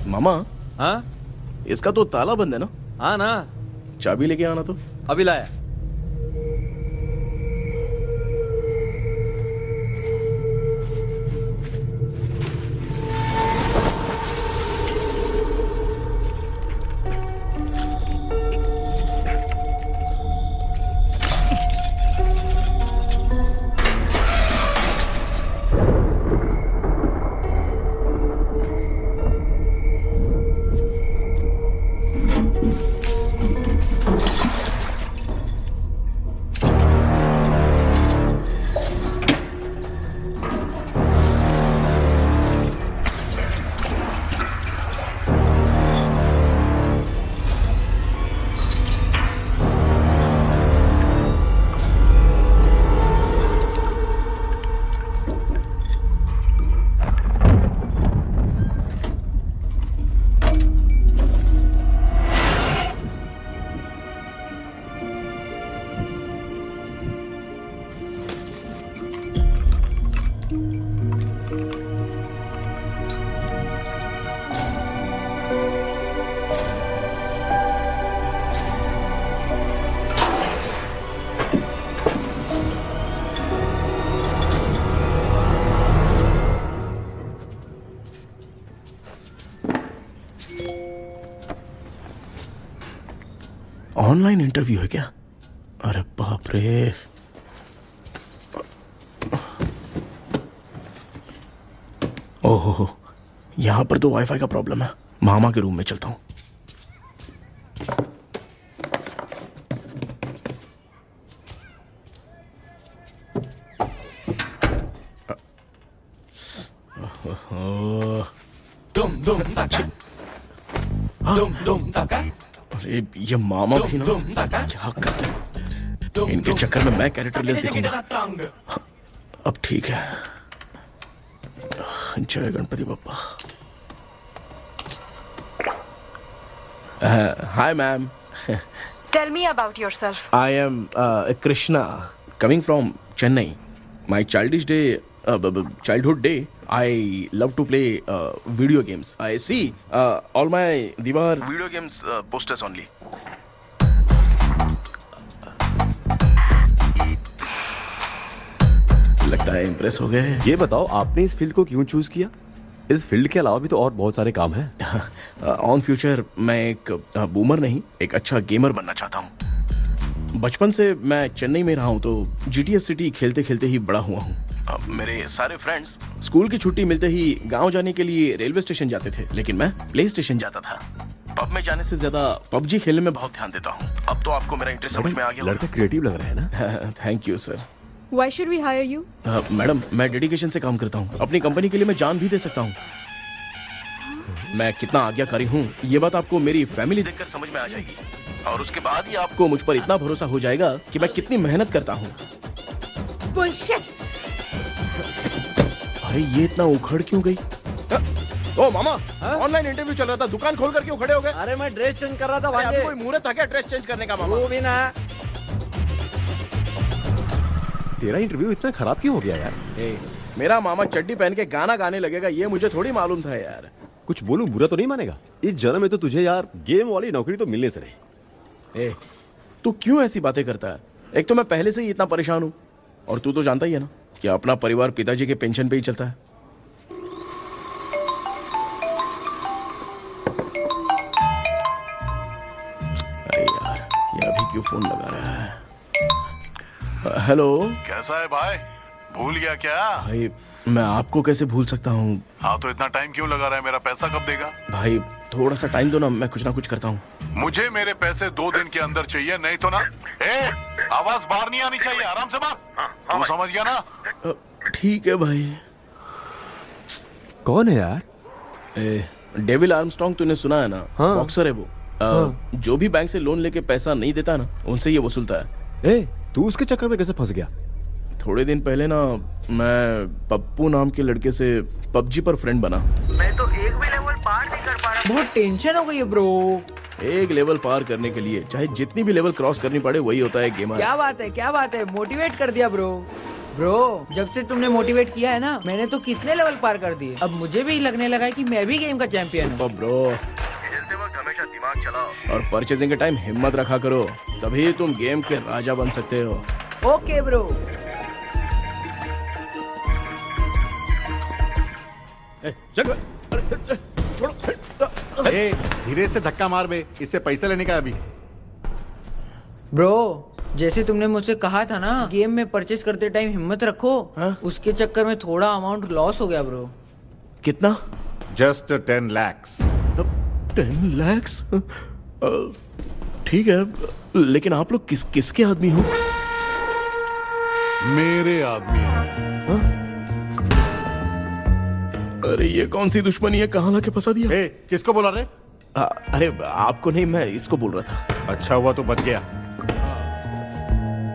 मामा, हाँ इसका तो ताला बंद है ना? हाँ ना, चाबी लेके आना तो। अभी लाया। ऑनलाइन इंटरव्यू है क्या? अरे बाप रे। ओहो, यहां पर तो वाईफाई का प्रॉब्लम है। मामा के रूम में चलता हूं। अरे ये मामा भी ना, क्या कर, इनके चक्कर में मैं कैरेक्टरलेस दिखूंगा। अब ठीक है। जय Ganpati Bappa. Hi ma'am. Tell me about yourself. I am Krishna, coming from Chennai. My childhood day, I love to play video games. I see all my Diwar video games posters only. लगता है impress हो गए। ये बताओ आपने इस field को क्यों चूज किया? इस फील्ड के अलावा भी तो और बहुत सारे काम हैं। ऑन फ्यूचर मैं एक बूमर नहीं, एक अच्छा गेमर बनना चाहता हूँ। बचपन से मैं चेन्नई में रहा हूँ तो जीटीएस सिटी खेलते खेलते ही बड़ा हुआ हूँ। मेरे सारे फ्रेंड्स स्कूल की छुट्टी मिलते ही गांव जाने के लिए रेलवे स्टेशन जाते थे, लेकिन मैं प्ले स्टेशन जाता था। पब में जाने से ज्यादा पबजी खेलने में बहुत ध्यान देता हूँ। अब तो आपको मेरा इंटरेस्ट समझ में आ गया। लड़का क्रिएटिव लग रहा है ना। Thank you sir. Why should we hire you? Madam, मैं डेडिकेशन से काम करता हूँ। अपनी कंपनी के लिए मैं जान भी दे सकता हूँ। मैं कितना आज्ञाकारी हूँ ये बात आपको मेरी फैमिली देखकर समझ में आ जाएगी, और उसके बाद ही आपको मुझ पर इतना भरोसा हो जाएगा कि मैं कितनी मेहनत करता हूँ। Bullshit! अरे ये इतना उखड़ क्यों गई? ओ मामा, ऑनलाइन इंटरव्यू चल रहा था, दुकान खोल कर क्यों खड़े हो गए? अरे मैं ड्रेस चेंज कर रहा था भाई। कोई मुहूर्त था क्या ड्रेस चेंज करने का मामा? वो भी ना। तेरा इंटरव्यू इतना खराब क्यों हो गया यार? मेरा मामा चड्डी पहन के गाना गाने लगेगा ये मुझे थोड़ी मालूम था यार। कुछ बोलूं बुरा तो नहीं मानेगा? इस जन्म में तो तुझे यार गेम वाली नौकरी तो मिलने से नहीं। तू क्यों ऐसी बातें करता है? एक तो मैं पहले से ही इतना परेशान हूँ, और तू तो जानता ही है ना कि अपना परिवार पिताजी के पेंशन पे ही चलता है। अरे यार, ये अभी क्यों फोन लगा रहा है? हेलो। कैसा है भाई? भूल गया क्या? भाई मैं आपको कैसे भूल सकता हूँ? हाँ तो इतना टाइम क्यों लगा रहा है? मेरा पैसा कब देगा? भाई थोड़ा सा टाइम दो ना, मैं कुछ ना कुछ करता हूँ। मुझे मेरे पैसे 2 दिन के अंदर चाहिए, नहीं तो ना आवाज बाहर नहीं आनी चाहिए। आराम से बात। तू समझ गया ना? ठीक है भाई। कौन है यार? डेविल आर्मस्ट्रॉन्ग, तूने सुना है ना? हाँ। बॉक्सर है वो। जो भी बैंक से लोन लेके पैसा नहीं देता ना, उनसे ये वसूलता है। तू उसके चक्कर में कैसे फंस गया? थोड़े दिन पहले ना मैं पप्पू नाम के लड़के से पबजी पर फ्रेंड बना। मैं तो एक भी लेवल पार नहीं कर पा रहा। बहुत टेंशन हो गई है ब्रो। एक लेवल पार करने के लिए चाहे जितनी भी लेवल क्रॉस करनी पड़े, वही होता है गेमर। क्या बात है, क्या बात है, मोटिवेट कर दिया ब्रो। ब्रो, जब से तुमने मोटिवेट किया है ना, मैंने तो कितने लेवल पार कर दिए। अब मुझे भी लगने लगा है कि मैं भी गेम का चैंपियन हूँ। ब्रो, खेलते वक्त हमेशा दिमाग चलाओ। और परचेजिंग के टाइम हिम्मत रखा करो, तभी तुम गेम के राजा बन सकते हो। Okay bro. धीरे से धक्का मार बे, इससे पैसा लेने का अभी। ब्रो, जैसे तुमने मुझसे कहा था ना, गेम में परचेस करते टाइम हिम्मत रखो, उसके चक्कर में थोड़ा अमाउंट लॉस हो गया ब्रो। कितना? Just 10 lakhs। 10 lakhs? ठीक है, लेकिन आप लोग किसके आदमी हो? मेरे आदमी हैं। अरे ये कौन सी दुश्मनी है, कहाँ लाके फंसा दिया? ए, किसको बोला रे? अरे आपको नहीं, मैं इसको बोल रहा था। अच्छा हुआ तो बच गया।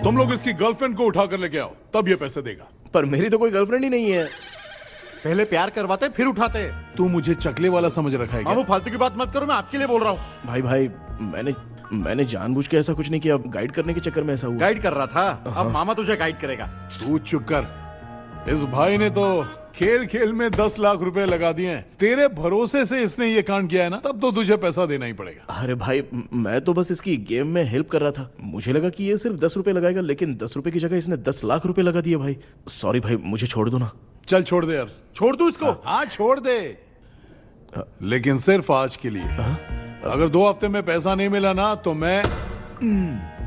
तुम लोग इसकी गर्लफ्रेंड को उठा कर लेके आओ, तब ये पैसे देगा। पर मेरी तो कोई गर्लफ्रेंड ही नहीं है। पहले प्यार करवाते फिर उठाते। तू मुझे चकले वाला समझ रखा है क्या? वो फालतू की बात मत करो, मैं आपके लिए बोल रहा हूँ। भाई मैंने जानबूझ के ऐसा कुछ नहीं किया, गाइड करने के चक्कर में ऐसा हुआ। गाइड कर रहा था, अब मामा तुझे गाइड करेगा। तू चुप कर। इस भाई ने तो खेल खेल में 10 लाख रुपए लगा दिए हैं। तेरे भरोसे से इसने ये कांड किया है ना, तब तो तुझे पैसा देना ही पड़ेगा। अरे भाई, मैं तो बस इसकी गेम में हेल्प कर रहा था। मुझे लगा कि ये सिर्फ 10 रुपए लगाएगा, लेकिन 10 रुपए की जगह इसने 10 लाख रुपए लगा दिए। भाई सॉरी भाई, मुझे छोड़ दो ना। चल छोड़ दे यार। छोड़ दूं इसको? हाँ छोड़ दे, लेकिन सिर्फ आज के लिए। अगर 2 हफ्ते में पैसा नहीं मिला ना तो मैं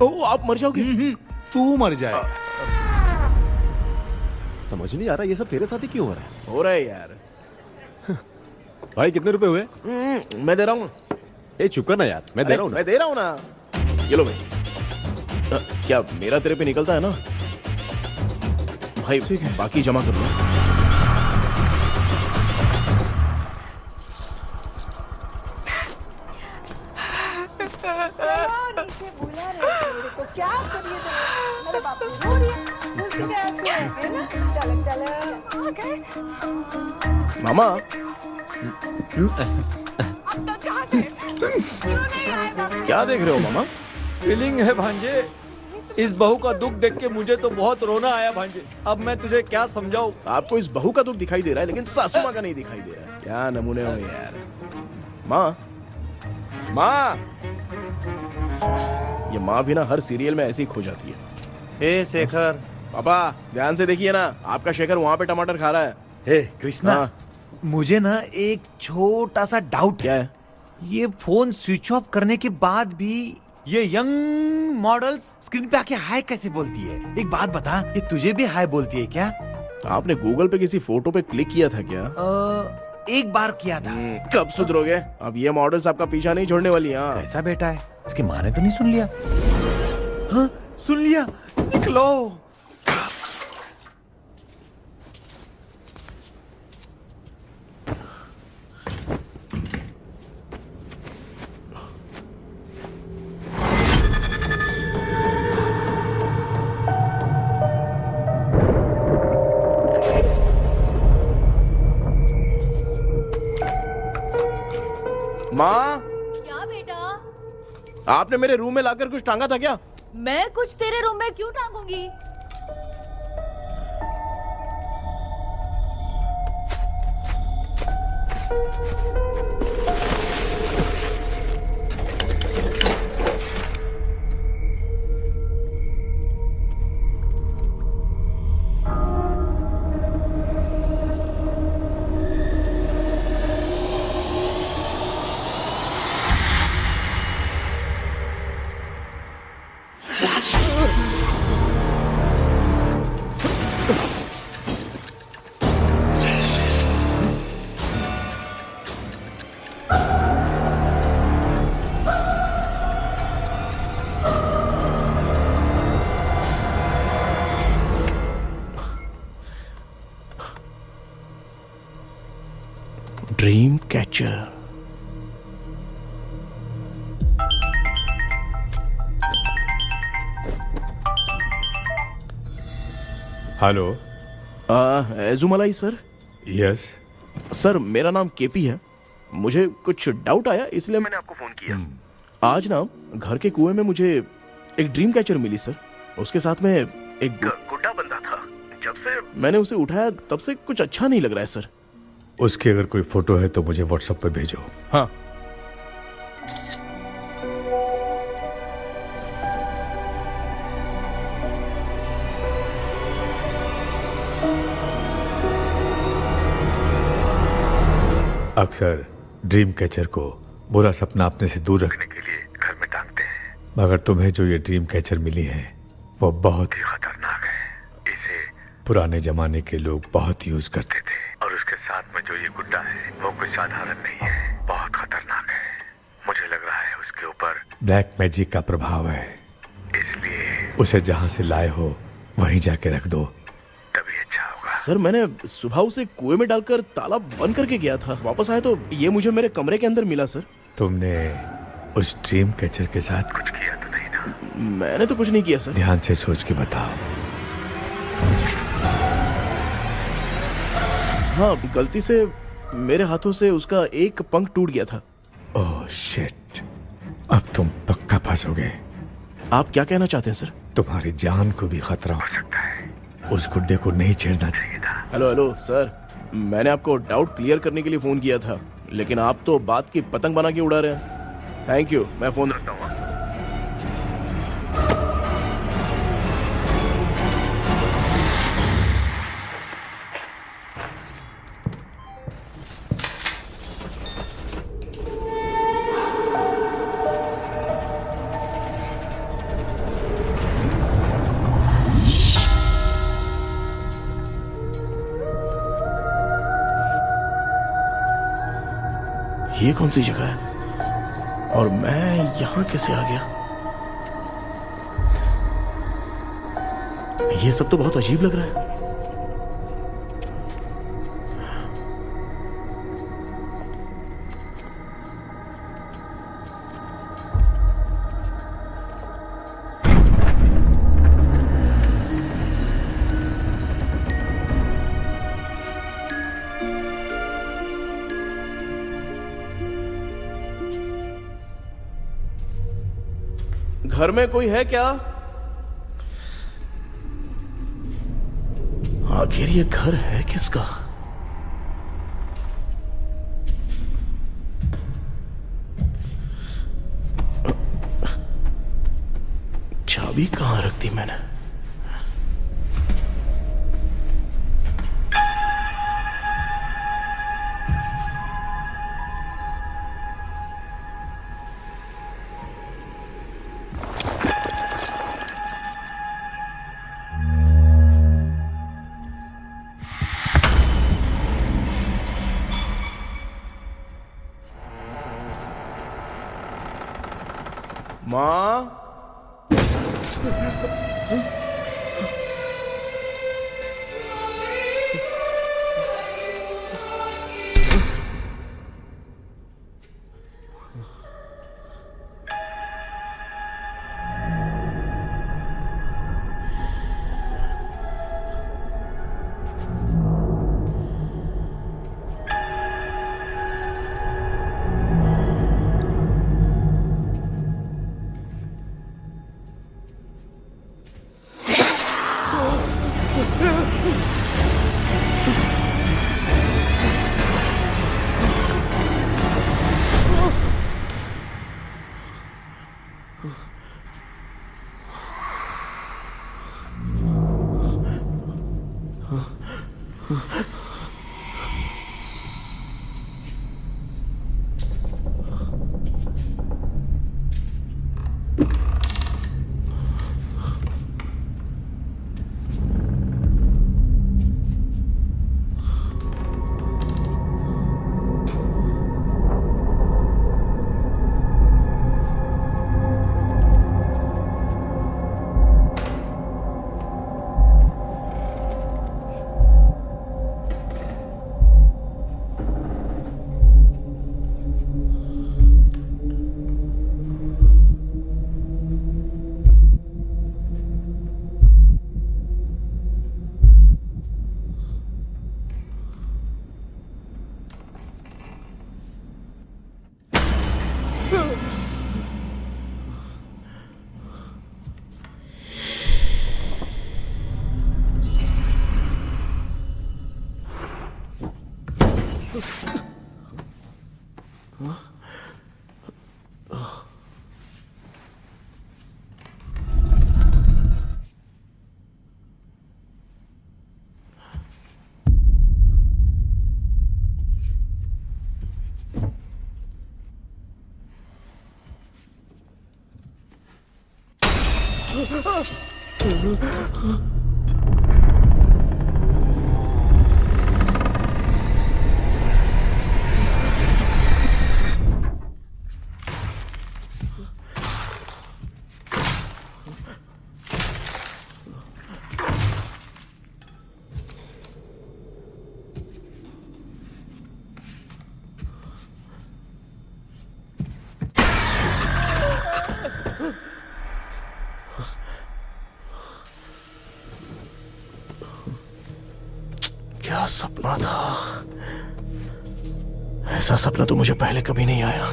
ओ, आप मर जाओगे। तू मर जाए। समझ नहीं आ रहा ये सब तेरे साथ ही क्यों हो रहा है? हो रहा है यार। भाई कितने रुपए हुए? मैं दे रहा हूँ। ए चुप कर ना यार, मैं दे रहा हूँ ना। मैं दे रहा हूँ ना। ये लो भाई। क्या मेरा तेरे पे निकलता है ना भाई? ठीक है, बाकी जमा कर लो। मामा, क्या देख रहे हो मामा? फीलिंग है भांजे, इस बहू का दुख देख के मुझे तो बहुत रोना आया भांजे। अब मैं तुझे क्या समझाऊं? आपको इस बहू का दुख दिखाई दे रहा है, लेकिन सासू माँ का नहीं दिखाई दे रहा है। क्या नमूने हो यार। माँ, माँ, ये माँ भी ना हर सीरियल में ऐसी ही खो जाती है। हे शेखर। पापा ध्यान से देखिए ना, आपका शेखर वहाँ पे टमाटर खा रहा है। हे कृष्णा, हाँ। मुझे ना एक छोटा सा डाउट क्या है? ये फोन स्विच ऑफ करने के बाद भी ये यंग मॉडल्स स्क्रीन पे आके हाय कैसे बोलती है? एक बात बता, ये तुझे भी हाय बोलती है क्या? आपने गूगल पे किसी फोटो पे क्लिक किया था क्या? एक बार किया था। कब सुधरोगे? अब ये मॉडल्स आपका पीछा नहीं छोड़ने वाली। हाँ, कैसा बेटा है? इसकी माँ ने तो नहीं सुन लिया? हाँ सुन लिया, निकलो। माँ, क्या बेटा? आपने मेरे रूम में लाकर कुछ टांगा था क्या? मैं कुछ तेरे रूम में क्यों टांगूंगी? Dream catcher. Hello. Ezhumalai sir? Yes sir, मेरा नाम केपी है। मुझे कुछ डाउट आया, इसलिए मैंने आपको फोन किया। आज ना घर के कुएं में मुझे एक ड्रीम कैचर मिली सर। उसके साथ में एक गुड्डा बंदा था जब से मैंने उसे उठाया तब से कुछ अच्छा नहीं लग रहा है सर। उसकी अगर कोई फोटो है तो मुझे व्हाट्सएप पे भेजो। हाँ। अक्सर ड्रीम कैचर को बुरा सपना अपने से दूर रखने के लिए घर में टांगते हैं, मगर तुम्हें जो ये ड्रीम कैचर मिली है वो बहुत ही खतरनाक है। इसे पुराने जमाने के लोग बहुत यूज करते थे। और उसके साथ में जो ये गुड्डा है वो कोई साधारण नहीं है, बहुत खतरनाक है। मुझे लग रहा है उसके ऊपर ब्लैक मैजिक का प्रभाव है, इसलिए उसे जहां से लाए हो वहीं जाके रख दो। तभी अच्छा होगा। सर मैंने सुबह उसे कुएं में डालकर ताला बंद करके गया था, वापस आया तो ये मुझे मेरे कमरे के अंदर मिला सर। तुमने उस ड्रीम कैचर के साथ कुछ किया तो नहीं ना? मैंने तो कुछ नहीं किया सर। ध्यान से सोच के बताओ। हाँ, गलती से मेरे हाथों से उसका एक पंख टूट गया था। ओह शिट, अब तुम पक्का फंसोगे। आप क्या कहना चाहते हैं सर? तुम्हारी जान को भी खतरा हो सकता है। उस गुड्डे को नहीं छेड़ना चाहिए था। हेलो हेलो सर, मैंने आपको डाउट क्लियर करने के लिए फोन किया था, लेकिन आप तो बात की पतंग बना के उड़ा रहे हैं। थैंक यू, मैं फोन रखता हूँ। ये कौन सी जगह है और मैं यहां कैसे आ गया? ये सब तो बहुत अजीब लग रहा है। घर में कोई है क्या? आखिर ये घर है किसका? चाबी कहां रख दी मैंने? माँ, क्या सपना था? ऐसा सपना तो मुझे पहले कभी नहीं आया।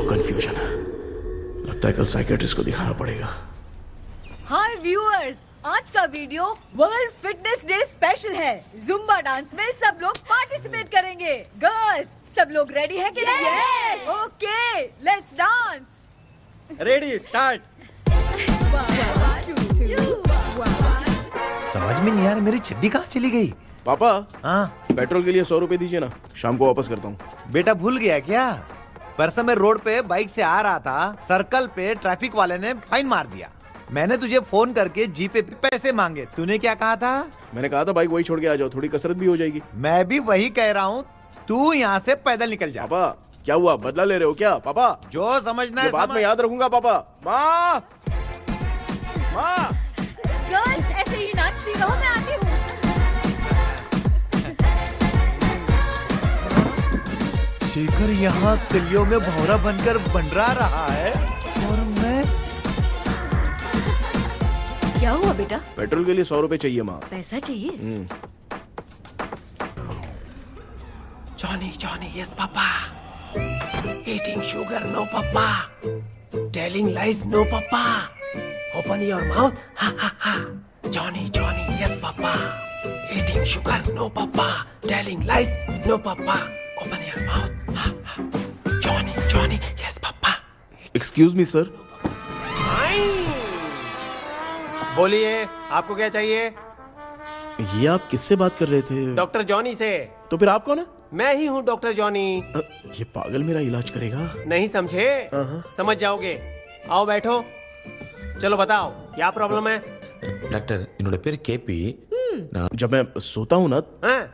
कंफ्यूजन है, लगता है कल साइकियाट्रिस्ट को दिखाना पड़ेगा। हाय व्यूअर्स, आज का video world fitness day special है। जुम्बा डांस में सब लोग पार्टिसिपेट करेंगे। गर्ल्स, सब लोग रेडी है कि नहीं? Yes. Okay, let's dance. Ready, start. समझ में नहीं आ रहा मेरी चड्डी कहाँ चली गई। पापा, हाँ पेट्रोल के लिए 100 रुपए दीजिए ना, शाम को वापस करता हूँ। बेटा भूल गया क्या? परसों मैं रोड पे बाइक से आ रहा था, सर्कल पे ट्रैफिक वाले ने फाइन मार दिया। मैंने तुझे फोन करके जीपे पे पैसे मांगे, तूने क्या कहा था? मैंने कहा था बाइक वही छोड़ के आ जाओ, थोड़ी कसरत भी हो जाएगी। मैं भी वही कह रहा हूँ, तू यहाँ से पैदल निकल जा। पापा क्या हुआ, बदला ले रहे हो क्या? पापा जो समझना है बात में याद रखूंगा। पापा, माँ माँ, गर्ल्स ऐसे ही नाचती रहो, मैं आती हूँ। शेखर यहाँ कलियों में भौरा बनकर बंडरा रहा है और मैं। क्या हुआ बेटा? पेट्रोल के लिए 100 रुपए चाहिए माँ। पैसा चाहिए? Johnny, Johnny, yes, Papa. Eating sugar, no, Papa. Telling lies, no, Papa. Open your mouth, ha, ha, ha. Johnny, Johnny, yes, Papa. Eating sugar, no, Papa. Telling lies, no, Papa. Open your mouth, ha, ha. Johnny, Johnny, yes, Papa. Excuse me sir. बोलिए, आपको क्या चाहिए? ये आप किससे बात कर रहे थे? डॉक्टर जॉनी से। तो फिर आप कौन है? मैं ही हूँ डॉक्टर जॉनी। ये पागल मेरा इलाज करेगा? नहीं समझे? समझ जाओगे। आओ बैठो। चलो बताओ क्या प्रॉब्लम है? டாக்டர் என்னோட பேர் கேபி जब मैं सोता हूँ ना,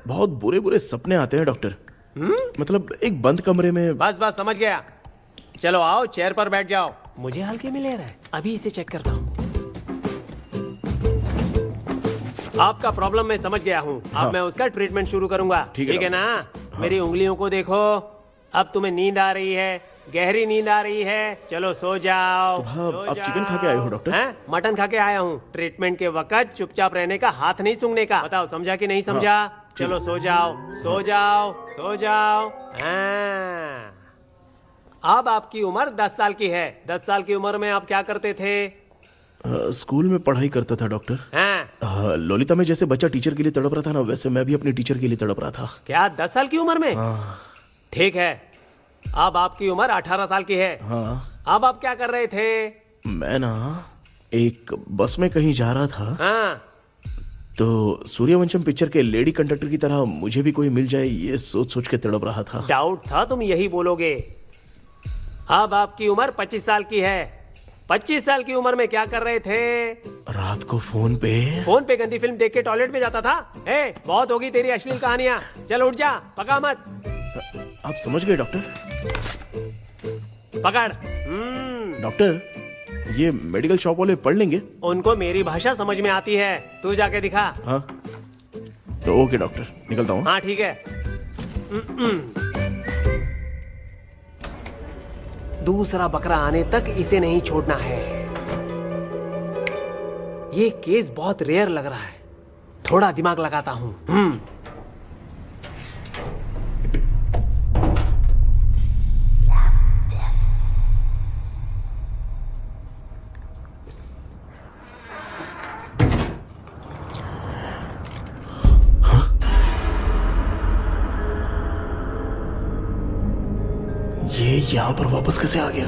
बहुत बुरे बुरे सपने आते हैं डॉक्टर। मतलब एक बंद कमरे में। बस बस समझ गया। चलो आओ, चेयर पर बैठ जाओ। मुझे हल्के में ले रहा है, अभी इसे चेक करता हूँ। आपका प्रॉब्लम मैं समझ गया हूँ। अब मैं उसका ट्रीटमेंट शुरू करूंगा। ठीक है ना? मेरी उंगलियों को देखो। अब तुम्हें नींद आ रही है, गहरी नींद आ रही है। चलो सो जाओ। सुबह आप चिकन खा के आए हो डॉक्टर? हैं? मटन खा के आया हूँ। ट्रीटमेंट के वक्त चुपचाप रहने का, हाथ नहीं सूंघने का। बताओ समझा कि नहीं समझा? चलो सो जाओ, सो जाओ, सो जाओ। हाँ। अब आपकी उम्र 10 साल की है। 10 साल की उम्र में आप क्या करते थे? स्कूल में पढ़ाई करता था डॉक्टर। हाँ। ललिता में जैसे बच्चा टीचर के लिए तड़प रहा था ना, वैसे मैं भी अपने टीचर के लिए तड़प रहा था। क्या 10 साल की उम्र में? ठीक है, अब आपकी उम्र 18 साल की है। हाँ। अब आप क्या कर रहे थे? मैं ना एक बस में कहीं जा रहा था। हाँ। तो सूर्यवंशम पिक्चर के लेडी कंडक्टर की तरह मुझे भी कोई मिल जाए, ये सोच सोच के तड़प रहा था। डाउट था तुम यही बोलोगे। अब आपकी उम्र 25 साल की है। 25 साल की उम्र में क्या कर रहे थे? रात को फोन पे गंदी फिल्म देख के टॉयलेट में जाता था। ए, बहुत होगी तेरी अश्लील कहानियां। चल उठ जा, पका मत। आप समझ गए डॉक्टर? पकड़। डॉक्टर, ये मेडिकल शॉप वाले पढ़ लेंगे? उनको मेरी भाषा समझ में आती है, तू जाके दिखा। हाँ तो ओके डॉक्टर, निकलता हूँ। हाँ ठीक है। दूसरा बकरा आने तक इसे नहीं छोड़ना है। ये केस बहुत रेयर लग रहा है, थोड़ा दिमाग लगाता हूं। ये यहां पर वापस कैसे आ गया?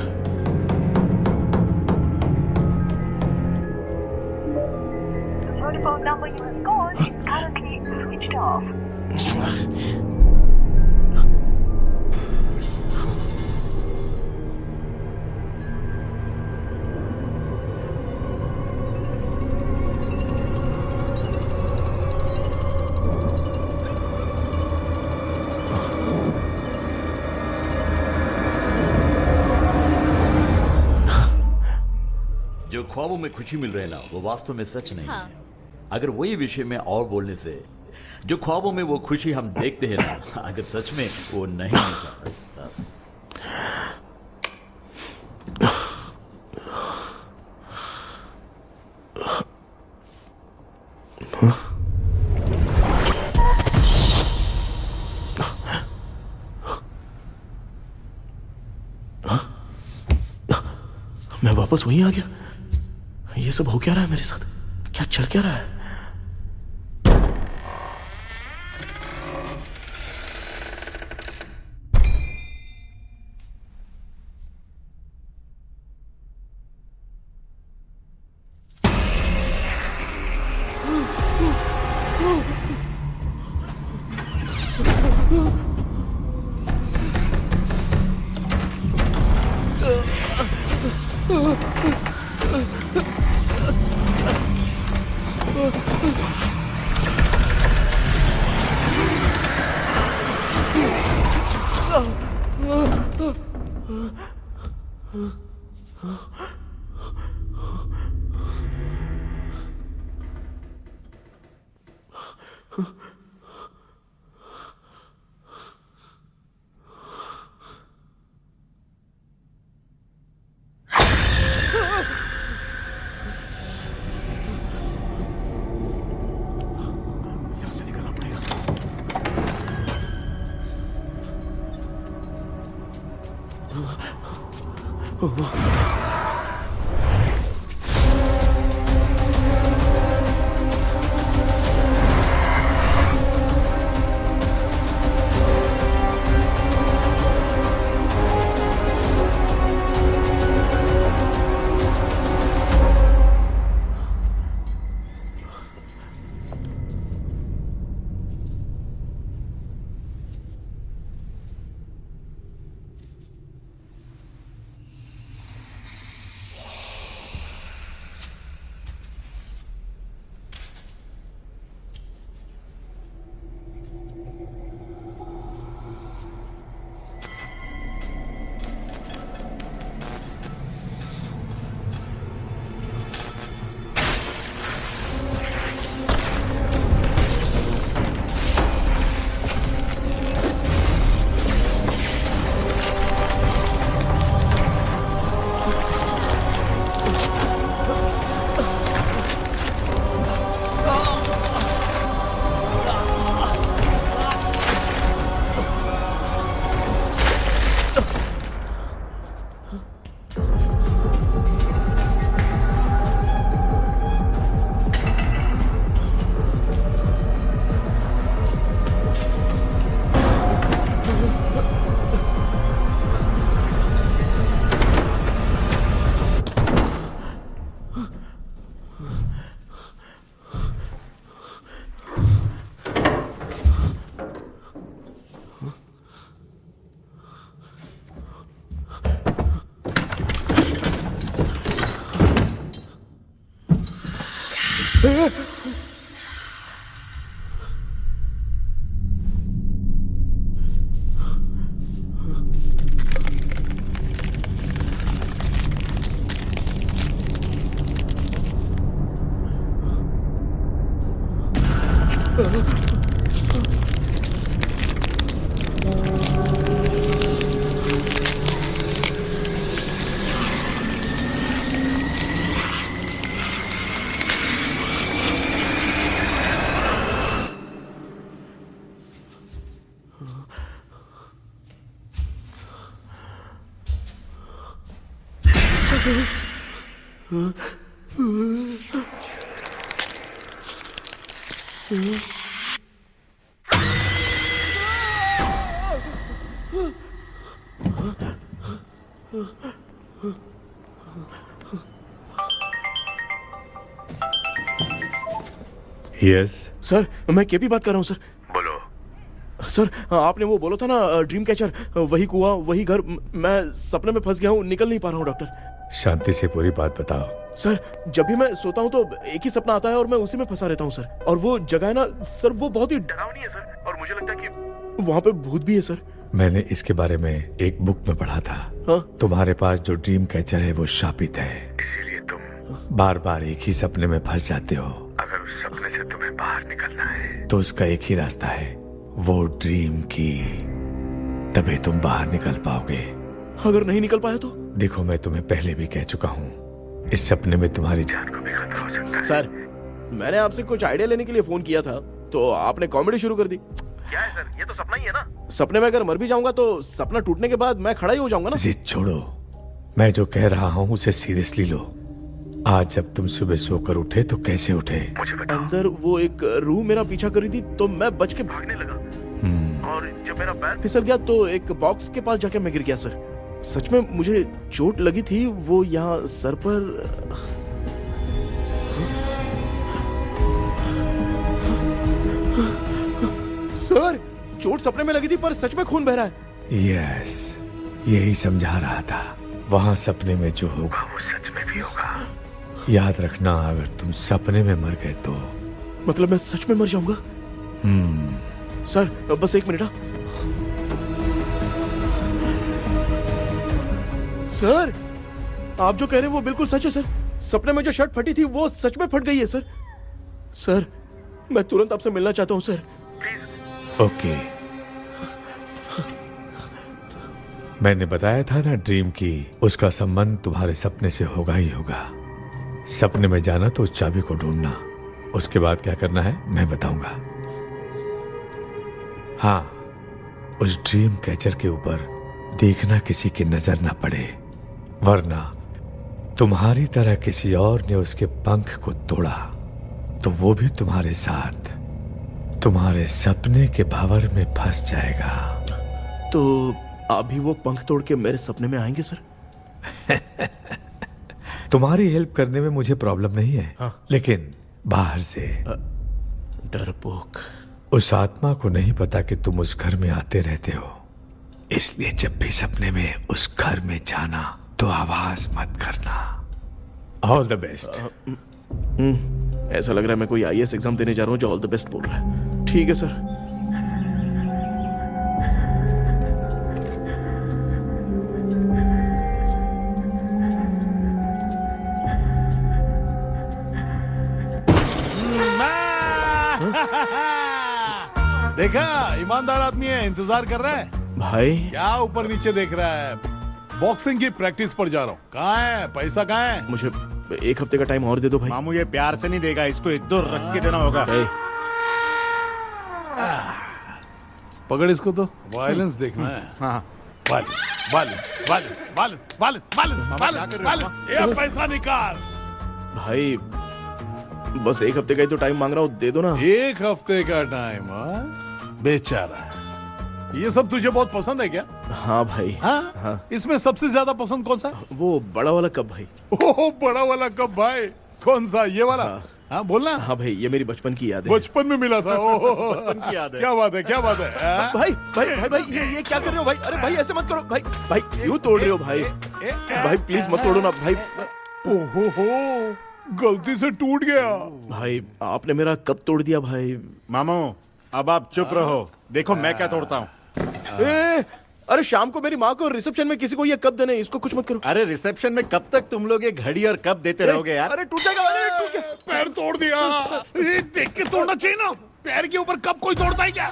जो ख्वाबों में खुशी मिल रहे ना वो वास्तव में सच नहीं हाँ। है। अगर वही विषय में और बोलने से जो ख्वाबों में वो खुशी हम देखते हैं ना, अगर सच में वो नहीं मिलता। मैं वापस वहीं आ गया। ये सब हो क्या रहा है मेरे साथ? क्या चल क्या रहा है? यस सर, मैं केपी बात कर रहा हूँ सर। बोलो। सर, आपने वो बोला था ना ड्रीम कैचर, वही कुआं, वही घर, मैं सपने में फंस गया हूँ, निकल नहीं पा रहा हूँ डॉक्टर। शांति से पूरी बात बताओ। सर, जब भी मैं सोता हूँ तो एक ही सपना आता है और मैं उसी में फंसा रहता हूँ सर। और वो जगह है ना सर, वो बहुत ही डरावनी है सर, और मुझे लगता है कि वहाँ पे भूत भी है सर। मैंने इसके बारे में एक बुक में पढ़ा था। हाँ? तुम्हारे पास जो ड्रीम कैचर है वो शापित है, इसीलिए तुम बार बार एक ही सपने में फंस जाते हो। अगर उस सपने से तुम्हें बाहर निकलना है तो उसका एक ही रास्ता है, वो ड्रीम की, तभी तुम बाहर निकल पाओगे। अगर नहीं निकल पाया तो? देखो, मैं तुम्हें पहले भी कह चुका हूँ, इस सपने में तुम्हारी जान को भी खतरा हो सकता है। सर, मैंने आपसे कुछ आइडिया लेने के लिए फोन किया था तो आपने कॉमेडी शुरू कर दी। क्या है सर, ये तो सपना ही है ना। सपने में अगर मर भी जाऊंगा तो सपना टूटने के बाद मैं खड़ा ही हो जाऊंगा ना। जिद छोड़ो, मैं जो कह रहा हूँ उसे सीरियसली लो। आज जब तुम सुबह सोकर उठे तो कैसे उठे? अंदर वो एक रूह मेरा पीछा कर रही थी तो मैं बच के भागने लगा, और जब मेरा पैर फिसल गया तो एक बॉक्स के पास जाके मैं गिर गया सर। सच में मुझे चोट लगी थी, वो यहाँ सर पर। सर, चोट सपने में लगी थी पर सच में खून बह रहा है। यस, यही समझा रहा था। वहाँ सपने में जो होगा वो सच में भी होगा। याद रखना, अगर तुम सपने में मर गए तो मतलब मैं सच में मर जाऊंगा? सर, बस एक मिनट। सर, आप जो कह रहे हैं वो बिल्कुल सच है सर। सपने में जो शर्ट फटी थी वो सच में फट गई है सर। सर, मैं तुरंत आपसे मिलना चाहता हूँ सर। ओके, मैंने बताया था ना ड्रीम की, उसका संबंध तुम्हारे सपने से होगा ही होगा। सपने में जाना तो उस चाबी को ढूंढना, उसके बाद क्या करना है मैं बताऊंगा। हाँ, उस ड्रीम कैचर के ऊपर देखना किसी की नजर ना पड़े, वरना तुम्हारी तरह किसी और ने उसके पंख को तोड़ा तो वो भी तुम्हारे साथ तुम्हारे सपने के भंवर में फंस जाएगा। तो आप भी वो पंख तोड़ के मेरे सपने में आएंगे सर? तुम्हारी हेल्प करने में मुझे प्रॉब्लम नहीं है। हाँ। लेकिन बाहर से डरपोक, उस आत्मा को नहीं पता कि तुम उस घर में आते रहते हो, इसलिए जब भी सपने में उस घर में जाना तो आवाज मत करना। All the best. ऐसा लग रहा है मैं कोई आईएएस एग्जाम देने जा रहा हूँ जो ऑल द बेस्ट बोल रहा है। ठीक है सर। देखा, ईमानदार आदमी है, इंतजार कर रहा है। भाई क्या ऊपर नीचे देख रहा है? बॉक्सिंग की प्रैक्टिस पर जा रहा हूँ। कहाँ है पैसा? कहाँ है? मुझे एक हफ्ते का टाइम और दे दो भाई। मामू ये प्यार से नहीं देगा, इसको इधर रख के देना होगा। पकड़ इसको, तो वायलेंस देखना है। हाँ, violence violence violence violence violence violence violence. ये पैसा निकाल भाई, बस एक हफ्ते का ही तो टाइम मांग रहा हूँ, दे दो ना। एक हफ्ते का टाइम? बेचारा, ये सब तुझे बहुत पसंद है क्या? हाँ भाई। हाँ? इसमें सबसे ज्यादा पसंद कौन सा? वो बड़ा वाला कप भाई। ओह, बड़ा वाला कप भाई। कौन सा? ये वाला? हाँ बोलना। हाँ भाई, ये मेरी बचपन की याद है। बचपन में मिला था। ओह, बचपन की याद है। क्या बात है, क्या बात है। भाई भाई भाई भाई, ये क्या कर रहे हो भाई? अरे भाई ऐसे मत करो भाई। भाई क्यों तोड़ रहे हो भाई? भाई प्लीज मत तोड़ो ना भाई। ओहो, गलती से टूट गया। भाई आपने मेरा कप तोड़ दिया भाई। मामू अब आप चुप रहो, देखो मैं क्या तोड़ता हूँ। अरे शाम को मेरी माँ को रिसेप्शन में किसी को ये कप देने, इसको कुछ मत करो। अरे रिसेप्शन में कब तक तुम लोग ये घड़ी और कप देते रहोगे यार? अरे टूट जाएगा, अरे टूट गया। पैर तोड़ दिया। ये देख के तोड़ना चाहिए ना, पैर के ऊपर कप कोई तोड़ता है क्या?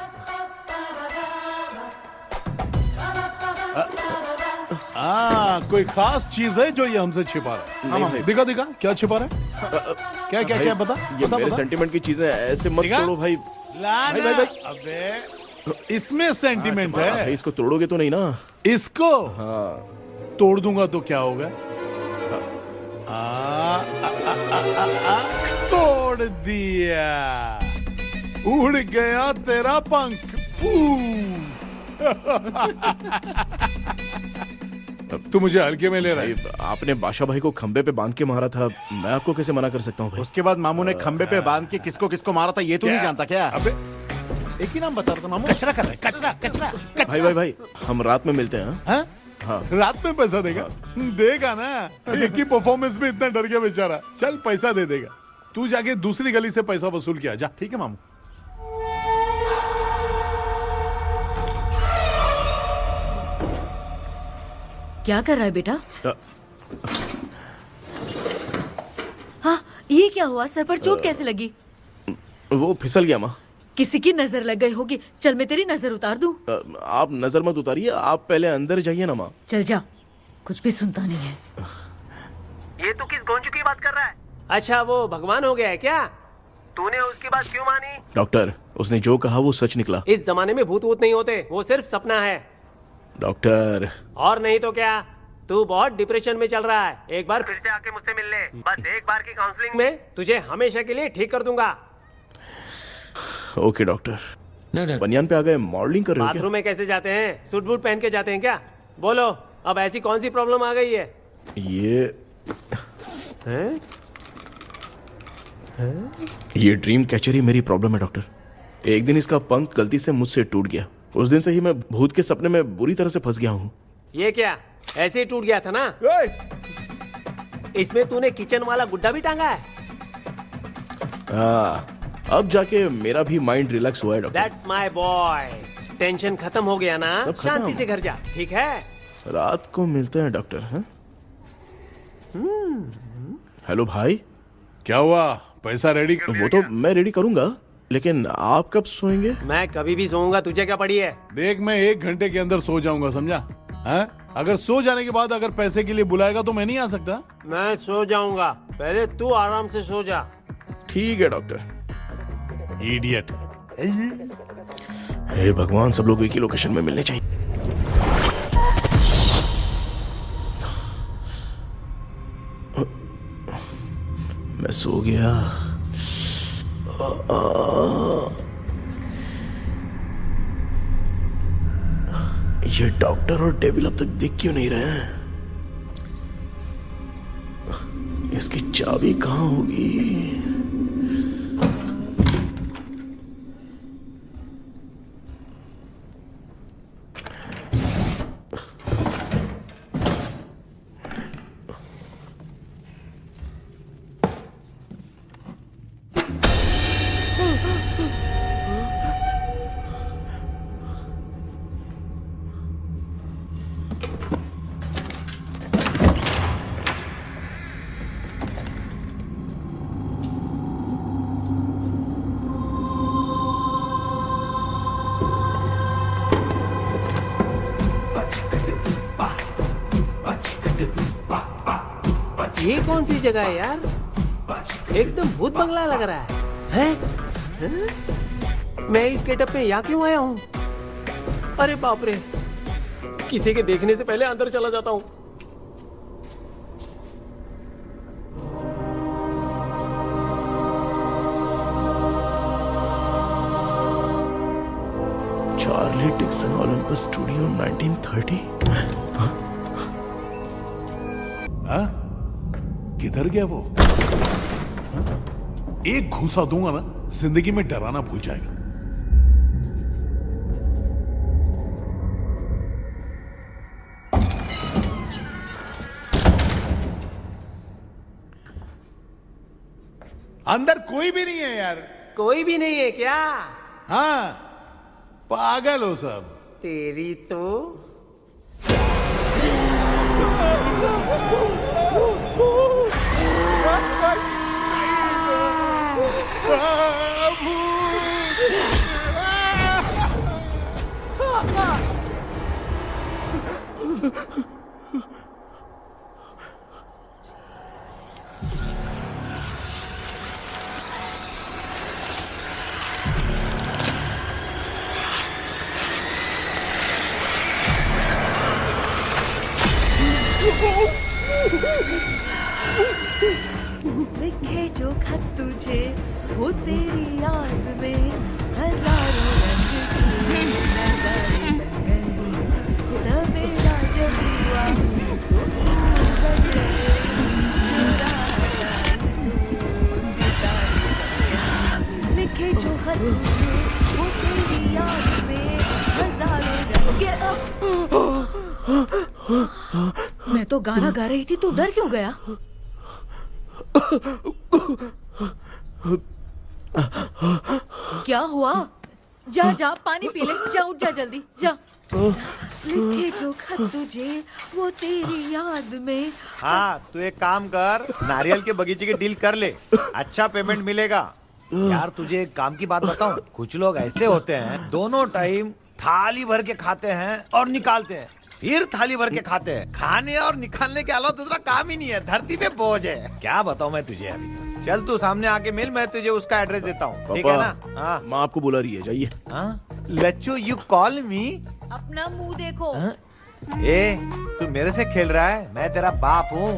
कोई खास चीज है जो ये हमसे छिपा रहा है? नहीं, दिखा दिखा, क्या छिपा रहा है? क्या क्या क्या बता? ये बता, मेरे बता। सेंटिमेंट की चीजें ऐसे मत दिखा? तोड़ो भाई। लाना। भाई, भाई, अबे इसमें सेंटिमेंट है। भाई इसको तोड़ोगे तो नहीं ना? इसको हाँ तोड़ दूंगा तो क्या होगा? तोड़ दिया, उड़ गया तेरा पंख। तू मुझे हल्के में ले रहा है। आपने बादशाह भाई को खंबे पे बांध के मारा था, मैं आपको कैसे मना कर सकता हूँ भाई? उसके बाद मामू ने खंबे पे बांध के किसको किसको मारा था ये तू नहीं जानता क्या? अबे एक ही नाम बता रहा था मामू। कचरा कर रहा है, कचरा कचरा भाई भाई भाई, हम रात में मिलते हैं। हाँ? हाँ। रात में पैसा देगा? देगा ना, एक ही परफॉर्मेंस में इतना डर गया बेचारा। चल पैसा दे देगा, तू जाके दूसरी गली से पैसा वसूल किया जा। ठीक है मामू। क्या कर रहा है बेटा? हाँ, ये क्या हुआ? सर पर चोट कैसे लगी? वो फिसल गया माँ। किसी की नजर लग गई होगी। चल मैं तेरी नजर उतार दूं। आप नजर मत उतारिए, आप पहले अंदर जाइए ना माँ। चल जा, कुछ भी सुनता नहीं है। ये तू किस गोंजू की बात कर रहा है? अच्छा, वो भगवान हो गया है क्या? तूने उसकी बात क्यों मानी? डॉक्टर, उसने जो कहा वो सच निकला। इस जमाने में भूत वूत नहीं होते, वो सिर्फ सपना है। डॉक्टर, और नहीं तो क्या, तू बहुत डिप्रेशन में चल रहा है। एक बार फिर से आके मुझसे मिल ले, बस एक बार की काउंसलिंग में तुझे हमेशा के लिए ठीक कर दूंगा। Okay doctor. बनियान पे आ गए, मॉडलिंग कर रहे हो क्या? बाथरूम में कैसे जाते हैं? सूट बूट पहन के जाते हैं क्या? बोलो, अब ऐसी कौन सी प्रॉब्लम आ गई है? ये ड्रीम कैचर ही मेरी प्रॉब्लम है डॉक्टर। एक दिन इसका पंख गलती से मुझसे टूट गया। उस दिन से ही मैं भूत के सपने में बुरी तरह से फंस गया हूँ। ये क्या ऐसे ही टूट गया था ना? इसमें तूने किचन वाला गुड्डा भी टांगा है? अब जाके मेरा भी माइंड रिलैक्स हुआ है doctor. That's my boy। Tension खत्म हो गया ना? शांति से घर जा, ठीक है? रात को मिलते हैं डॉक्टर। हेलो भाई, क्या हुआ? पैसा रेडी कर? वो तो मैं रेडी करूंगा, लेकिन आप कब सोएंगे? मैं कभी भी सोऊंगा, तुझे क्या पड़ी है? देख, मैं 1 घंटे के अंदर सो जाऊंगा, समझा? अगर सो जाने के बाद अगर पैसे के लिए बुलाएगा तो मैं नहीं आ सकता। मैं सो जाऊंगा, पहले तू आराम से सो जा। ठीक है डॉक्टर। इडियट। हे भगवान, सब लोग एक ही लोकेशन में मिलने चाहिए। मैं सो गया। ये डॉक्टर और डेविल अब तक दिख क्यों नहीं रहे हैं? इसकी चाबी कहाँ होगी? ये कौन सी जगह है यार? एकदम भूत बंगला लग रहा है। मैं इस गेटअप पे यहाँ क्यों आया हूँ? अरे बाप रे, किसी के देखने से पहले अंदर चला जाता हूँ। Charlie Dixon Olympus studio 1930। किधर गया वो? एक घूसा दूंगा ना, जिंदगी में डराना भूल जाएगा। अंदर कोई भी नहीं है यार। कोई भी नहीं है क्या? हाँ, पागल हो सब। तेरी तो लिखे जो खत तुझे वो तेरी याद में हजारों रंग की नजारे बन गए। सवेरा जब हुआ तो बन गए, चुरा लाए सितारे। लिखे जो खत तुझे वो तेरी याद में हजारों रंग के। मैं तो गाना गा रही थी, तू डर क्यों गया? क्या हुआ? जा जा पानी पी ले, जा उठ जा जल्दी जा। लिखे जो खत तुझे वो तेरी याद में। हाँ, तू एक काम कर, नारियल के बगीचे की डील कर ले, अच्छा पेमेंट मिलेगा। यार तुझे एक काम की बात बताऊं, कुछ लोग ऐसे होते हैं दोनों टाइम थाली भर के खाते हैं और निकालते हैं, फिर थाली भर के खाते हैं। खाने और निकालने के अलावा दूसरा काम ही नहीं है, धरती पे बोझ है। क्या बताऊं मैं तुझे अभी। चल तू सामने आके मिल, मैं तुझे उसका एड्रेस देता हूँ, ठीक है ना? हाँ, माँ आपको बुला रही है, जाइए। लच्चू यू कॉल मी? अपना मुंह देखो। ए, तू मेरे से खेल रहा है? मैं तेरा बाप हूँ।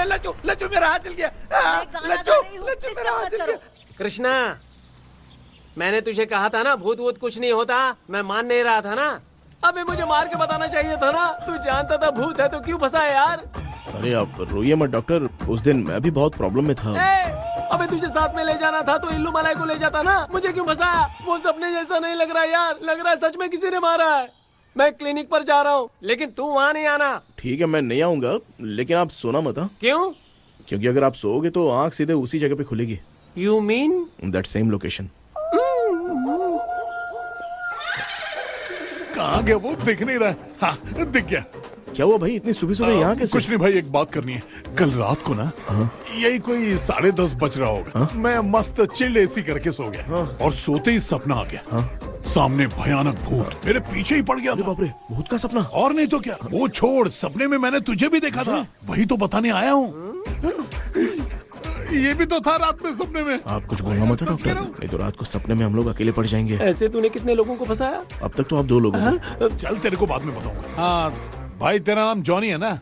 लच्चू लच्चू मेरा हाथ चल गया। लच्चू लच्चू मेरा हाथ चल गया। कृष्णा, मैंने तुझे कहा था ना भूत वूत कुछ नहीं होता, मैं मान नहीं रहा था ना। अबे मुझे मार के बताना चाहिए था ना, तू जानता था भूत है तो क्यों फंसा है यार? अरे आप रोइए मत डॉक्टर, उस दिन मैं भी बहुत प्रॉब्लम में था। अबे तुझे साथ में ले जाना था तो इल्लू मलाई को ले जाता ना, मुझे क्यों फंसाया? वो सपने जैसा नहीं लग रहा यार, लग रहा है सच में किसी ने मारा है। मैं क्लिनिक पर जा रहा हूँ, लेकिन तू वहाँ नहीं आना। ठीक है, मैं नहीं आऊंगा, लेकिन आप सोना मत। क्यों? क्योंकि अगर आप सोओगे तो आंख सीधे उसी जगह पे खुलेगी। You mean that same location. कहाँ गया वो? दिख नहीं रहा। हाँ, दिख गया। क्या हुआ भाई, इतनी सुबह सुबह यहाँ कैसे? कुछ नहीं भाई, एक बात करनी है। कल रात को ना यही कोई 10:30 बज रहा होगा, मैं मस्त चिल्ड एसी करके सो गया और सोते ही सपना आ गया। सामने भयानक भूत मेरे पीछे ही पड़ गया। बाप रे, भूत का सपना? और नहीं तो क्या। वो छोड़, सपने में मैंने तुझे भी देखा था, वही तो बताने आया हूँ। ये भी तो था रात में सपने में। आप कुछ बोलना मत डॉक्टर, नहीं तो रात को सपने में हम लोग अकेले पड़ जाएंगे। ऐसे तूने कितने लोगों को फंसाया? अब तक तो आप 2 लोगों को। चल तेरे को बाद में बताऊंगा। हाँ भाई, तेरा नाम जॉनी है ना?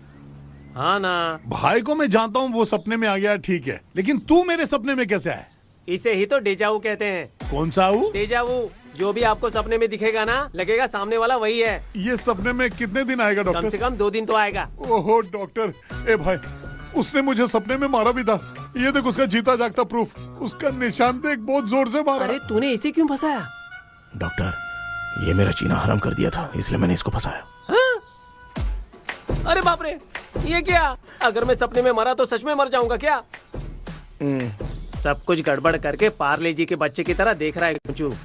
हाँ ना। भाई को मैं जानता हूँ, वो सपने में आ गया, ठीक है, लेकिन तू मेरे सपने में कैसे आया? इसे ही तो डेजावू कहते हैं। कौन सा वो? डेजावू, जो भी आपको सपने में दिखेगा ना, लगेगा सामने वाला वही है। ये सपने में कितने दिन आएगा डॉक्टर? कम से कम 2 दिन तो आएगा। ओहो डॉक्टर, ए भाई, उसने मुझे सपने में मारा भी था। ये देख उसका जीता जागता प्रूफ, उसका निशान देख, बहुत जोर से मारा। अरे तूने इसे क्यों फंसाया? डॉक्टर, ये मेरा जीना हराम कर दिया था, इसलिए मैंने इसको फंसाया। अरे बाप रे, ये क्या? अगर मैं सपने में मरा तो सच में मर जाऊंगा क्या? सब कुछ गड़बड़ करके पार्ले जी के बच्चे की तरह देख रहा है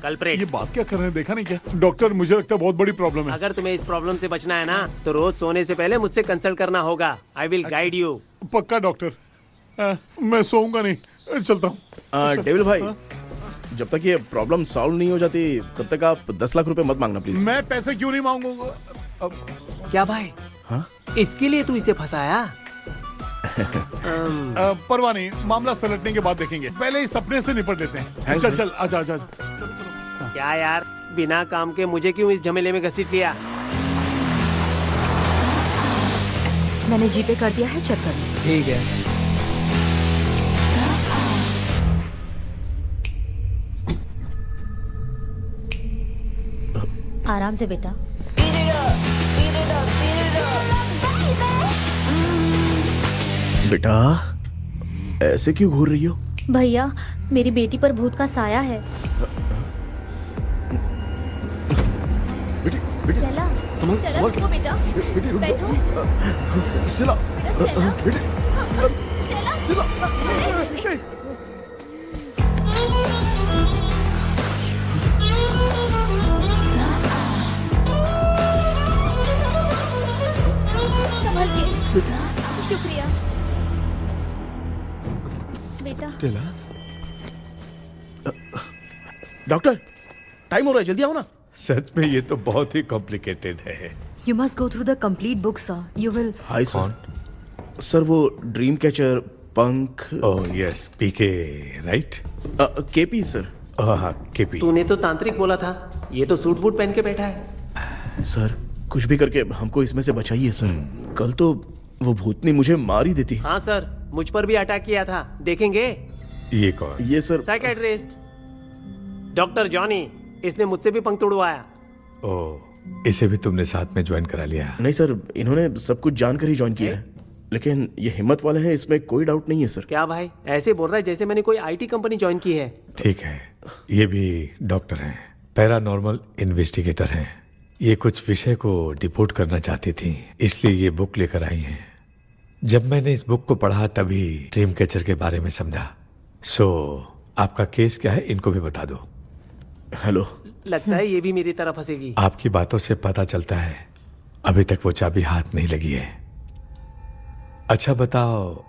कल्प्रेट। ये बात क्या कर रहे हैं, देखा नहीं क्या? डॉक्टर, मुझे लगता है बहुत बड़ी प्रॉब्लम है। अगर तुम्हें इस प्रॉब्लम से बचना है ना, तो रोज सोने से पहले मुझसे कंसल्ट करना होगा। I will guide you. पक्का डॉक्टर, मैं सोऊंगा नहीं, चलता हूँ। डेविल भाई, जब तक ये प्रॉब्लम सॉल्व नहीं हो जाती तब तक आप 10 लाख रुपए मत मांगना प्लीज। मैं पैसे क्यों नहीं मांगूंगा? क्या भाई? हाँ? इसके लिए तू इसे फंसाया? परवाह नहीं, मामला सलटने के बाद देखेंगे, पहले इस सपने से निपट लेते हैं। चल चल, आजा आजा। क्या यार, बिना काम के मुझे क्यों इस झमेले में घसीट लिया? मैंने जीपे कर दिया है, चेक कर लो। ठीक है। आराम से बेटा। बेटा, ऐसे क्यों घूर रही हो? भैया, मेरी बेटी पर भूत का साया है। स्टेला, स्टेला, रुको बेटा, बैठो। स्टेला, संभल के। शुक्रिया बेटा। स्टेला, डॉक्टर, टाइम हो रहा है, जल्दी आओ ना। सच में ये तो बहुत ही कॉम्प्लिकेटेड है। You must go through the complete book, sir. You will. Hi sir. Sir, वो ड्रीम कैचर पंख। ओह यस, पीके राइट? KP sir. हाँ, केपी। तूने तो तांत्रिक बोला था, ये तो सूट बूट पहन के बैठा है। सर, कुछ भी करके हमको इसमें से बचाइए सर। कल तो वो भूतनी मुझे मार ही देती। हाँ सर, मुझ पर भी अटैक किया था, देखेंगे? ये कौन? ये सर साइकेट्रिस्ट डॉक्टर जॉनी, इसने मुझसे भी पंख तोड़वाया। ओह, इसे भी तुमने साथ में ज्वाइन करा लिया? नहीं सर, इन्होंने सब कुछ जानकर ही ज्वाइन किया है, लेकिन ये हिम्मत वाले हैं, इसमें कोई डाउट नहीं है सर। क्या भाई, ऐसे बोल रहा है जैसे मैंने कोई आईटी कंपनी ज्वाइन की है। ठीक है, ये भी डॉक्टर हैं, पैरानॉर्मल इन्वेस्टिगेटर हैं। ये कुछ विषय को डिपोर्ट करना चाहती थी, इसलिए ये बुक लेकर आई हैं। जब मैंने इस बुक को पढ़ा तभी ड्रीम कैचर के बारे में समझा। सो आपका केस क्या है, इनको भी बता दो। हेलो। लगता है ये भी मेरी तरफ फंसेगी। आपकी बातों से पता चलता है अभी तक वो चाबी हाथ नहीं लगी है। अच्छा बताओ,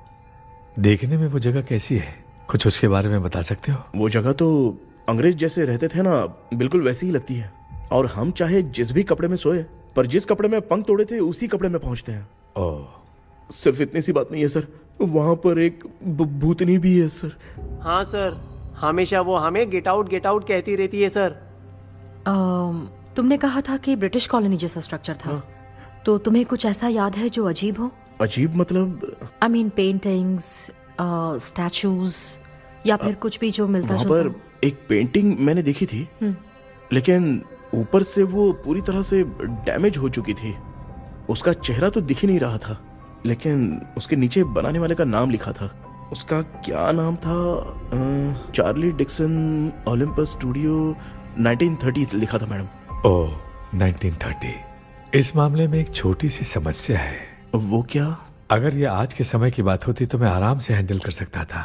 देखने में वो जगह कैसी है, कुछ उसके बारे में बता सकते हो? वो जगह तो अंग्रेज जैसे रहते थे ना, बिल्कुल वैसी ही लगती है। और हम चाहे जिस भी कपड़े में सोए, पर जिस कपड़े में पंख तोड़े थे उसी कपड़े में पहुंचते हैं। ओह, सिर्फ इतनी सी बात नहीं है सर, वहां पर एक भूतनी भी है सर। हाँ सर, हमेशा वो हमें गेट आउट कहती रहती है सर। तुमने कहा था कि ब्रिटिश कॉलोनी जैसा स्ट्रक्चर था। तो तुम्हें कुछ ऐसा याद है जो अजीब हो? अजीब मतलब? आई मीन पेंटिंग्स, स्टैचूज या फिर कुछ भी जो मिलता जुलता। वहाँ पर एक पेंटिंग मैंने देखी थी, लेकिन ऊपर से वो पूरी तरह से डैमेज हो चुकी थी। उसका चेहरा तो दिख ही नहीं रहा था, लेकिन उसके नीचे बनाने वाले का नाम लिखा था। उसका क्या नाम था? चार्ली डिक्सन, ओलंपस स्टूडियो, 1930 लिखा था मैडम। ओह, 1930। इस मामले में एक छोटी सी समस्या है। वो क्या? अगर ये आज के समय की बात होती तो मैं आराम से हैंडल कर सकता था।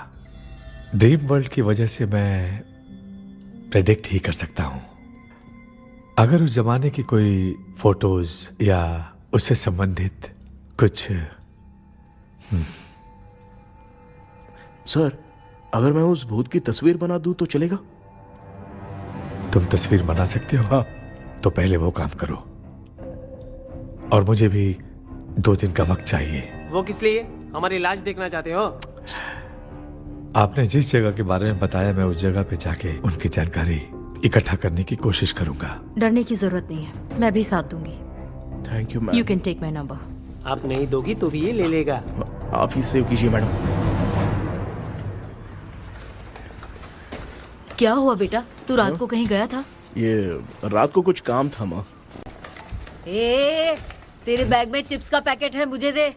ड्रीम वर्ल्ड की वजह से मैं प्रेडिक्ट ही कर सकता हूं। अगर उस जमाने की कोई फोटोज या उससे संबंधित कुछ। सर, अगर मैं उस भूत की तस्वीर बना दूं तो चलेगा? तुम तस्वीर बना सकते हो? हाँ। तो पहले वो काम करो, और मुझे भी 2 दिन का वक्त चाहिए। वो किस लिए? हमारी इलाज देखना चाहते हो? आपने जिस जगह के बारे में बताया, मैं उस जगह पे जाके उनकी जानकारी इकट्ठा करने की कोशिश करूंगा। डरने की जरूरत नहीं है, मैं भी साथ दूंगी। Thank you ma'am. You can take my number. आप नहीं दोगी तो भी ये ले लेगा। आप ही सेव कीजिए मैडम। क्या हुआ बेटा, तू रात को कहीं गया था? ये रात को कुछ काम था माँ। तेरे बैग में चिप्स का पैकेट है, मुझे दे।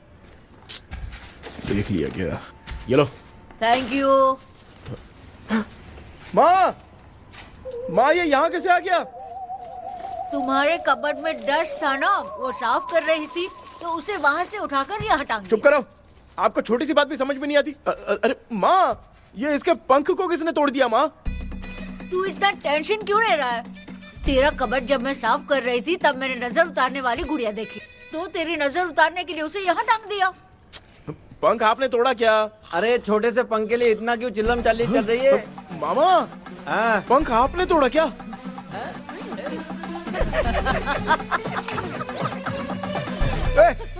देख लिया क्या? ये लो। Thank you. माँ, माँ ये यहाँ कैसे आ गया? तुम्हारे कबर्ड में डस्ट था ना, वो साफ कर रही थी तो उसे वहाँ से उठाकर यहाँ टांग दिया। चुप करो, आपको छोटी सी बात भी समझ में नहीं आती। अरे माँ, ये इसके पंख को किसने तोड़ दिया? माँ, तू इतना टेंशन क्यों ले रहा है? तेरा कबर्ड जब मैं साफ कर रही थी तब मैंने नजर उतारने वाली गुड़िया देखी, तो तेरी नजर उतारने के लिए उसे यहाँ टांग दिया। पंख आपने तोड़ा क्या? अरे छोटे से पंख के लिए इतना क्यों चिल्लम चाली चल रही है? मामा, पंख आपने तोड़ा क्या?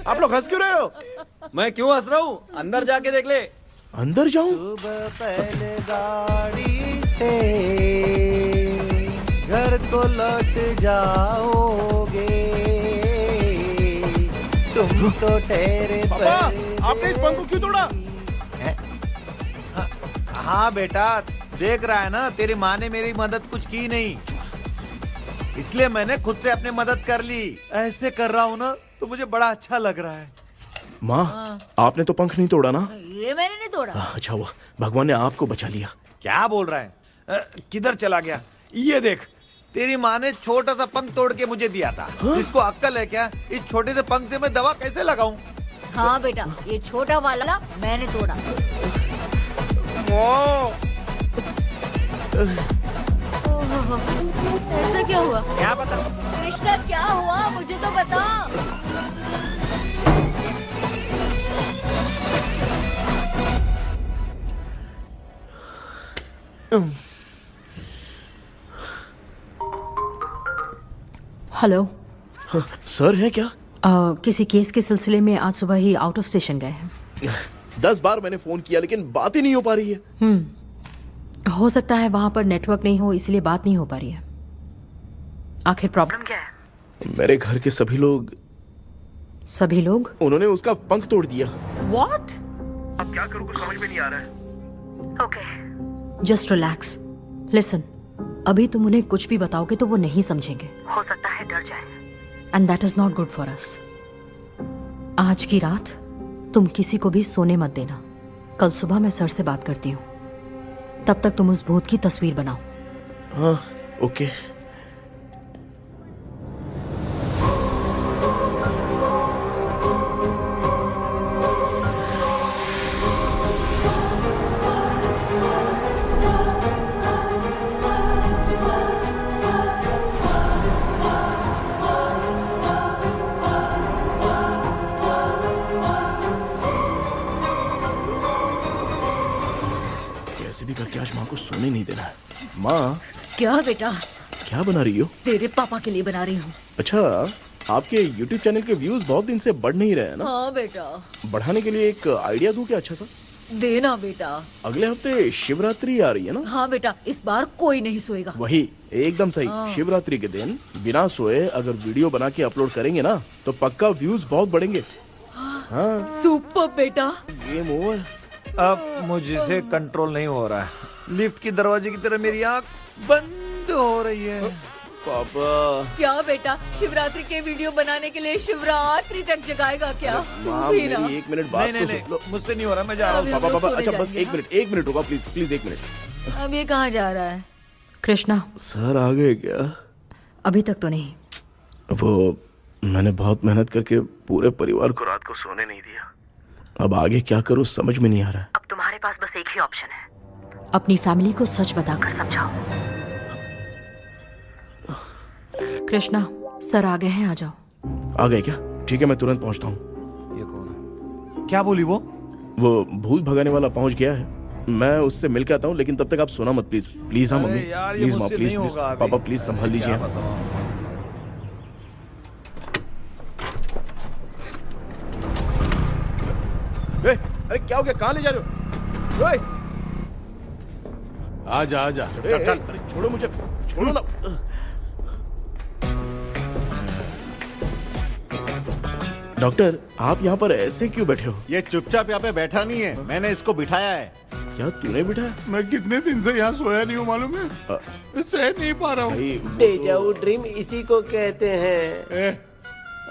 आप लोग हंस क्यों रहे हो? मैं क्यों हंस रहा हूँ? अंदर जाके देख ले। अंदर जाऊं? सुबह पहले गाड़ी से घर को लौट जाओगे, तुम तो ठहरे। पापा, आपने इस पंख को क्यों तोड़ा? हाँ बेटा, देख रहा है ना, तेरी माँ ने मेरी मदद कुछ की नहीं, इसलिए मैंने खुद से अपनी मदद कर ली। ऐसे कर रहा हूँ ना तो मुझे बड़ा अच्छा लग रहा है। माँ, आपने तो पंख नहीं तोड़ा ना? ये मैंने नहीं तोड़ा। अच्छा हुआ, भगवान ने आपको बचा लिया। क्या बोल रहा है? किधर चला गया? ये देख, तेरी माँ ने छोटा सा पंख तोड़ के मुझे दिया था। इसको अक्कल है क्या? इस छोटे से पंख से मैं दवा कैसे लगाऊं? हाँ बेटा, ये छोटा वाला मैंने तोड़ा। ऐसा क्या हुआ? क्या बता? कृष्णा क्या हुआ, मुझे तो बता। हेलो। सर है क्या? किसी केस के सिलसिले में आज सुबह ही आउट ऑफ स्टेशन गए हैं। 10 बार मैंने फोन किया लेकिन बात ही नहीं हो पा रही है। हो सकता है वहां पर नेटवर्क नहीं हो, इसलिए बात नहीं हो पा रही है। आखिर प्रॉब्लम क्या है? मेरे घर के सभी लोग सभी लोग? उन्होंने उसका पंख तोड़ दिया। What? अब क्या करूं, कुछ समझ में नहीं आ रहा है। Okay, just relax. लिसन, अभी तुम उन्हें कुछ भी बताओगे तो वो नहीं समझेंगे। हो सकता है डर जाए। And that is not good for us. आज की रात तुम किसी को भी सोने मत देना। कल सुबह मैं सर से बात करती हूँ। तब तक तुम उस भूत की तस्वीर बनाओ। हाँ, ओके। करके आज माँ को सोने नहीं देना है। माँ, क्या बेटा? क्या बना रही हो? तेरे पापा के लिए बना रही हूँ। अच्छा, आपके YouTube चैनल के व्यूज बहुत दिन से बढ़ नहीं रहे हैं ना? हाँ बेटा। बढ़ाने के लिए एक आइडिया दूं क्या अच्छा सा? देना बेटा। अगले हफ्ते शिवरात्रि आ रही है ना? हाँ बेटा, इस बार कोई नहीं सोएगा। वही, एकदम सही। हाँ। शिवरात्रि के दिन बिना सोए अगर वीडियो बना के अपलोड करेंगे ना तो पक्का व्यूज बहुत बढ़ेंगे। हाँ। सुपर बेटा। Game over. अब मुझसे कंट्रोल नहीं हो रहा है। लिफ्ट की दरवाजे की तरह मेरी आंख बंद हो रही है। पापा। क्या बेटा, शिवरात्रि के वीडियो बनाने के लिए शिवरात्रि तक जगाएगा क्या? माँ, मेरी एक मिनट बात नहीं, तो सुन लो। मुझसे नहीं हो रहा, मैं जा रहा हूँ। पापा, अच्छा बस एक मिनट रुको प्लीज, प्लीज एक मिनट। अब ये कहाँ जा रहा है? कृष्णा, सर आ गए क्या? अभी तक तो नहीं। वो मैंने बहुत मेहनत करके पूरे परिवार को रात को सोने नहीं दिया। अब आगे क्या करूं समझ में नहीं आ रहा है। अब तुम्हारे पास बस एक ही ऑप्शन है, अपनी फैमिली को सच बताकर समझाओ। कृष्णा, सर आ गए हैं, आ जाओ। आ गए क्या? ठीक है, मैं तुरंत पहुंचता हूँ। ये कौन है? क्या बोली वो? वो भूत भगाने वाला पहुंच गया है। मैं उससे मिल के आता हूँ, लेकिन तब तक आप सोना मत प्लीज। प्लीज। हाँ मम्मी, प्लीज माँ, प्लीज प्लीज। पापा प्लीज संभाल लीजिए। अरे क्या हो गया, कहाँ ले जा रहे हो? आजा आजा। चल, छोड़ो मुझे, छोड़ो ना। डॉक्टर, आप यहाँ पर ऐसे क्यों बैठे हो? ये चुपचाप यहाँ पे बैठा नहीं है, मैंने इसको बिठाया है। क्या तूने बिठाया? मैं कितने दिन से यहाँ सोया नहीं हूँ मालूम है? सह नहीं पा रहा हूँ। डेजाऊ ड्रीम इसी को कहते हैं।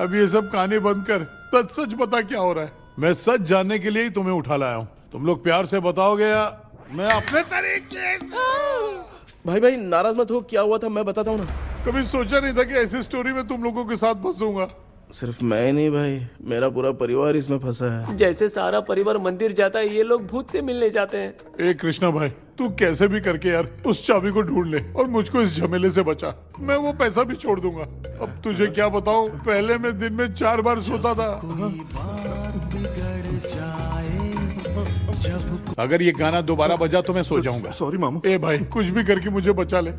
अब ये सब कहानी बंद कर, सच बता क्या हो रहा है। मैं सच जानने के लिए ही तुम्हें उठा लाया हूँ। तुम लोग प्यार से बताओगे या मैं अपने तरीके से? भाई नाराज मत हो, क्या हुआ था मैं बताता हूँ ना। कभी सोचा नहीं था कि ऐसी स्टोरी में तुम लोगों के साथ फंसूंगा। सिर्फ मैं नहीं भाई, मेरा पूरा परिवार इसमें फंसा है। जैसे सारा परिवार मंदिर जाता है, ये लोग भूत से मिलने जाते हैं। ए कृष्णा भाई, तू कैसे भी करके यार उस चाबी को ढूंढ ले और मुझको इस झमेले से बचा। मैं वो पैसा भी छोड़ दूंगा। अब तुझे क्या बताऊं, पहले मैं दिन में 4 बार सोता था। अगर ये गाना दोबारा बजा तो मैं सो जाऊंगा। सॉरी मामू। ए भाई, कुछ भी करके मुझे बचा ले।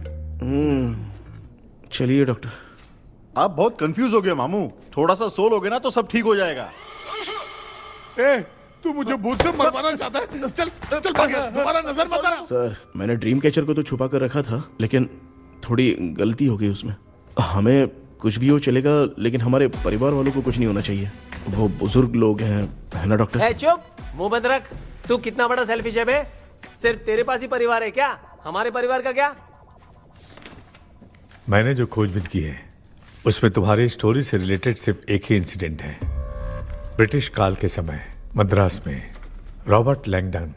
चलिए डॉक्टर। आप बहुत कंफ्यूज हो गए मामू, थोड़ा सा सो लोगे ना तो सब ठीक हो जाएगा। ए, तू मुझे भूत से मरवाना चाहता है? चल चल भाग, दोबारा नजर मत आना। सर, मैंने ड्रीम कैचर को तो छुपा कर रखा था, लेकिन थोड़ी गलती हो गई उसमें। हमें कुछ भी हो चलेगा, लेकिन हमारे परिवार वालों को कुछ नहीं होना चाहिए। वो बुजुर्ग लोग हैं, है ना डॉक्टर? चुप, मुंह बंद रख। तू कितना बड़ा सेल्फिश है बे? सिर्फ तेरे पास ही परिवार है क्या? हमारे परिवार का क्या? मैंने जो खोजबीन की है उसमें तुम्हारी स्टोरी से रिलेटेड सिर्फ एक ही इंसिडेंट है। ब्रिटिश काल के समय मद्रास में रॉबर्ट लैंगडन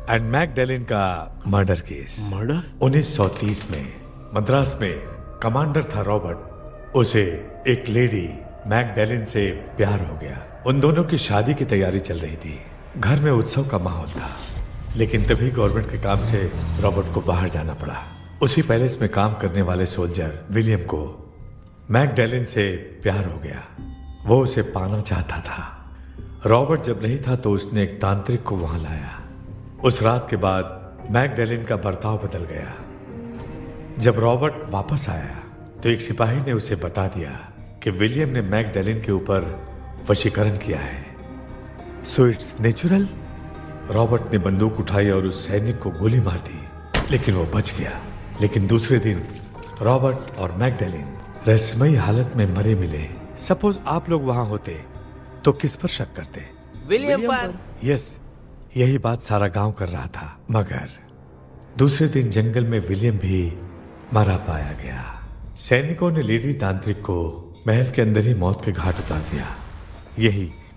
एंड मैकडैलिन का मर्डर केस। मर्डर? 1930 में मद्रास में कमांडर था रॉबर्ट, उसे एक लेडी मैकडैलिन से प्यार हो गया। उन दोनों की शादी की तैयारी चल रही थी, घर में उत्सव का माहौल था। लेकिन तभी गवर्नमेंट के काम से रॉबर्ट को बाहर जाना पड़ा। उसी पैलेस में काम करने वाले सोल्जर विलियम को मैकडैलिन से प्यार हो गया। वो उसे पाना चाहता था। रॉबर्ट जब नहीं था तो उसने एक तांत्रिक को वहां लाया। उस रात के बाद मैकडैलिन का बर्ताव बदल गया। जब रॉबर्ट वापस आया तो एक सिपाही ने उसे बता दिया कि विलियम ने मैकडैलिन के ऊपर वशीकरण किया है। So it's natural. रॉबर्ट ने बंदूक उठाई और उस सैनिक को गोली मार दी, लेकिन वो बच गया। लेकिन दूसरे दिन रॉबर्ट और मैकडैलिन रहस्यमयी हालत में मरे मिले। सपोज आप लोग वहां होते तो किस पर शक करते? विलियम पर। यस, यही बात सारा गांव कर रहा था। मगर दूसरे दिन जंगल में विलियम भी मरा पाया गया। सैनिकों ने लेडी तांत्रिक को महल के अंदर ही मौत के घाट उतार दिया।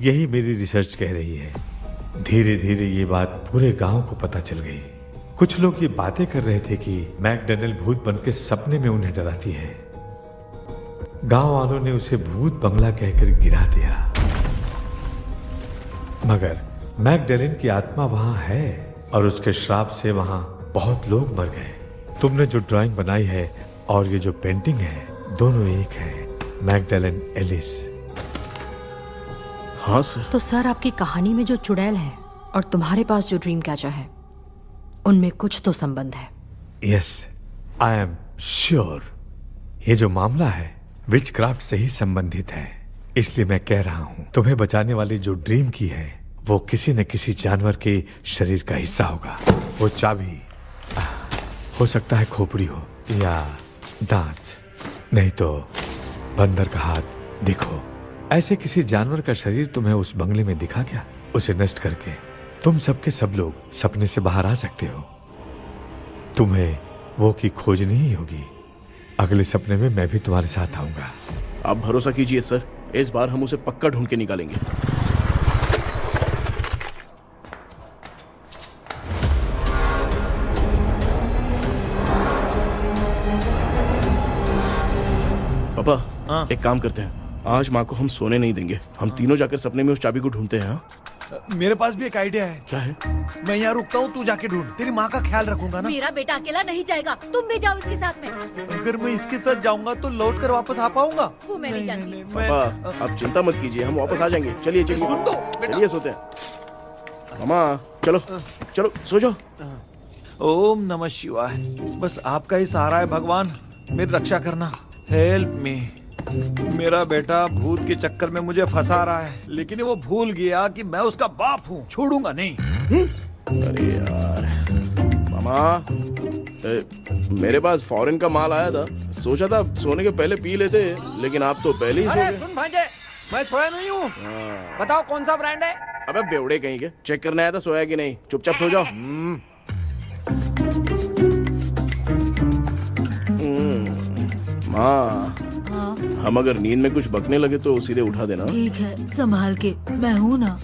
यही मेरी रिसर्च कह रही है। धीरे धीरे ये बात पूरे गांव को पता चल गई। कुछ लोग ये बातें कर रहे थे कि मैकडॉनल्ड भूत बनकर सपने में उन्हें डराती है। गांव वालों ने उसे भूत बंगला कहकर गिरा दिया। मगर मैकडॉनल्ड की आत्मा वहां है और उसके श्राप से वहां बहुत लोग मर गए। तुमने जो ड्राइंग बनाई है और ये जो पेंटिंग है, दोनों एक है। McDonald Ellis. हाँ सर। तो सर, आपकी कहानी में जो चुड़ैल है और तुम्हारे पास जो ड्रीम कैचर है, उनमें कुछ तो संबंध है। Yes, I am sure. ये जो मामला है विचक्राफ्ट से ही संबंधित है। इसलिए मैं कह रहा हूं, तुम्हें बचाने वाली जो ड्रीम की है वो किसी न किसी जानवर के शरीर का हिस्सा होगा। वो चाबी हो सकता है खोपड़ी हो या दांत, नहीं तो बंदर का हाथ। देखो, ऐसे किसी जानवर का शरीर तुम्हें उस बंगले में दिखा क्या? उसे नष्ट करके तुम सबके सब लोग सपने से बाहर आ सकते हो। तुम्हें वो की खोजनी ही होगी। अगले सपने में मैं भी तुम्हारे साथ आऊंगा। आप भरोसा कीजिए सर, इस बार हम उसे पक्का ढूंढ के निकालेंगे। पापा, एक काम करते हैं, आज माँ को हम सोने नहीं देंगे। हम तीनों जाकर सपने में उस चाबी को ढूंढते हैं। मेरे पास भी एक आइडिया है। क्या है? मैं यहाँ रुकता हूँ, तू जाके ढूंढ। तेरी माँ का ख्याल रखूंगा ना। मेरा बेटा अकेला नहीं जाएगा, तुम भी जाओ इसके साथ में। अगर मैं इसके साथ जाऊंगा तो लौट कर वापस आ पाऊंगा? वो मैं नहीं जानती। पापा, आप चिंता मत कीजिए, हम वापस आ जाएंगे। चलिए चलिए सोते हैं। मामा चलो चलो सो जाओ। ओम नमः शिवाय। बस आपका ही सहारा है भगवान, मेरी रक्षा करना। Help me. मेरा बेटा भूत के चक्कर में मुझे फंसा रहा है, लेकिन वो भूल गया कि मैं उसका बाप हूँ। छोड़ूंगा नहीं। अरे यार मामा, मेरे पास फॉरेन का माल आया था, सोचा था सोने के पहले पी लेते, लेकिन आप तो पहले ही सो गए। सुन भांजे, मैं सोया नहीं हूँ। बताओ कौन सा ब्रांड है? अबे बेवड़े कहीं के, चेक करने आया था सोया कि नहीं। चुपचाप सो जाओ। माँ, हम अगर नींद में कुछ बकने लगे तो सीधे उठा देना। ठीक है, संभाल के, मैं हूँ ना।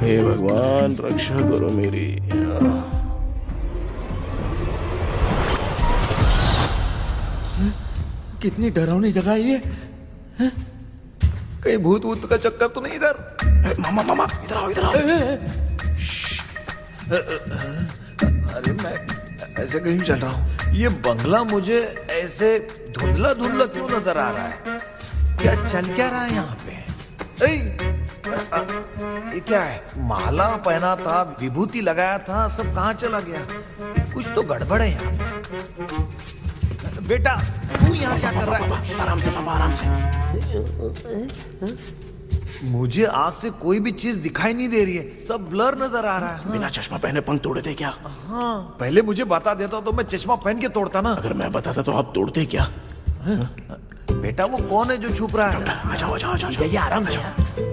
हे भगवान, रक्षा करो मेरी। कितनी डरावनी जगह है ये। कहीं भूत वूत का चक्कर तो नहीं इधर? मामा मामा इधर आओ, इधर आओ। अरे मैं ऐसे कहीं चल रहा हूँ। ये बंगला मुझे ऐसे धुंधला धुंधला क्यों नजर आ रहा है? क्या चल क्या रहा है यहाँ पे? ये क्या है? माला पहना था, विभूति लगाया था, सब कहाँ चला गया? कुछ तो गड़बड़ है यहाँ पे। बेटा तू यहाँ क्या कर रहा है? आराम से पापा, आराम से। मुझे आँख से कोई भी चीज दिखाई नहीं दे रही है, सब ब्लर नजर आ रहा है। बिना चश्मा पहने पंख तोड़े थे क्या? हाँ, पहले मुझे बता देता तो मैं चश्मा पहन के तोड़ता ना। अगर मैं बताता तो आप तोड़ते क्या? बेटा वो कौन है जो छुप रहा है? आ जाओ, आ जाओ, आ जाओ। ये आराम से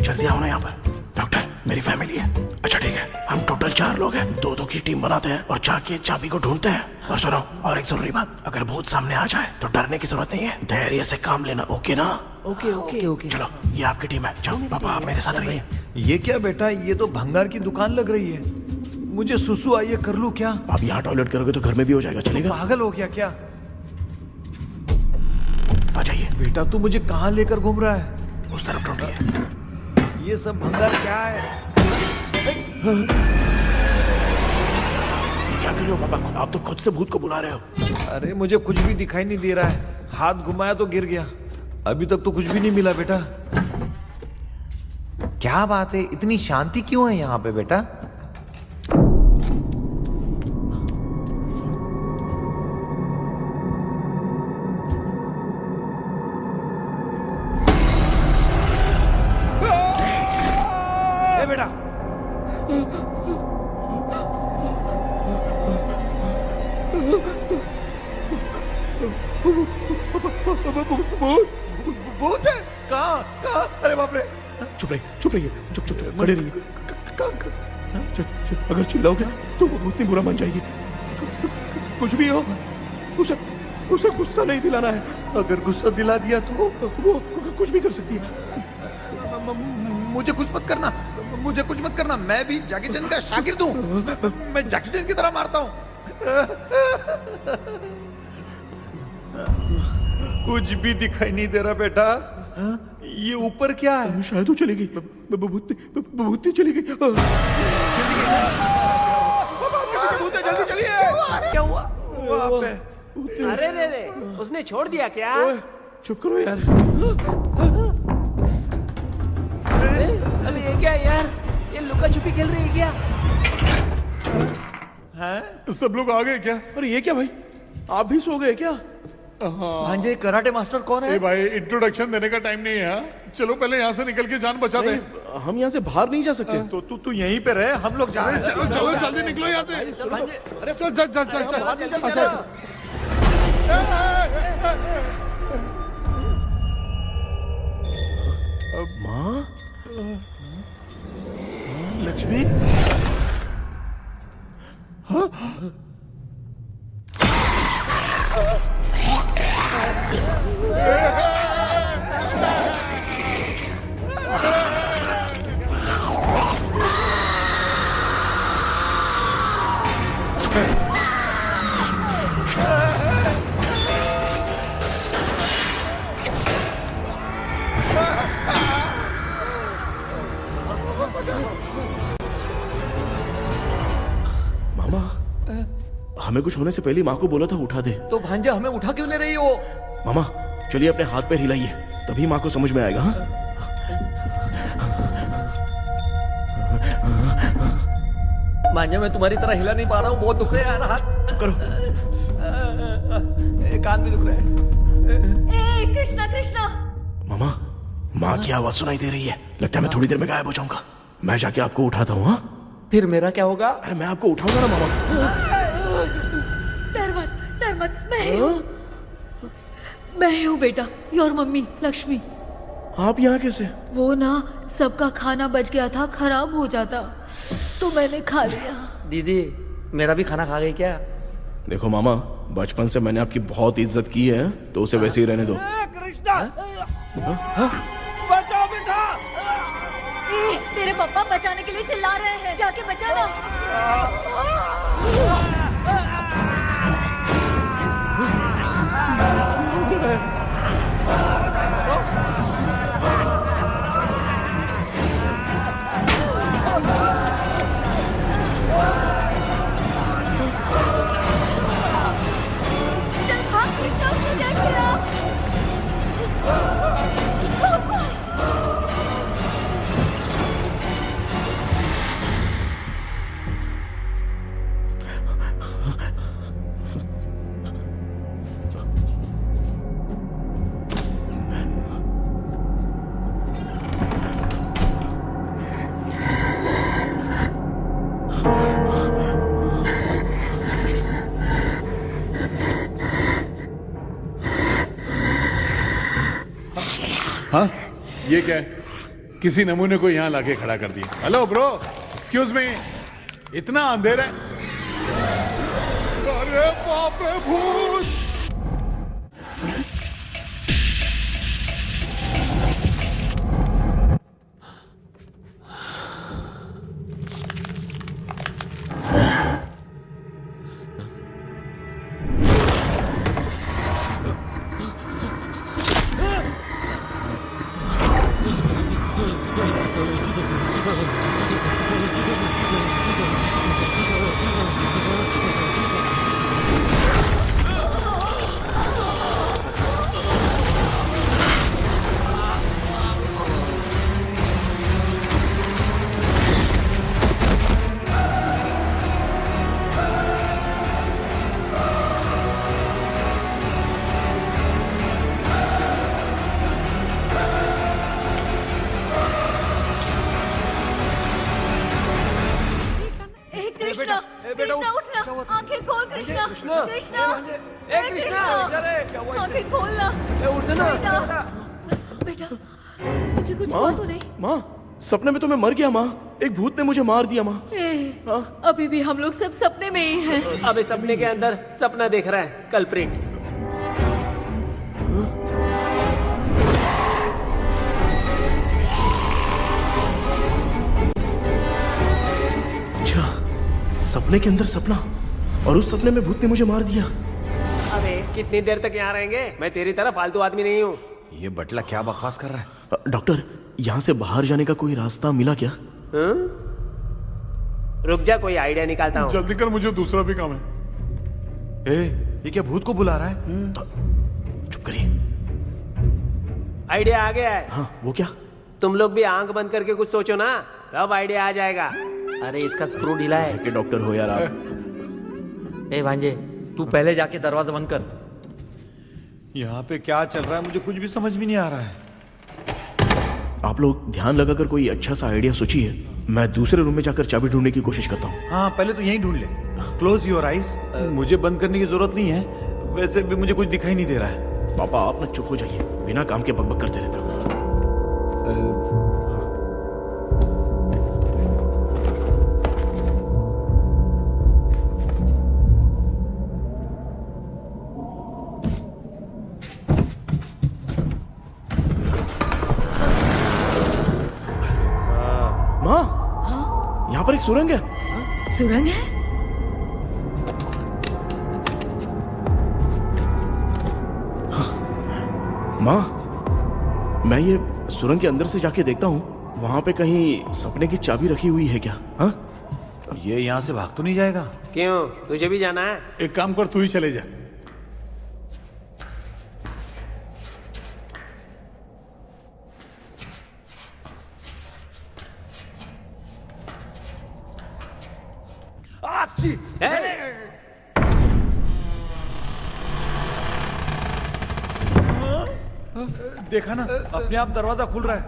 जल्दी आओ ना यहाँ पर। डॉक्टर, मेरी फैमिली है। अच्छा ठीक है, हम टोटल 4 लोग हैं, 2-2 की टीम बनाते हैं और जाके चाबी को ढूंढते हैं। और सुनो, और एक जरूरी बात, अगर भूत सामने आ जाए तो डरने की जरूरत नहीं है, धैर्य से काम लेना। ओके ना? Okay okay okay. चलो, ये आपकी टीम है। जाओ पापा, आप मेरे साथ रहिए। ये क्या बेटा, ये तो भंगार की दुकान लग रही है। मुझे सुसु आई है, कर लूं क्या? आप यहाँ टॉयलेट करोगे तो घर में भी हो जाएगा, चलेगा? पागल हो गया क्या? आ जाइए। बेटा तू मुझे कहाँ लेकर घूम रहा है? उस तरफ ढूंढिए। ये सब भंगार क्या है? क्या कर रहे हो पापा? आप तो खुद से भूत को बुला रहे हो। अरे मुझे कुछ भी दिखाई नहीं दे रहा है, हाथ घुमाया तो गिर गया। अभी तक तो कुछ भी नहीं मिला बेटा। क्या बात है, इतनी शांति क्यों है यहाँ पे बेटा? बेटा भूत है? कहाँ? अरे बाप रे, चुप रहिए, चुप रहिए, चुप चुप चुप खड़े रहिए। अगर चिल्लाओगे तो वो उतनी बुरा मान जाएगी। कुछ भी हो, उसे गुस्सा नहीं दिलाना है। अगर गुस्सा दिला दिया तो वो कुछ भी कर सकती है। मुझे कुछ मत करना, मुझे कुछ मत करना। मैं भी जैकी चैन का शागिर्द हूँ। मैं जैकी चैन की तरह मारता हूँ। कुछ भी दिखाई नहीं दे रहा बेटा। ये ऊपर क्या है? शायद वो चली गई, भूती चली गई। जल्दी चलिए। क्या हुआ? वहाँ पे अरे रे, उसने छोड़ दिया क्या? चुप करो यार। अरे ये क्या यार? ये लुका छुपी खेल रही है क्या? हैं? सब लोग आ गए क्या? अरे ये क्या भाई, आप भी सो गए क्या? भांजे कराटे मास्टर कौन है? भाई इंट्रोडक्शन देने का टाइम नहीं है। चलो पहले यहाँ से निकल के जान बचा दे। हम यहाँ से बाहर नहीं जा सकते। तो तू यहीं पे रहे, हम लोग जा रहे हैं। चलो चलो जल्दी निकलो यहाँ से। अरे चल चल चल चल चल। माँ, लक्ष्मी, मामा, हमें कुछ होने से पहले माँ को बोला था उठा दे। तो भांजा हमें उठा क्यों ले रही हो? मामा चलिए अपने हाथ पैर हिलाइए, तभी माँ को समझ में आएगा। हाँ? भांजा मैं तुम्हारी तरह हिला नहीं पा रहा हूँ, बहुत दुख रहे हैं यार हाथ। चुप करो। कान भी दुख रहे हैं। ए कृष्णा कृष्णा। मामा, माँ की आवाज सुनाई दे रही है। लगता है मैं थोड़ी देर में गायब हो जाऊंगा। मैं जाके आपको उठाता हूँ। हाँ? फिर मेरा क्या होगा? अरे मैं आपको उठाऊंगा ना मामा। डर मत, मैं हूँ बेटा, योर मम्मी लक्ष्मी। आप यहाँ कैसे? वो ना सबका खाना बच गया था, खराब हो जाता तो मैंने खा लिया। दीदी मेरा भी खाना खा गई क्या? देखो मामा, बचपन से मैंने आपकी बहुत इज्जत की है, तो उसे वैसे ही रहने दो। कृष्णा, बचाओ बेटा। तेरे पापा बचाने के लिए चिल्ला रहे हैं, जाके बचाना। चल भाग कृष्णा, उसे देख लिया। हाँ, ये क्या है? किसी नमूने को यहाँ लाके खड़ा कर दिया। हेलो ब्रो, एक्सक्यूज मी, इतना अंधेरा है। अरे बाप रे, भूत! कृष्णा, कृष्णा उठना, आंखें खोल कृष्णा, कृष्णा, ए कृष्णा, आंखें खोलना, उठना बेटा। मुझे कुछ हुआ तो नहीं? माँ, सपने में तो मैं मर गया माँ। एक भूत ने मुझे मार दिया माँ। अभी भी हम लोग सब सपने में ही हैं। अब इस सपने के अंदर सपना देख रहा है कल्प्रिट। सपने के अंदर सपना, और उस सपने में भूत ने मुझे मार दिया। अबे कितनी देर तक यहाँ रहेंगे? मैं तेरी तरह फालतू आदमी नहीं हूँ। ये बटला क्या बकवास कर रहा है? डॉक्टर, यहाँ से बाहर जाने का कोई रास्ता मिला क्या? रुक जा, कोई आइडिया निकालता हूँ। जल्दी कर, मुझे दूसरा भी काम है। ये क्या भूत को बुला रहा है? चुप करिए। आइडिया आ गया है। हाँ, वो क्या? तुम लोग भी आंख बंद करके कुछ सोचो ना, तब आइडिया आ जाएगा। अरे इसका स्क्रू ढीला है। कि डॉक्टर हो यार आप। ए भांजे, तू पहले जाके दरवाजा बंद कर। यहाँ पे क्या चल रहा है मुझे कुछ भी समझ में नहीं आ रहा है। आप लोग ध्यान लगाकर कोई अच्छा सा आइडिया सोचिए। मैं दूसरे रूम में जाकर चाबी ढूंढने की कोशिश करता हूँ। हाँ, पहले तो यहीं ढूंढ ले। Close your eyes. मुझे बंद करने की जरूरत नहीं है, वैसे भी मुझे कुछ दिखाई नहीं दे रहा है। पापा, आप ना चुप हो जाइए, बिना काम के बकबक करते रहते हो। यहाँ पर एक सुरंग है। सुरंग है? माँ, मैं ये सुरंग के अंदर से जाके देखता हूँ, वहाँ पे कहीं सपने की चाबी रखी हुई है क्या? हाँ? ये यहाँ से भाग तो नहीं जाएगा? क्यों, तुझे भी जाना है? एक काम कर, तू ही चले जा। देखा ना, अपने आप दरवाजा खुल रहा है।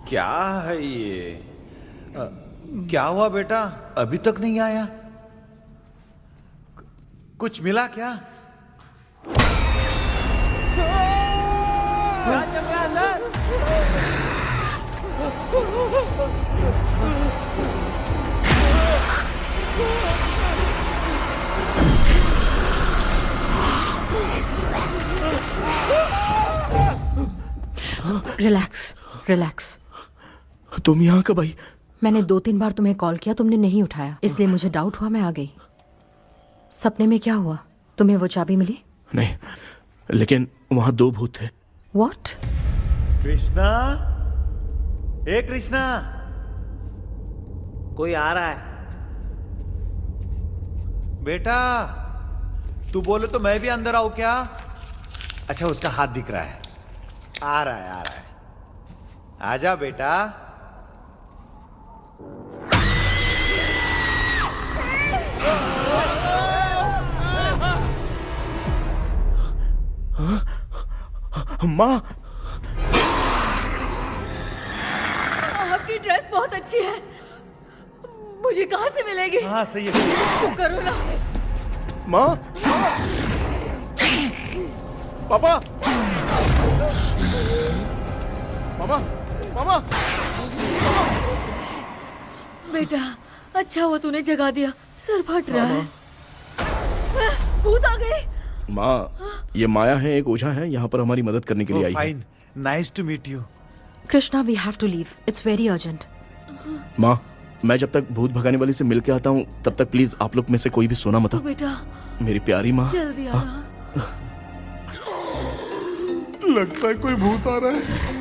क्या है ये? क्या हुआ बेटा, अभी तक नहीं आया? कुछ मिला क्या? क्या चल रहा है अंदर? Relax, relax. तुम यहाँ कब आई? मैंने 2-3 बार तुम्हें कॉल किया, तुमने नहीं उठाया, इसलिए मुझे डाउट हुआ, मैं आ गई। सपने में क्या हुआ? तुम्हें वो चाबी मिली? नहीं, लेकिन वहां 2 भूत थे। What? कृष्णा, ए कृष्णा, कोई आ रहा है। बेटा, तू बोले तो मैं भी अंदर आऊं क्या? अच्छा, उसका हाथ दिख रहा है। आ रहा है, आ रहा है। आजा बेटा। माँ, आपकी ड्रेस बहुत अच्छी है, मुझे कहाँ से मिलेगी? हाँ सही है। चुप करो ना। माँ, पापा, मामा, मामा, बेटा, अच्छा हुआ तूने जगा दिया, सर फट रहा है। भूत आ गई। माँ, ये माया है, एक ओझा है, यहाँ पर हमारी मदद करने के लिए आई है। Fine, nice to meet you. Krishna, we have to leave, it's very urgent. माँ, मैं जब तक भूत भगाने वाली से मिल के आता हूँ, तब तक प्लीज आप लोग में से कोई भी सोना मत। बेटा, मेरी प्यारी माँ, जल्दी आ। लगता है कोई भूत आ रहा है।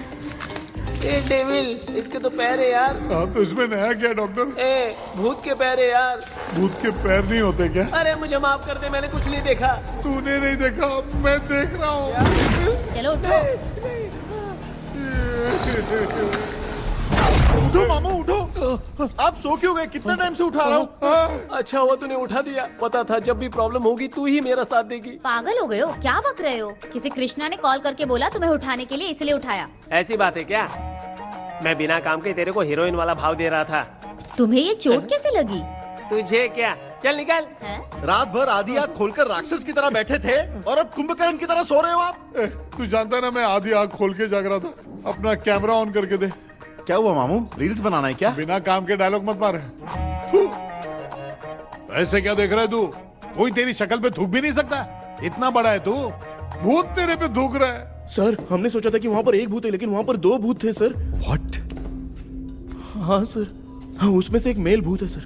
ए डेविल, इसके तो पैर है यार। हाँ, तो इसमें नया क्या डॉक्टर? ए, भूत के पैर है यार। भूत के पैर नहीं होते क्या? अरे मुझे माफ कर दे, मैंने कुछ नहीं देखा। तूने नहीं देखा, मैं देख रहा हूँ। चलो उठो। उठो मामू, उठो। आप सो क्यों गए? कितना टाइम से उठा रहा हूँ। अच्छा हुआ तूने उठा दिया, पता था जब भी प्रॉब्लम होगी तू ही मेरा साथ देगी। पागल हो गए हो क्या? बक रहे हो? किसी कृष्णा ने कॉल करके बोला तुम्हें उठाने के लिए, इसलिए उठाया। ऐसी बात है क्या? मैं बिना काम के तेरे को हीरोइन वाला भाव दे रहा था। तुम्हें ये चोट कैसे लगी? तुझे क्या, चल निकल। रात भर आधी आंख खोलकर राक्षस की तरह बैठे थे और अब कुंभकर्ण की तरह सो रहे हो आप। तू जानता ना मैं आधी आंख खोल के जाग रहा था। अपना कैमरा ऑन करके दे। क्या हुआ मामू, रील्स बनाना है क्या? बिना काम के डायलॉग मत मार। ऐसे क्या देख रहा है तू? कोई तेरी शक्ल पे थूक भी नहीं सकता। इतना बड़ा है तू, भूत तेरे पे थूक रहा है। सर हमने सोचा था कि वहाँ पर एक भूत है, लेकिन वहाँ पर 2 भूत थे सर। व्हाट? हाँ सर, हाँ उसमें से एक मेल भूत है सर।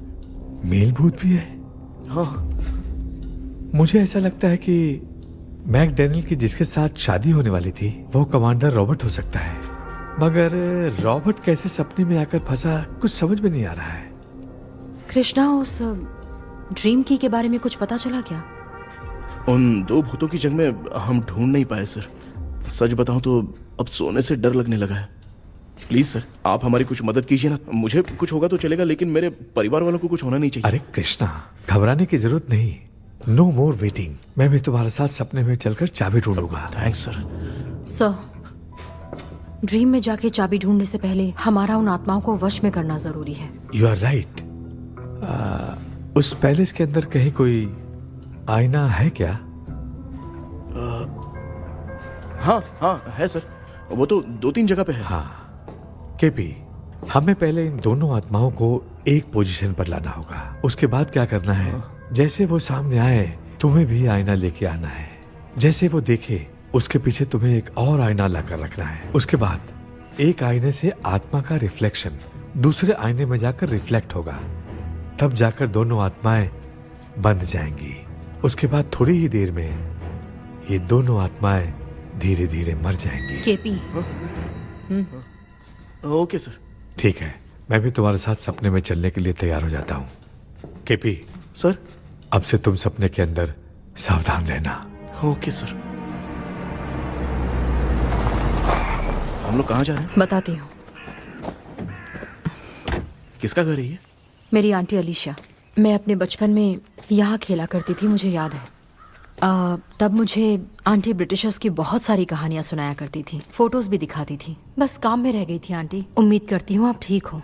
मेल भूत भी है? हाँ। मुझे ऐसा लगता है कि मैकडैनियल की जिसके साथ शादी होने वाली थी वो कमांडर रॉबर्ट हो सकता है, मगर रॉबर्ट कैसे सपने में आकर फंसा कुछ समझ में नहीं आ रहा है। कृष्णा, उस ड्रीम की के बारे में कुछ पता चला क्या? उन 2 भूतों की जंग में हम ढूंढ नहीं पाए सर। सच बताऊं तो अब सोने से डर लगने लगा है। प्लीज सर, आप हमारी कुछ मदद कीजिए ना। मुझे कुछ होगा तो चलेगा, लेकिन मेरे परिवार वालों को कुछ होना नहीं चाहिए। अरे कृष्णा, घबराने की जरूरत नहीं। No more waiting. मैं भी तुम्हारे साथ सपने में चलकर चाबी ढूंढूंगा। Thanks sir. सर, ड्रीम में जाके चाबी ढूंढने से पहले हमारा उन आत्माओं को वश में करना जरूरी है। You are right. उस पैलेस के अंदर कहीं कोई आईना है क्या? हाँ हाँ है सर, वो तो 2-3 जगह पे है। हाँ केपी, हमें पहले इन दोनों आत्माओं को एक पोजीशन पर लाना होगा। उसके बाद क्या करना है, जैसे वो सामने आए तुम्हें भी आईना लेके आना है। जैसे वो देखे उसके पीछे तुम्हें एक और आईना लाकर रखना है। उसके बाद एक आईने से आत्मा का रिफ्लेक्शन दूसरे आईने में जाकर रिफ्लेक्ट होगा, तब जाकर दोनों आत्माएं बंध जाएंगी। उसके बाद थोड़ी ही देर में ये दोनों आत्माएं धीरे धीरे मर जाएंगी। केपी। Okay sir. ठीक है, मैं भी तुम्हारे साथ सपने में चलने के लिए तैयार हो जाता हूँ। केपी सर, अब से तुम सपने के अंदर सावधान रहना। Okay sir. हम लोग कहाँ जा रहे हैं? बताती हूँ। किसका घर है ये? मेरी आंटी अलीशा। मैं अपने बचपन में यहाँ खेला करती थी, मुझे याद है। तब मुझे आंटी ब्रिटिशर्स की बहुत सारी कहानियाँ सुनाया करती थी, फोटोज भी दिखाती थी। बस काम में रह गई थी आंटी। उम्मीद करती हूँ आप ठीक हो।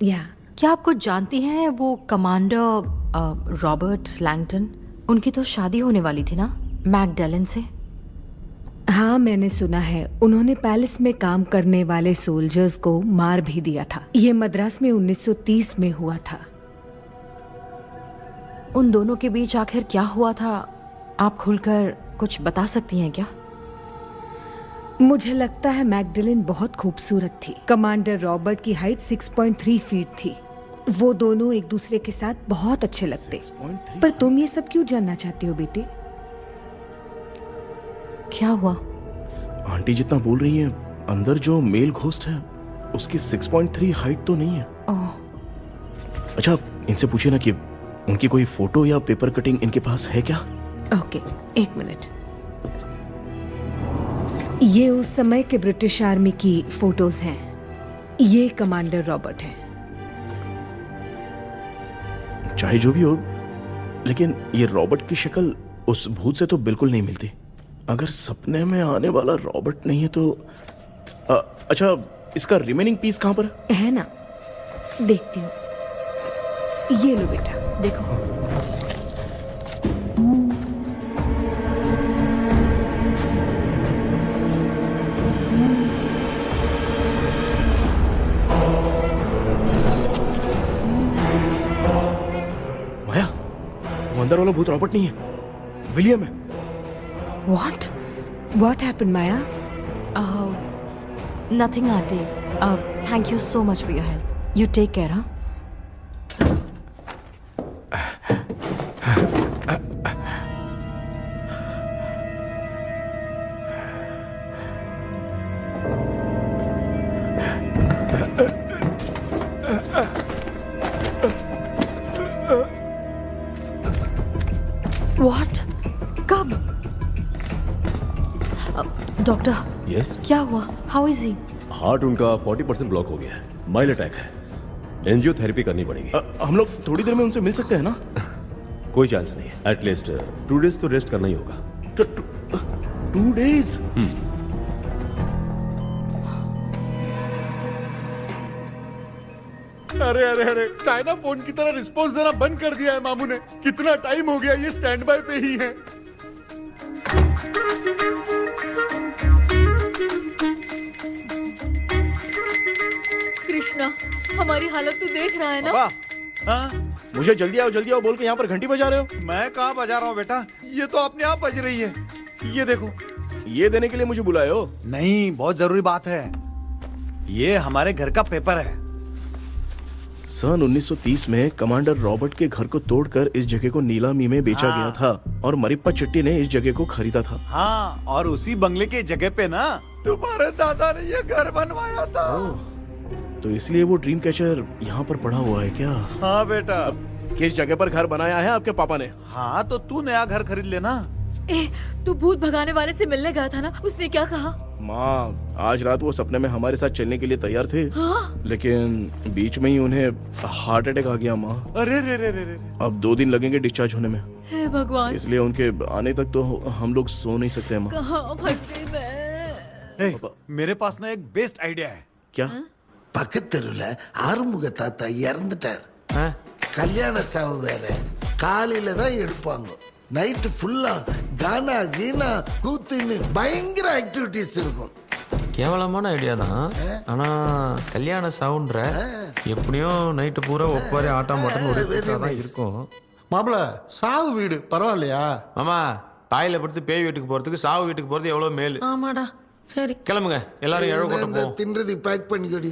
या क्या आप कुछ जानती हैं वो कमांडर रॉबर्ट लैंगटन? उनकी तो शादी होने वाली थी ना मैकडैलन से। हाँ, मैंने सुना है उन्होंने पैलेस में काम करने वाले सोल्जर्स को मार भी दिया था। ये मद्रास में 1930 में हुआ था। उन दोनों के बीच आखिर क्या हुआ था, आप खुलकर कुछ बता सकती हैं क्या? मुझे लगता है मैकडैलन बहुत खूबसूरत थी। कमांडर रॉबर्ट की हाइट 6.3 फीट थी। वो दोनों एक दूसरे के साथ बहुत अच्छे लगते। पर तुम ये सब क्यों जानना चाहते हो बेटे? क्या हुआ? आंटी जितना बोल रही हैं, अंदर जो मेल घोस्ट है उसकी 6.3 हाइट तो नहीं है। अच्छा, इनसे पूछिए ना कि उनकी कोई फोटो या पेपर कटिंग इनके पास है क्या? Okay, 1 minute. ये उस समय के ब्रिटिश आर्मी की फोटोज हैं। ये कमांडर रॉबर्ट हैं। चाहे जो भी हो, लेकिन ये रॉबर्ट की शक्ल उस भूत से तो बिल्कुल नहीं मिलती। अगर सपने में आने वाला रॉबर्ट नहीं है तो अच्छा, इसका रिमेनिंग पीस कहाँ पर है ना? देखती हूँ। ये लो बेटा, देखो। माया, वो अंदर वाला भूत रॉबर्ट नहीं है, विलियम है। What happened, Maya? Nothing, auntie. Thank you so much for your help. You take care, huh? What? कब? डॉक्टर। यस। क्या हुआ? How is he? हार्ट उनका 40% ब्लॉक हो गया है। माइल्ड अटैक है। एंजियोथेरेपी करनी पड़ेगी। हम लोग थोड़ी देर में उनसे मिल सकते हैं ना? कोई चांस नहीं है। एटलीस्ट 2 डेज तो रेस्ट करना ही होगा। 2 डेज? अरे अरे अरे, चाइना फोन की तरह रिस्पॉन्स देना बंद कर दिया है मामू ने। कितना टाइम हो गया ये स्टैंड बाय पे ही है। कृष्णा, हमारी हालत तू देख रहा है ना? हाँ? मुझे जल्दी आओ बोल के यहाँ पर घंटी बजा रहे हो। मैं कहाँ बजा रहा हूँ बेटा, ये तो अपने आप बज रही है। ये देखो। ये देने के लिए मुझे बुलाए हो? नहीं, बहुत जरूरी बात है। ये हमारे घर का पेपर है। सन 1930 में कमांडर रॉबर्ट के घर को तोड़कर इस जगह को नीलामी में बेचा गया था और मरिप्पा चिट्टी ने इस जगह को खरीदा था। हाँ, और उसी बंगले के जगह पे ना तुम्हारे दादा ने ये घर बनवाया था। तो इसलिए वो ड्रीम कैचर यहाँ पर पड़ा हुआ है क्या? हाँ बेटा। किस जगह पर घर बनाया है आपके पापा ने? हाँ, तो तू नया घर खरीद लेना। तू भूत भगाने वाले से मिलने गया था ना, उसने क्या कहा? माँ, आज रात वो सपने में हमारे साथ चलने के लिए तैयार थे। हाँ? लेकिन बीच में ही उन्हें हार्ट अटैक आ गया माँ। अरे रे रे रे रे। अब 2 दिन लगेंगे डिस्चार्ज होने में। हे भगवान। इसलिए उनके आने तक तो हम लोग सो नहीं सकते माँ। कहाँ फंसे मैं? मेरे पास ना एक बेस्ट आइडिया है। क्या? பக்கத்தெருவுல ஆறுமுக தாத்தா இறந்துட்டார். கல்யாண சாவு வேற. காலையில தான் எடுப்பாங்க. நைட் ஃபுல்லா கானா கீனா கூத்துன்னு பயங்கர ஆக்டிவிட்டிஸ் இருக்கும். கேவலமான ஐடியா தான். ஆனா கல்யாண சவுண்ட்ற எப்படியும் நைட்டு பூரா ஒப்பாரி ஆட்டம் போட்டன்னு ஒரு இருக்கும். மாப்பிள, சாவு வீடு பரவாயில்லையா? மாமா, பாயில படுத்து பேய் வீட்டுக்கு போறதுக்கு சாவு வீட்டுக்கு போறது எவ்வளவு மேலு. ஆமாடா. சரி, கிளம்புங்க, எல்லாரும் எழ கூட்டம் போவோம். தின்றது பேக் பண்ணிக்கடி.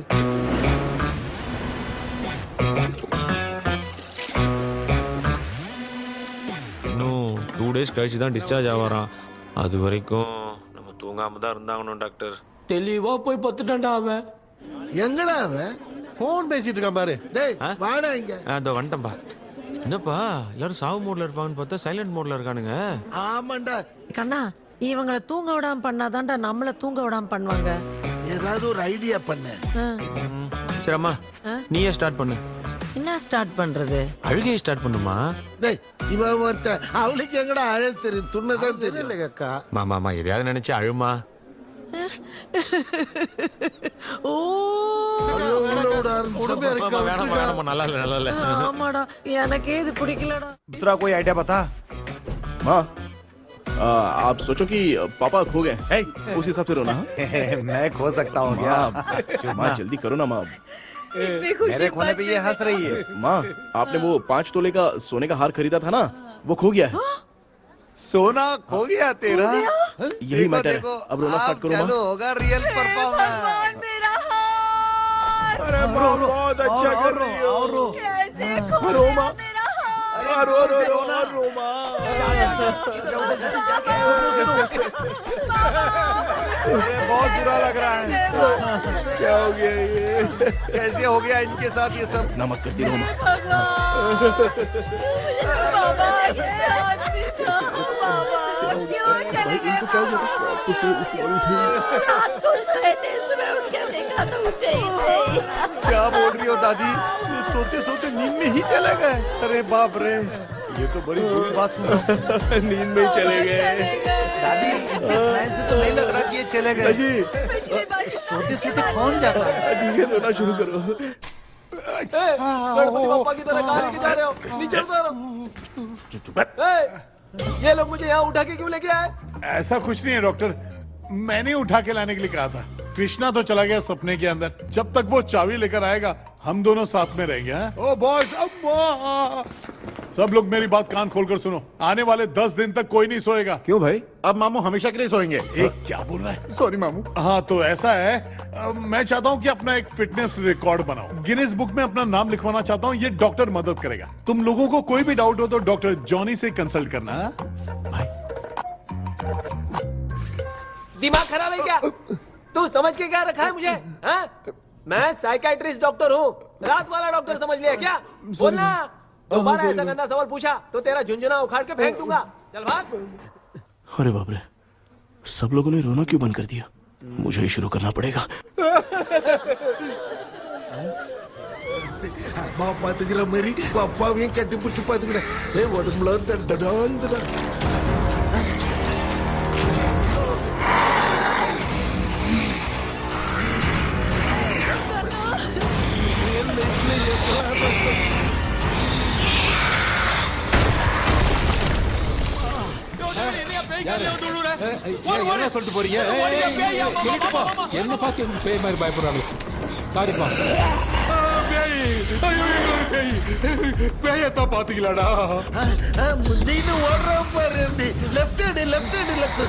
இன்னும் 2 days கழிச்சு தான் டிஸ்சார்ஜ் ஆவாராம். அது வரைக்கும் நம்ம தூங்காம தான் இருந்தாங்கணும் டாக்டர். தெளிவா போய் பத்துட்டான்டா அவன். எங்கடா அவன்? போன் பேசிட்டு இருக்கான் பாரு. டேய் வாடா இங்க. அதோ வந்துட்டேன்பா. என்னப்பா எல்லாரும் சாவு மோட்ல இருப்பாங்கன்னு பார்த்தா சைலண்ட் மோட்ல இருக்கானுங்க. ஆமாண்டா கண்ணா, இவங்களை தூங்க விடாம பண்ணாதான்டா நம்மள தூங்க விடாம பண்ணுவாங்க. ஏதாவது ஒரு ஐடியா பண்ணு. சரி அம்மா, நீயே ஸ்டார்ட் பண்ணு. என்ன ஸ்டார்ட் பண்றது? அழுகையை ஸ்டார்ட் பண்ணுமா? டேய், இவன் ஒருத்த அவளுக்கு எங்கடா அழ தெரியும், துண்ணதான் தெரியல அக்கா. மாமா எதையாவது நினைச்சு அழுமா. ஓ நல்லா இல்ல. ஆமாடா, எனக்கே இது பிடிக்கலடா. दूसरा कोई आइडिया बता। माँ, आप सोचो कि पापा खो गए, उस हिसाब से रोना। मैं खो सकता हूँ क्या? माँ जल्दी करो ना माँ। मेरे खोने पे ये हंस रही है। माँ, आपने वो 5 तोले का सोने का हार खरीदा था ना, वो खो गया है। सोना खो गया तेरा? यही मैटर है। अब रोना स्टार्ट करो माँ। चलो, होगा रियल परफॉर्मेंस। मेरा हार। अरे बहुत अच्छा कर रही हो। कैसे खो रो माँ। रो माँ। बहुत बुरा लग रहा है। क्या हो गया ये? कैसे हो गया इनके साथ ये सब? नमक करती रहो माँ। क्यों चले गए? रात को सोए थे, सुबह उठ के देखा तो उठे ही नहीं। क्या बोल रही हो दादी? ये सोते सोते नींद में ही चले गए? अरे बाप रे, ये तो बड़ी बुरी बात सुना। नींद में ही चले गए। दादी, इनके स्माइल से तो नहीं लग रहा कि ये चले गए। सोते सोते कौन जाता है? ठीक है, रोना शुरू करो। गणपति बप्पा की तरह कहाँ लेके जा रहे हो? नीचे उतारो। ये लोग मुझे यहाँ उठा के क्यों लेके आए? ऐसा कुछ नहीं है डॉक्टर, मैंने उठा के लाने के लिए कहा था। कृष्णा तो चला गया सपने के अंदर। जब तक वो चाबी लेकर आएगा हम दोनों साथ में रहेंगे। ओ बॉयज, सब लोग मेरी बात कान खोलकर सुनो। आने वाले 10 दिन तक कोई नहीं सोएगा। क्यों भाई? अब मामू हमेशा के लिए सोएंगे। क्या बोल रहा है? सॉरी मामू। हाँ तो ऐसा है, मैं चाहता हूँ कि अपना एक फिटनेस रिकॉर्ड बनाओ। गिनीज बुक में अपना नाम लिखवाना चाहता हूँ। ये डॉक्टर मदद करेगा। तुम लोगों को कोई भी डाउट हो तो डॉक्टर जॉनी से कंसल्ट करना। दिमाग खराब है क्या? तू समझ के क्या रखा है मुझे? हाँ? मैं साइकियाट्रिस्ट डॉक्टर हूँ, रात वाला डॉक्टर समझ लिया क्या? बोलना, दोबारा ऐसा गंदा सवाल पूछा तो तेरा झुंझुना उखाड़ के फेंक दूंगा। चल भाग। अरे बाप रे, सब लोगों ने रोना क्यों बंद कर दिया? मुझे ही शुरू करना पड़ेगा। அம்மா பாத்துக்கிற மாதிரி அப்பாவையும் கட்டி பிடிச்சி பாத்துக்கிறேன். உடம்புல தடான் தடான். என்ன சொல்லிட்டு போறீங்க என்ன பார்த்து எனக்கு பேய் மாதிரி பயப்படுறாங்க சாரிப்பா பேயத்தான் பாத்தீங்களாடா முந்தின்னு ஓடுற பாரு லெஃப்ட் ஹேண்ட் லெஃப்ட்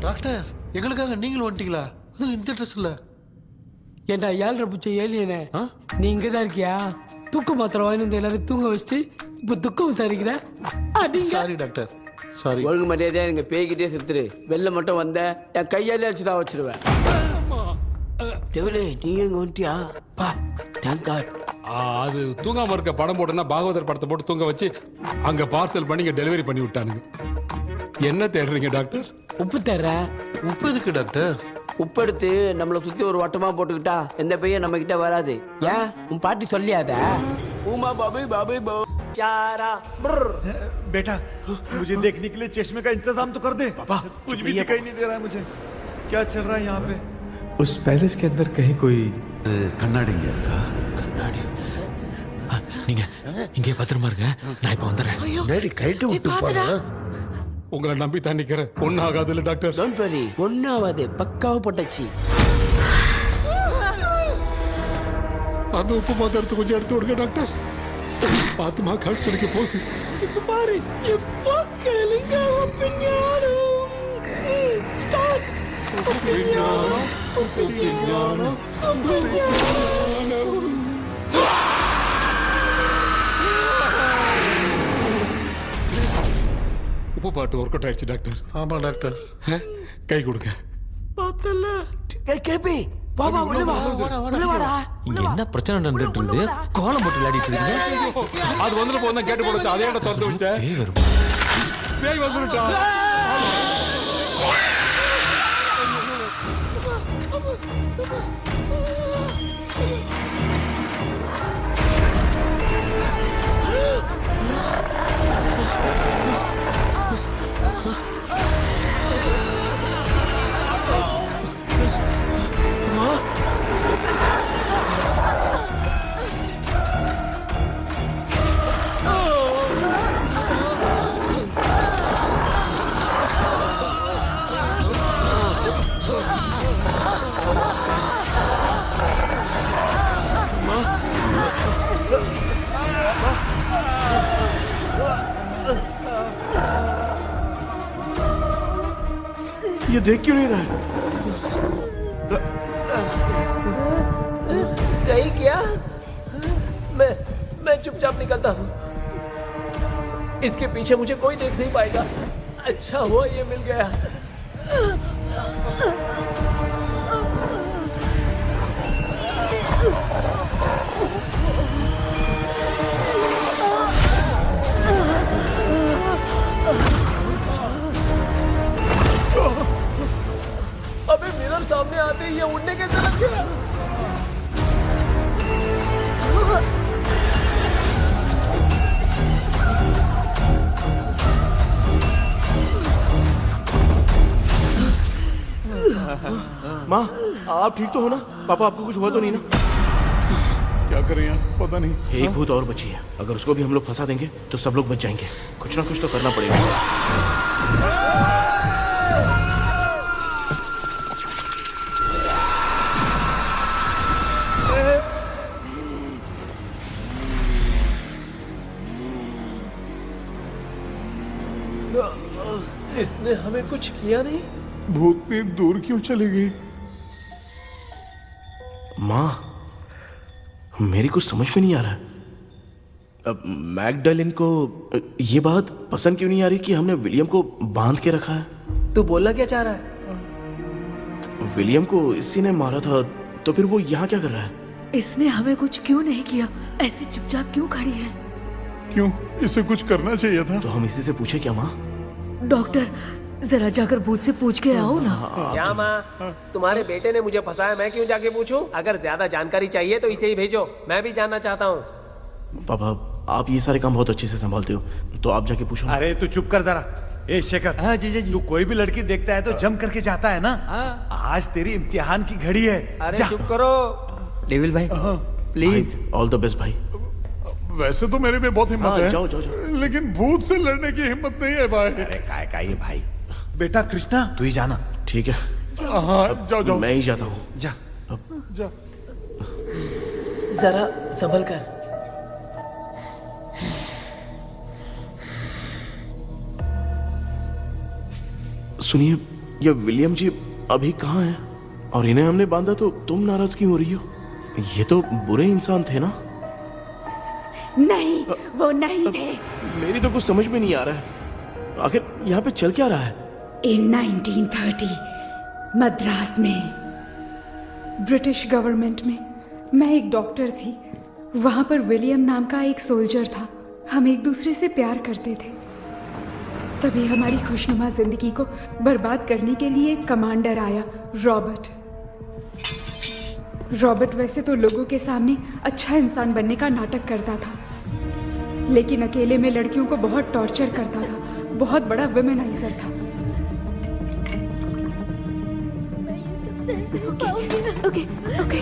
டாக்டர் எங்களுக்காக நீங்களும் வந்துட்டீங்களா இந்த ட்ரெஸ் இல்ல ஏண்டா 7:30 பூச்ச ஏலியனே நீ இங்க தான் இருக்கியா தூக்க மாத்திரம் வாங்கி வந்து எல்லாரும் தூங்க வச்சுட்டு இப்ப துக்கம் விசாரிக்கிற சாரி டாக்டர் சாரி ஒழுங்கு மரியாதையா எங்க பேய்கிட்டே செத்துரு வெளில மட்டும் வந்த என் கையாலே வச்சுதான் வச்சிருவேன் டெவிலே நீ எங்க வந்துட்டியா பா தேங்க் காட் அது தூங்காம இருக்க படம் போட்டோன்னா பாகவதர் படத்தை போட்டு தூங்க வச்சு அங்க பார்சல் பண்ணி இங்க டெலிவரி பண்ணி விட்டானுங்க என்ன தேடுறீங்க டாக்டர் உப்பு தர்றேன் உப்பு எதுக்கு டாக்டர் உப்பு எடுத்து நம்மளை சுத்தி ஒரு வட்டமா போட்டுக்கிட்டா எந்த பையன் நம்ம கிட்ட வராது ஏன் உன் பாட்டி சொல்லியாத உமா பாபி பாபி போ चारा बेटा मुझे देखने के लिए चश्मे का इंतजाम तो कर दे पापा कुछ भी दिखाई नहीं दे रहा है मुझे क्या चल रहा है यहाँ पे उस पैलेस के अंदर कहीं कोई கண்ணாடி கண்ணாடி நீங்க இங்கே பத்திரமா இருங்க நான் இப்ப வந்துடுறேன் டேடி கைட்டு விட்டு போறா உங்களை நம்பி தான் நிக்கிறேன் ஒன்னும் ஆகாதுல்ல டாக்டர் டோன்ட் வரி ஒன்னும் ஆகாது பக்காவா போட்டாச்சு அந்த உப்பு மாத்திரத்தை கொஞ்சம் எடுத்து விடுங்க டாக்டர் பாத்துமா கழுத்து சொல்லிக்க போகுது இப்ப பாரு எப்போ கேளுங்க ஒப்பிஞானம் ஸ்டார்ட் ஒப்பிஞானம் ஒப்பிஞானம் ஒப்பிஞானம் உப்பு பாட்டு ஒர்க் அவுட் ஆயிடுச்சு டாக்டர் ஆமா டாக்டர் கை கொடுங்க பார்த்தல கேபி வா வா உள்ள வா உள்ள வாடா இங்க என்ன பிரச்சனை நடந்துட்டு இருந்து கோலம் போட்டு விளையாடிட்டு இருக்கீங்க அது வந்துட்டு போனா கேட்டு போடுச்சு அதே இடம் திறந்து வச்சேன் பேய் வரும் பேய் வந்துட்டா ये देख क्यों नहीं रहा? नहीं किया मैं चुपचाप निकलता हूँ इसके पीछे मुझे कोई देख नहीं पाएगा अच्छा हुआ ये मिल गया अबे मिरर सामने आते ही ये उड़ने कैसे लग गया माँ आप ठीक तो हो ना? पापा आपको कुछ हुआ तो नहीं ना? क्या करें यार पता नहीं। एक भूत और बची है, अगर उसको भी हम लोग फंसा देंगे तो सब लोग बच जाएंगे। कुछ ना कुछ तो करना पड़ेगा। इसने हमें कुछ किया नहीं भूतनी दूर क्यों चली गई? माँ मेरी कुछ समझ में नहीं आ रहा। अब मैगडालिन को ये बात पसंद क्यों नहीं आ रही कि हमने विलियम को बांध के रखा है? तू बोलना क्या चाह रहा है? विलियम को इसी ने मारा था, तो फिर वो यहाँ क्या कर रहा है? इसने हमें कुछ क्यों नहीं किया? ऐसे चुपचाप क्यों खड़ी है? क्यों? इसे कुछ करना चाहिए था। तो हम इसी से पूछे क्या माँ? डॉक्टर जरा जाकर भूत से पूछ के आओ ना। क्या माँ तुम्हारे बेटे ने मुझे फंसाया, मैं क्यों जाके पूछूं? अगर ज्यादा जानकारी चाहिए तो इसे ही भेजो, मैं भी जानना चाहता हूँ। पापा आप ये सारे काम बहुत अच्छे से संभालते हो, तो आप जाके पूछो। अरे तू चुप कर जरा। ए शेखर, हाँ जी जी तू कोई भी लड़की देखता है तो जम करके जाता है ना? आज तेरी इम्तिहान की घड़ी है। अरे चुप करो डेविल भाई, प्लीज। ऑल द बेस्ट भाई। वैसे तो मेरे में बहुत हिम्मत हाँ, है। जाओ, जाओ, जाओ। लेकिन भूत से लड़ने की हिम्मत नहीं है भाई। अरे काय काय है भाई। बेटा कृष्णा तू ही जाना। ठीक है। हाँ जाओ जाओ। मैं ही जाता हूँ। जा जा। जरा संभल कर। सुनिए, ये विलियम जी अभी कहाँ हैं? और इन्हें हमने बांधा तो तुम नाराज क्यों हो रही हो? ये तो बुरे इंसान थे ना? नहीं, वो नहीं थे। मेरी तो कुछ समझ में नहीं आ रहा है। आखिर यहाँ पे चल क्या रहा है? इन 1930 मद्रास में ब्रिटिश गवर्नमेंट में मैं एक डॉक्टर थी। वहाँ पर विलियम नाम का एक सोल्जर था। हम एक दूसरे से प्यार करते थे। तभी हमारी खुशनुमा जिंदगी को बर्बाद करने के लिए एक कमांडर आया, रॉबर्ट। रॉबर्ट वैसे तो लोगों के सामने अच्छा इंसान बनने का नाटक करता था, लेकिन अकेले में लड़कियों को बहुत टॉर्चर करता था। बहुत बड़ा वुमेनाइजर था। ओके।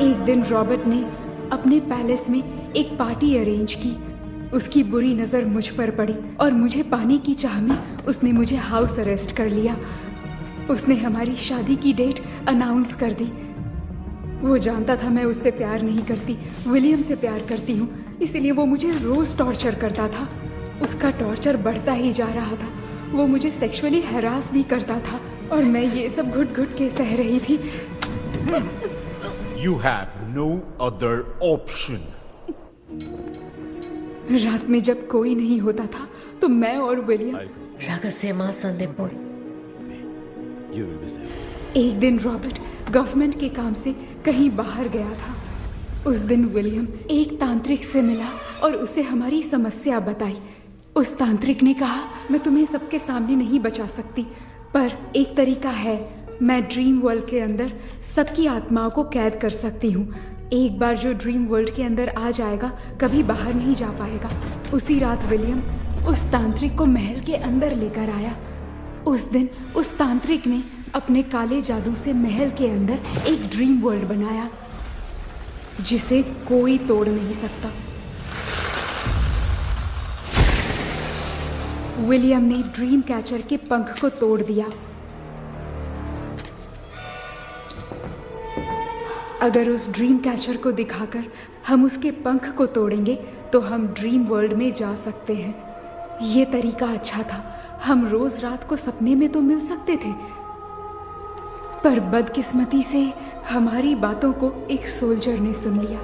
एक दिन रॉबर्ट ने अपने पैलेस में एक पार्टी अरेंज की। उसकी बुरी नजर मुझ पर पड़ी और मुझे पाने की चाह में उसने मुझे हाउस अरेस्ट कर लिया। उसने हमारी शादी की डेट अनाउंस कर दी। वो जानता था मैं उससे प्यार नहीं करती, विलियम से प्यार करती हूँ, इसलिए वो मुझे रोज टॉर्चर करता था। उसका टॉर्चर बढ़ता ही जा रहा था। वो मुझे सेक्सुअली हैरास भी करता था और मैं ये सब घुट घुट के सह रही थी। You have no other option. रात में जब कोई नहीं होता था तो मैं और William रहस्यमा संदेपुर। You will be safe. एक दिन रॉबर्ट गवर्नमेंट के काम से कहीं बाहर गया था। उस दिन विलियम एक तांत्रिक से मिला और उसे हमारी समस्या बताई। उस तांत्रिक ने कहा, मैं तुम्हें सबके सामने नहीं बचा सकती, पर एक तरीका है। मैं ड्रीम वर्ल्ड के अंदर सबकी आत्माओं को कैद कर सकती हूँ। एक बार जो ड्रीम वर्ल्ड के अंदर आ जाएगा कभी बाहर नहीं जा पाएगा। उसी रात विलियम उस तांत्रिक को महल के अंदर लेकर आया। उस दिन उस तांत्रिक ने अपने काले जादू से महल के अंदर एक ड्रीम वर्ल्ड बनाया जिसे कोई तोड़ नहीं सकता। विलियम ने ड्रीम कैचर के पंख को तोड़ दिया। अगर उस ड्रीम कैचर को दिखाकर हम उसके पंख को तोड़ेंगे तो हम ड्रीम वर्ल्ड में जा सकते हैं। ये तरीका अच्छा था। हम रोज रात को सपने में तो मिल सकते थे, पर बदकिस्मती से हमारी बातों को एक सोल्जर ने सुन लिया।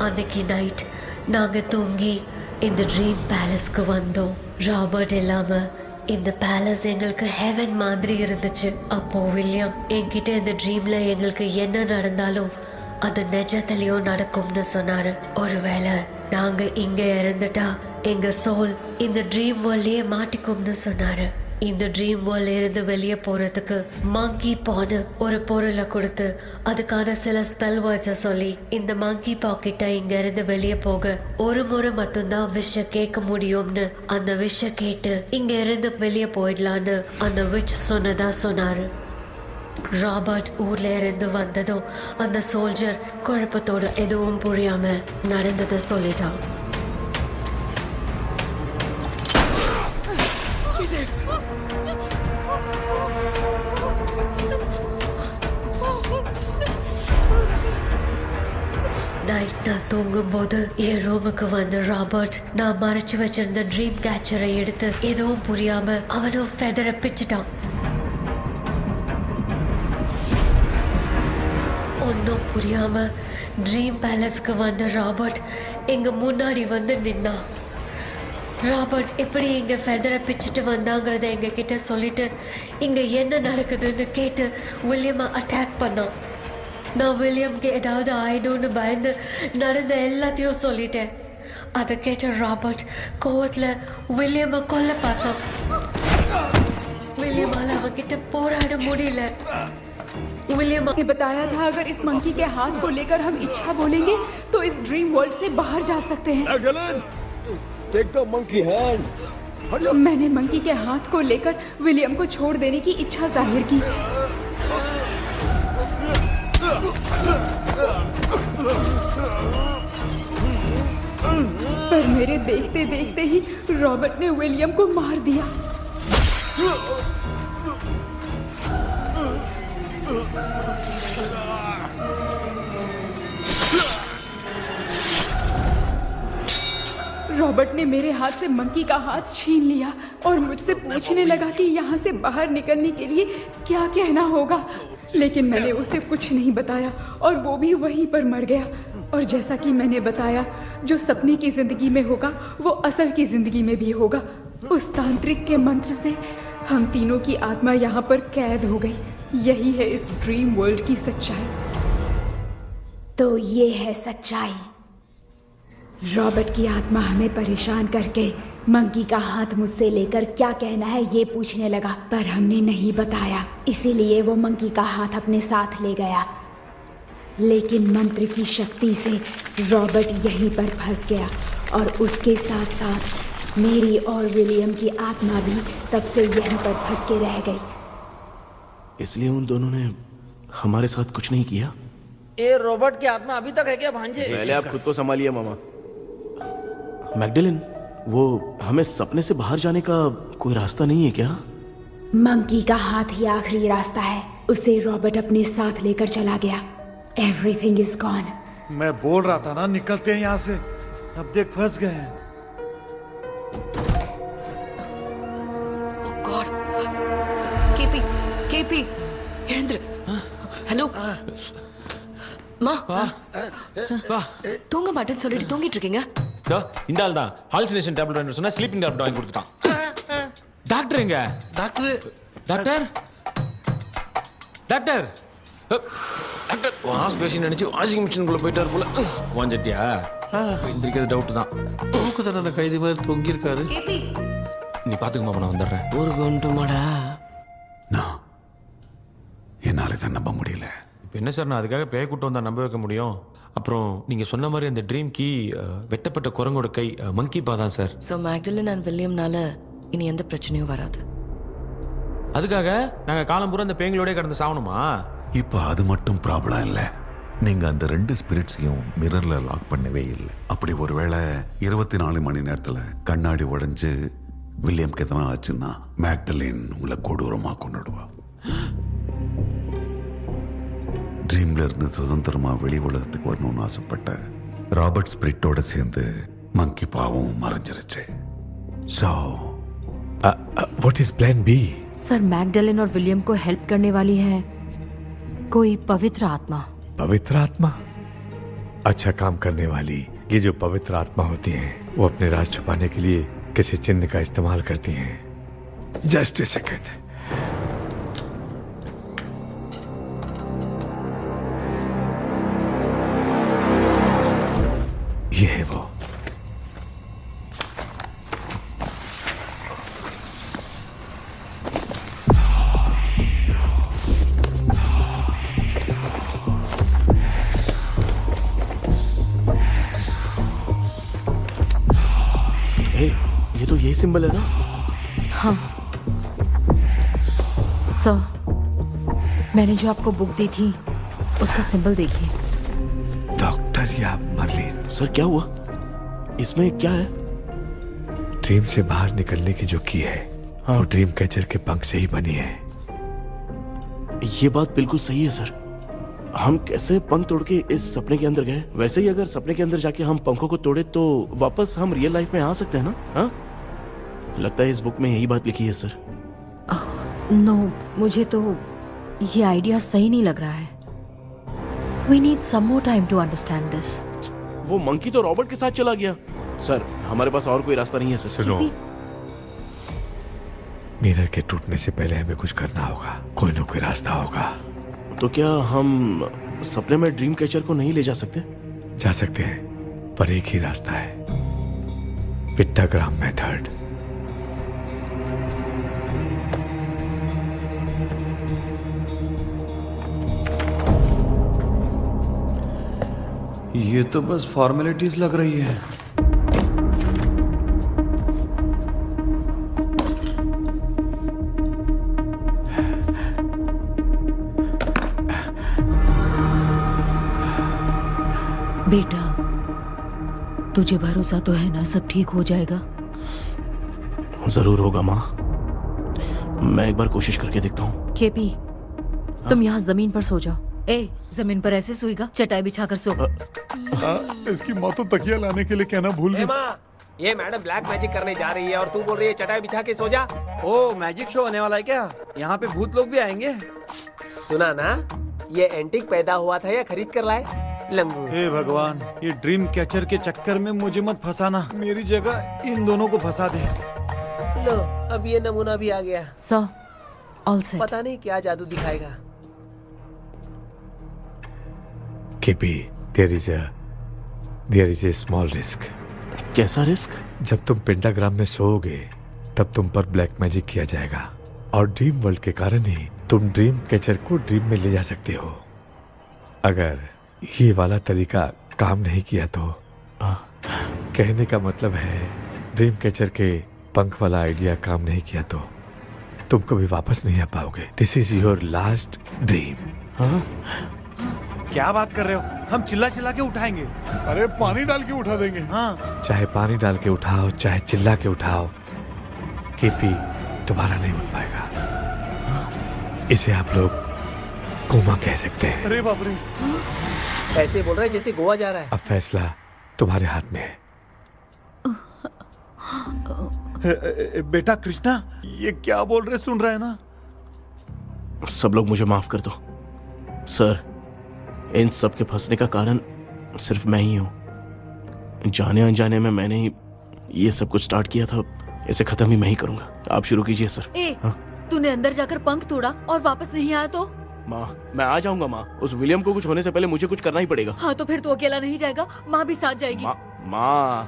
அன்னைக்கு நைட் நாங்க தூங்கி இந்த ட்ரீம் பேலஸ்க்கு வந்தோம். ராபர்ட் இல்லாம இந்த பேலஸ் எங்களுக்கு ஹெவன் மாதிரி இருந்துச்சு. அப்போ வில்லியம் என்கிட்ட இந்த ட்ரீம்ல எங்களுக்கு என்ன நடந்தாலும் அது நிஜத்திலயும் நடக்கும்னு சொன்னாரு. ஒருவேளை நாங்க இங்க இறந்துட்டா எங்க சோல் இந்த ட்ரீம் வேர்ல்ட்லயே மாட்டிக்கும்னு சொன்னாரு. இந்த ட்ரீம் வேர்ல்ட்ல இருந்து வெளியே போறதுக்கு மங்கி பான்னு ஒரு பொருளை கொடுத்து அதுக்கான சில ஸ்பெல் வேர்ட்ஸை சொல்லி இந்த மங்கி பாக்கெட்டை இங்க இருந்து வெளியே போக ஒரு முறை மட்டும்தான் விஷ கேட்க முடியும்னு அந்த விஷ கேட்டு இங்க இருந்து வெளியே போயிடலான்னு அந்த விச் சொன்னதா சொன்னாரு. ராபர்ட் ஊர்ல இருந்து வந்ததும் அந்த சோல்ஜர் குழப்பத்தோட எதுவும் புரியாம நடந்ததை சொல்லிட்டான். நைட் நான் தூங்கும்போது என் ரூமுக்கு வந்த ராபர்ட் நான் மறைச்சு வச்சிருந்த ட்ரீம் கேச்சரை எடுத்து எதுவும் புரியாம அவனும் ஃபெதரை பிச்சுட்டான். ஒன்னும் புரியாம ட்ரீம் பேலஸ்க்கு வந்த ராபர்ட் எங்க முன்னாடி வந்து நின்னான். ராபர்ட் எப்படி இங்க ஃபெதரை பிச்சுட்டு வந்தாங்கிறத எங்க கிட்ட சொல்லிட்டு இங்க என்ன நடக்குதுன்னு கேட்டு வில்லியமை அட்டாக் பண்ணான். நான் வில்லியம்க்கு ஏதாவது ஆயிடும்னு பயந்து நடந்த எல்லாத்தையும் சொல்லிட்டேன். அதை கேட்ட ராபர்ட் கோவத்துல வில்லியமை கொல்ல பார்த்தான். विलियम அவன்கிட்ட போராட முடியல. विलियम ने बताया था अगर इस मंकी के हाथ को लेकर हम इच्छा बोलेंगे तो इस ड्रीम वर्ल्ड से बाहर जा सकते हैं। Take the monkey hand. मैंने मंकी के हाथ को लेकर विलियम को छोड़ देने की इच्छा जाहिर की। पर मेरे देखते देखते ही रॉबर्ट ने विलियम को मार दिया। रॉबर्ट ने मेरे हाथ से मंकी का हाथ छीन लिया और मुझसे पूछने लगा कि यहाँ से बाहर निकलने के लिए क्या कहना होगा, लेकिन मैंने उसे कुछ नहीं बताया और वो भी वहीं पर मर गया। और जैसा कि मैंने बताया, जो सपने की जिंदगी में होगा वो असल की जिंदगी में भी होगा। उस तांत्रिक के मंत्र से हम तीनों की आत्मा यहाँ पर कैद हो गई। यही है इस ड्रीम वर्ल्ड की सच्चाई। तो ये है सच्चाई। रॉबर्ट की आत्मा हमें परेशान करके मंकी का हाथ मुझसे लेकर क्या कहना है ये पूछने लगा, पर हमने नहीं बताया, इसीलिए वो मंकी का हाथ अपने साथ ले गया। लेकिन मंत्र की शक्ति से रॉबर्ट यहीं पर फंस गया और उसके साथ साथ मेरी और विलियम की आत्मा भी तब से यहीं पर फंस के रह गई। इसलिए उन दोनों ने हमारे साथ कुछ नहीं किया। ये रॉबर्ट की आत्मा अभी तक है क्या भांजे? पहले आप खुद को संभालिए मामा। मैगडेलिन, वो हमें सपने से बाहर जाने का कोई रास्ता नहीं है क्या? मंकी का हाथ ही आखिरी रास्ता है। उसे रॉबर्ट अपने साथ लेकर चला गया। Everything is gone. मैं बोल रहा था ना, निकलते हैं यहाँ से। अब देख फंस गए हैं। गॉड, केपी, वीरेंद्र, हेलो மா தூங்க மாட்டேன்னு சொல்லிட்டு தூங்கிட்டு இருக்கீங்க? இந்த ஆள் தான் ஹாலுசினேஷன் டேப்லெட் வாங்கி சொன்னா ஸ்லீப்பிங் டேப்லெட் வாங்கி கொடுத்துட்டான். டாக்டர் எங்க? டாக்டர் வாஷ் பேஷன் நினைச்சு வாஷிங் மிஷினுக்குள்ள போயிட்டாரு போல. வாஞ்சிட்டியா? எந்திரிக்கிறது டவுட் தான். தூக்கு தண்டனை கைதி மாதிரி தொங்கி இருக்காரு. நீ பாத்துக்க மாமா, நான் வந்துடுறேன். ஊருக்கு வந்துட்டுமாடா? என்னால இதை நம்ப முடியல. இப்போ என்ன சார், நான் அதுக்காக பேய் கூட்டம் வந்தா நம்ப வைக்க முடியும்? அப்புறம் நீங்க சொன்ன மாதிரி அந்த ட்ரீம் கீ வெட்டப்பட்ட குரங்கோட கை மங்கி பா தான் சார். ஸோ மேக்டலின் அண்ட் வில்லியம்னால இனி எந்த பிரச்சனையும் வராது. அதுக்காக நாங்க காலம் பூரா அந்த பேய்களோட கடந்து சாவணுமா? இப்போ அது மட்டும் ப்ராப்ளம் இல்லை. நீங்க அந்த 2 ஸ்பிரிட்ஸையும் மிரர்ல லாக் பண்ணவே இல்லை. அப்படி ஒருவேளை 24 மணி நேரத்துல கண்ணாடி உடைஞ்சு வில்லியம்க்கு எதனா ஆச்சுன்னா மேக்டலின் உங்களை கொடூரமா கொண்டுடுவா. ட்ரீம்ல இருந்து சுதந்திரமா வெளி உலகத்துக்கு வரணும்னு ஆசைப்பட்ட ராபர்ட் ஸ்பிரிட்டோட சேர்ந்து மங்கி பாவும் மறைஞ்சிருச்சு. So, what is plan B? Sir, Magdalene और विलियम को हेल्प करने वाली है कोई पवित्र आत्मा। पवित्र आत्मा? अच्छा काम करने वाली ये जो पवित्र आत्मा होती हैं, वो अपने राज छुपाने के लिए किसी चिन्ह का इस्तेमाल करती हैं। Just a second. ये है वो। ये तो यही सिंबल है ना? हाँ सर, मैंने जो आपको बुक दी थी उसका सिंबल देखिए। डॉक्टर या मर्लिन? सर क्या हुआ? इसमें क्या है? ड्रीम से बाहर निकलने की जो की है, हाँ, वो ड्रीम कैचर के पंख से ही बनी है। ये बात बिल्कुल सही है सर। हम कैसे पंख तोड़ के इस सपने के अंदर गए? वैसे ही अगर सपने के अंदर जाके हम पंखों को तोड़े तो वापस हम रियल लाइफ में आ सकते हैं ना? हाँ, लगता है इस बुक में यही बात लिखी है सर। नो, मुझे तो ये आइडिया सही नहीं लग रहा है। We need some more time to understand this. वो मंकी तो रॉबर्ट के साथ चला गया। सर, हमारे पास और कोई रास्ता नहीं है सर। सुनो, मिरर के टूटने से पहले हमें कुछ करना होगा। कोई ना कोई रास्ता होगा। तो क्या हम सपने में ड्रीम कैचर को नहीं ले जा सकते? जा सकते हैं, पर एक ही रास्ता है, पिट्टाग्राम मेथड। ये तो बस फॉर्मेलिटीज लग रही है। बेटा, तुझे भरोसा तो है ना सब ठीक हो जाएगा? जरूर होगा माँ, मैं एक बार कोशिश करके देखता हूँ। केपी, तुम यहाँ जमीन पर सो जाओ। ए, जमीन पर ऐसे सोएगा? चटाई बिछाकर सो। इसकी माँ तो तकिया लाने के लिए कहना भूल गई। माँ, ये मैडम ब्लैक मैजिक करने जा रही है और तू बोल रही है चटाई बिछा के सो जा। ओ, मैजिक शो होने वाला है क्या? यहाँ पे भूत लोग भी आएंगे। सुना ना, ये एंटीक पैदा हुआ था या खरीद कर लाए? लंगू। हे भगवान, ये ड्रीम कैचर के चक्कर में मुझे मत फंसाना, मेरी जगह इन दोनों को फंसा दे। लो, अब ये नमूना भी आ गया। सो, ऑल सेट। पता नहीं क्या जादू दिखाएगा। KP, there is a small risk। कैसा रिस्क? जब तुम पेंटाग्राम में सोओगे तब तुम पर ब्लैक मैजिक किया जाएगा और ड्रीम वर्ल्ड के कारण ही तुम ड्रीम कैचर को ड्रीम में ले जा सकते हो। अगर ये वाला तरीका काम नहीं किया तो कहने का मतलब है ड्रीम कैचर के पंख वाला आइडिया काम नहीं किया तो तुम कभी वापस नहीं आ पाओगे। This is your last dream. क्या बात कर रहे हो? हम चिल्ला चिल्ला के उठाएंगे। अरे पानी डाल के उठा देंगे। हाँ। चाहे पानी डाल के उठाओ, चाहे चिल्ला के उठाओ, केपी दोबारा नहीं उठ पाएगा। इसे आप लोग कोमा कह सकते हैं। अरे बाप रे, ऐसे बोल रहा है जैसे गोवा जा रहा है। अब फैसला तुम्हारे हाथ में है। बेटा कृष्णा, ये क्या बोल रहे, सुन रहा है ना? सब लोग मुझे माफ कर दो सर, इन सब के फंसने का कारण सिर्फ मैं ही हूँ। जाने अनजाने में मैंने ही ये सब कुछ स्टार्ट किया था, इसे खत्म भी मैं ही करूंगा। आप शुरू कीजिए सर। तूने अंदर जाकर पंख तोड़ा और वापस नहीं आया तो? माँ, मैं आ जाऊंगा माँ। उस विलियम को कुछ होने से पहले मुझे कुछ करना ही पड़ेगा। हाँ तो फिर तू अकेला नहीं जाएगा, माँ भी साथ जाएगी। माँ,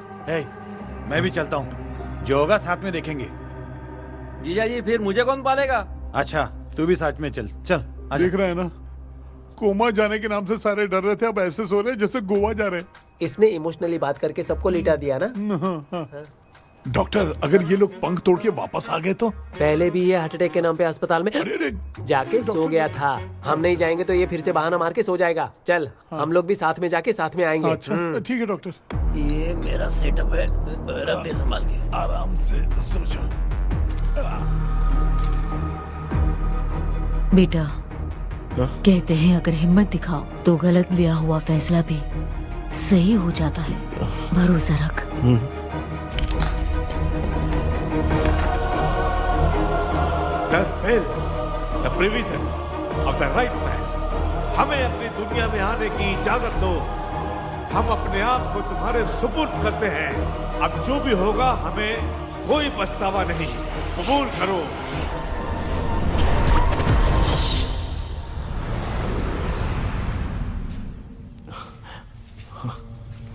मैं भी चलता हूँ, जो होगा साथ में देखेंगे। जीजा जी, फिर मुझे कौन पालेगा? अच्छा, तू भी साथ में चल। चल देख रहे हैं ना, कोमा जाने के नाम से सारे डर रहे थे, अब ऐसे सो रहे जैसे गोवा जा रहे। इसने इमोशनली बात करके सबको लिटा दिया ना। डॉक्टर, अगर ये लोग पंख तोड़ के वापस आ गए तो? पहले भी ये हार्ट अटैक के नाम पे अस्पताल में जाके सो गया था। हम नहीं जाएंगे तो ये फिर से बहाना मार के सो जाएगा। चल, हम लोग भी साथ में जाके साथ में आएंगे। अच्छा, ठीक है डॉक्टर। ये मेरा सेटअप है, रख दे संभाल के। आराम से सो जाओ। बेटा, कहते हैं अगर हिम्मत दिखाओ तो गलत लिया हुआ फैसला भी सही हो जाता है। भरोसा रख। The spell, the provision of the right man। हमें अपनी दुनिया में आने की इजाजत दो। हम अपने आप को तुम्हारे सुपुर्द करते हैं। अब जो भी होगा हमें कोई पछतावा नहीं। कबूल करो।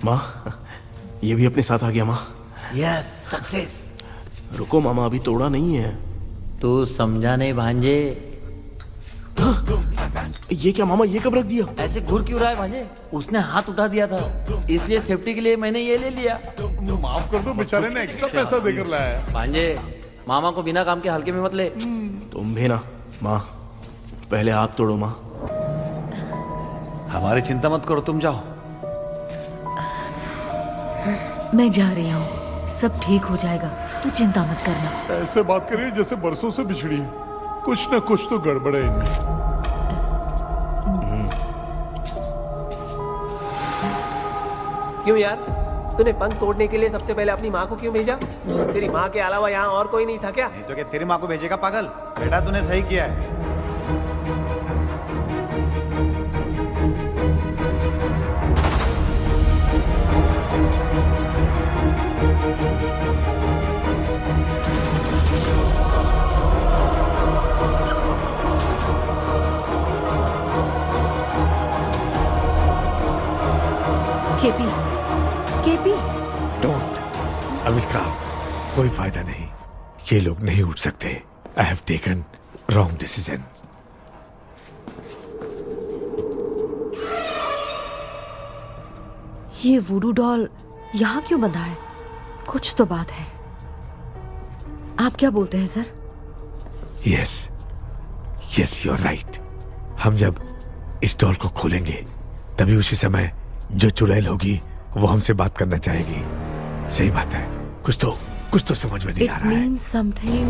माँ, ये भी अपने साथ आ गया। माँ, यस, सक्सेस। रुको मामा, अभी तोड़ा नहीं है। तू समझा नहीं भांजे। ये क्या मामा, ये कब रख दिया? ऐसे घूर क्यों रहा है भांजे? उसने हाथ उठा दिया था, इसलिए सेफ्टी के लिए मैंने ये ले लिया। माफ कर दो, बेचारे ने एक्स्ट्रा पैसा देकर लाया है। भांजे, मामा को बिना काम के हल्के में मत ले। तुम भी ना। माँ, पहले आप तोड़ो। माँ, हमारी चिंता मत करो, तुम जाओ। मैं जा रही हूँ, सब ठीक हो जाएगा, तू चिंता मत करना। ऐसे बात करिए जैसे बरसों से बिछड़ी है। कुछ न कुछ तो गड़बड़ है इनमें। क्यों यार, तूने पंख तोड़ने के लिए सबसे पहले अपनी माँ को क्यों भेजा? तेरी माँ के अलावा यहाँ और कोई नहीं था क्या? नहीं तो क्या तेरी माँ को भेजेगा पागल? बेटा तूने सही किया है। KP, KP, don't. आविष्कार, कोई फायदा नहीं। ये लोग नहीं उठ सकते। I have taken wrong decision. ये वुडू डॉल यहाँ क्यों बंधा है? कुछ तो बात है। आप क्या बोलते हैं sir? Yes, yes, you are right. हम जब इस डॉल को खोलेंगे तभी उसी समय जो चुड़ैल होगी वो हमसे बात करना चाहेगी। सही बात है, कुछ तो समझ में नहीं आ It रहा है। means something.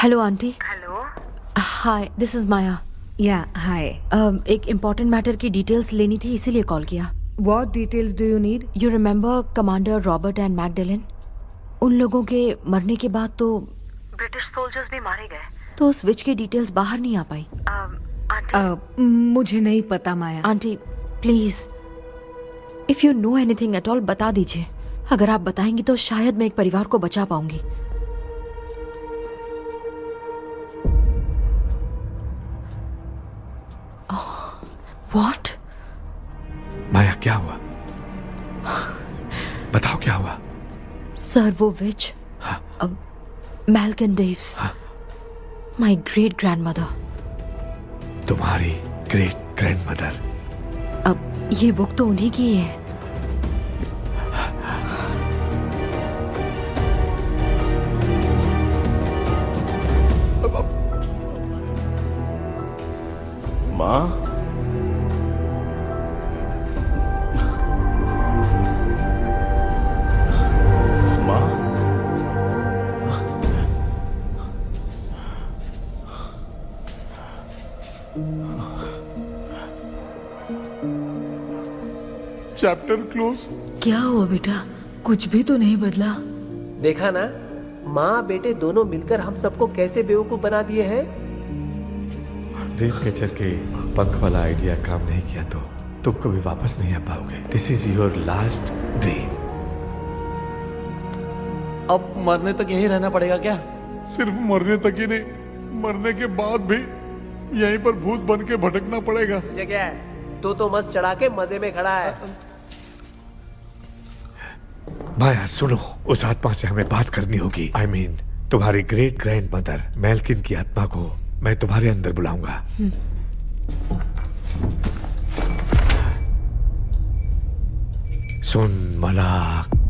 Hello aunty. Hello. Hi, this is Maya. Yeah hi. एक इम्पोर्टेंट मैटर की डिटेल्स लेनी थी, इसीलिए कॉल किया। What details do you need? You remember commander Robert and Magdalene? उन लोगों के मरने के बाद तो ब्रिटिश सोल्जर्स भी मारे गए। तो उस विच की डिटेल्स बाहर नहीं आ पाई। मुझे नहीं पता Maya. Aunty please, if you know anything at all बता दीजिए। अगर आप बताएंगी तो शायद मैं एक परिवार को बचा पाऊंगी। व्हाट? माया क्या हुआ? बताओ क्या हुआ? सर वो विच मैल्कन डेव्स, माय ग्रेट ग्रैंडमदर। तुम्हारी ग्रेट ग्रैंडमदर? अब ये बुक तो उन्हीं की है। माँ, चैप्टर क्लोज। क्या हुआ बेटा? कुछ भी तो नहीं बदला। देखा ना, माँ बेटे दोनों मिलकर हम सबको कैसे बेवकूफ बना दिए हैं। ड्रीम कैचर के पंख वाला आइडिया काम नहीं किया तो तुम कभी वापस नहीं आ पाओगे। This is your last dream. अब मरने तक यहीं रहना पड़ेगा क्या? सिर्फ मरने तक ही नहीं, मरने के बाद भी यहीं पर भूत बन के भटकना पड़ेगा। जगह है तो मस्त चढ़ा के मजे में खड़ा है। माया सुनो, उस आत्मा से हमें बात करनी होगी। I mean, तुम्हारी ग्रेट ग्रैंड मदर मेल्किन की आत्मा को मैं तुम्हारे अंदर बुलाऊंगा। सुन मला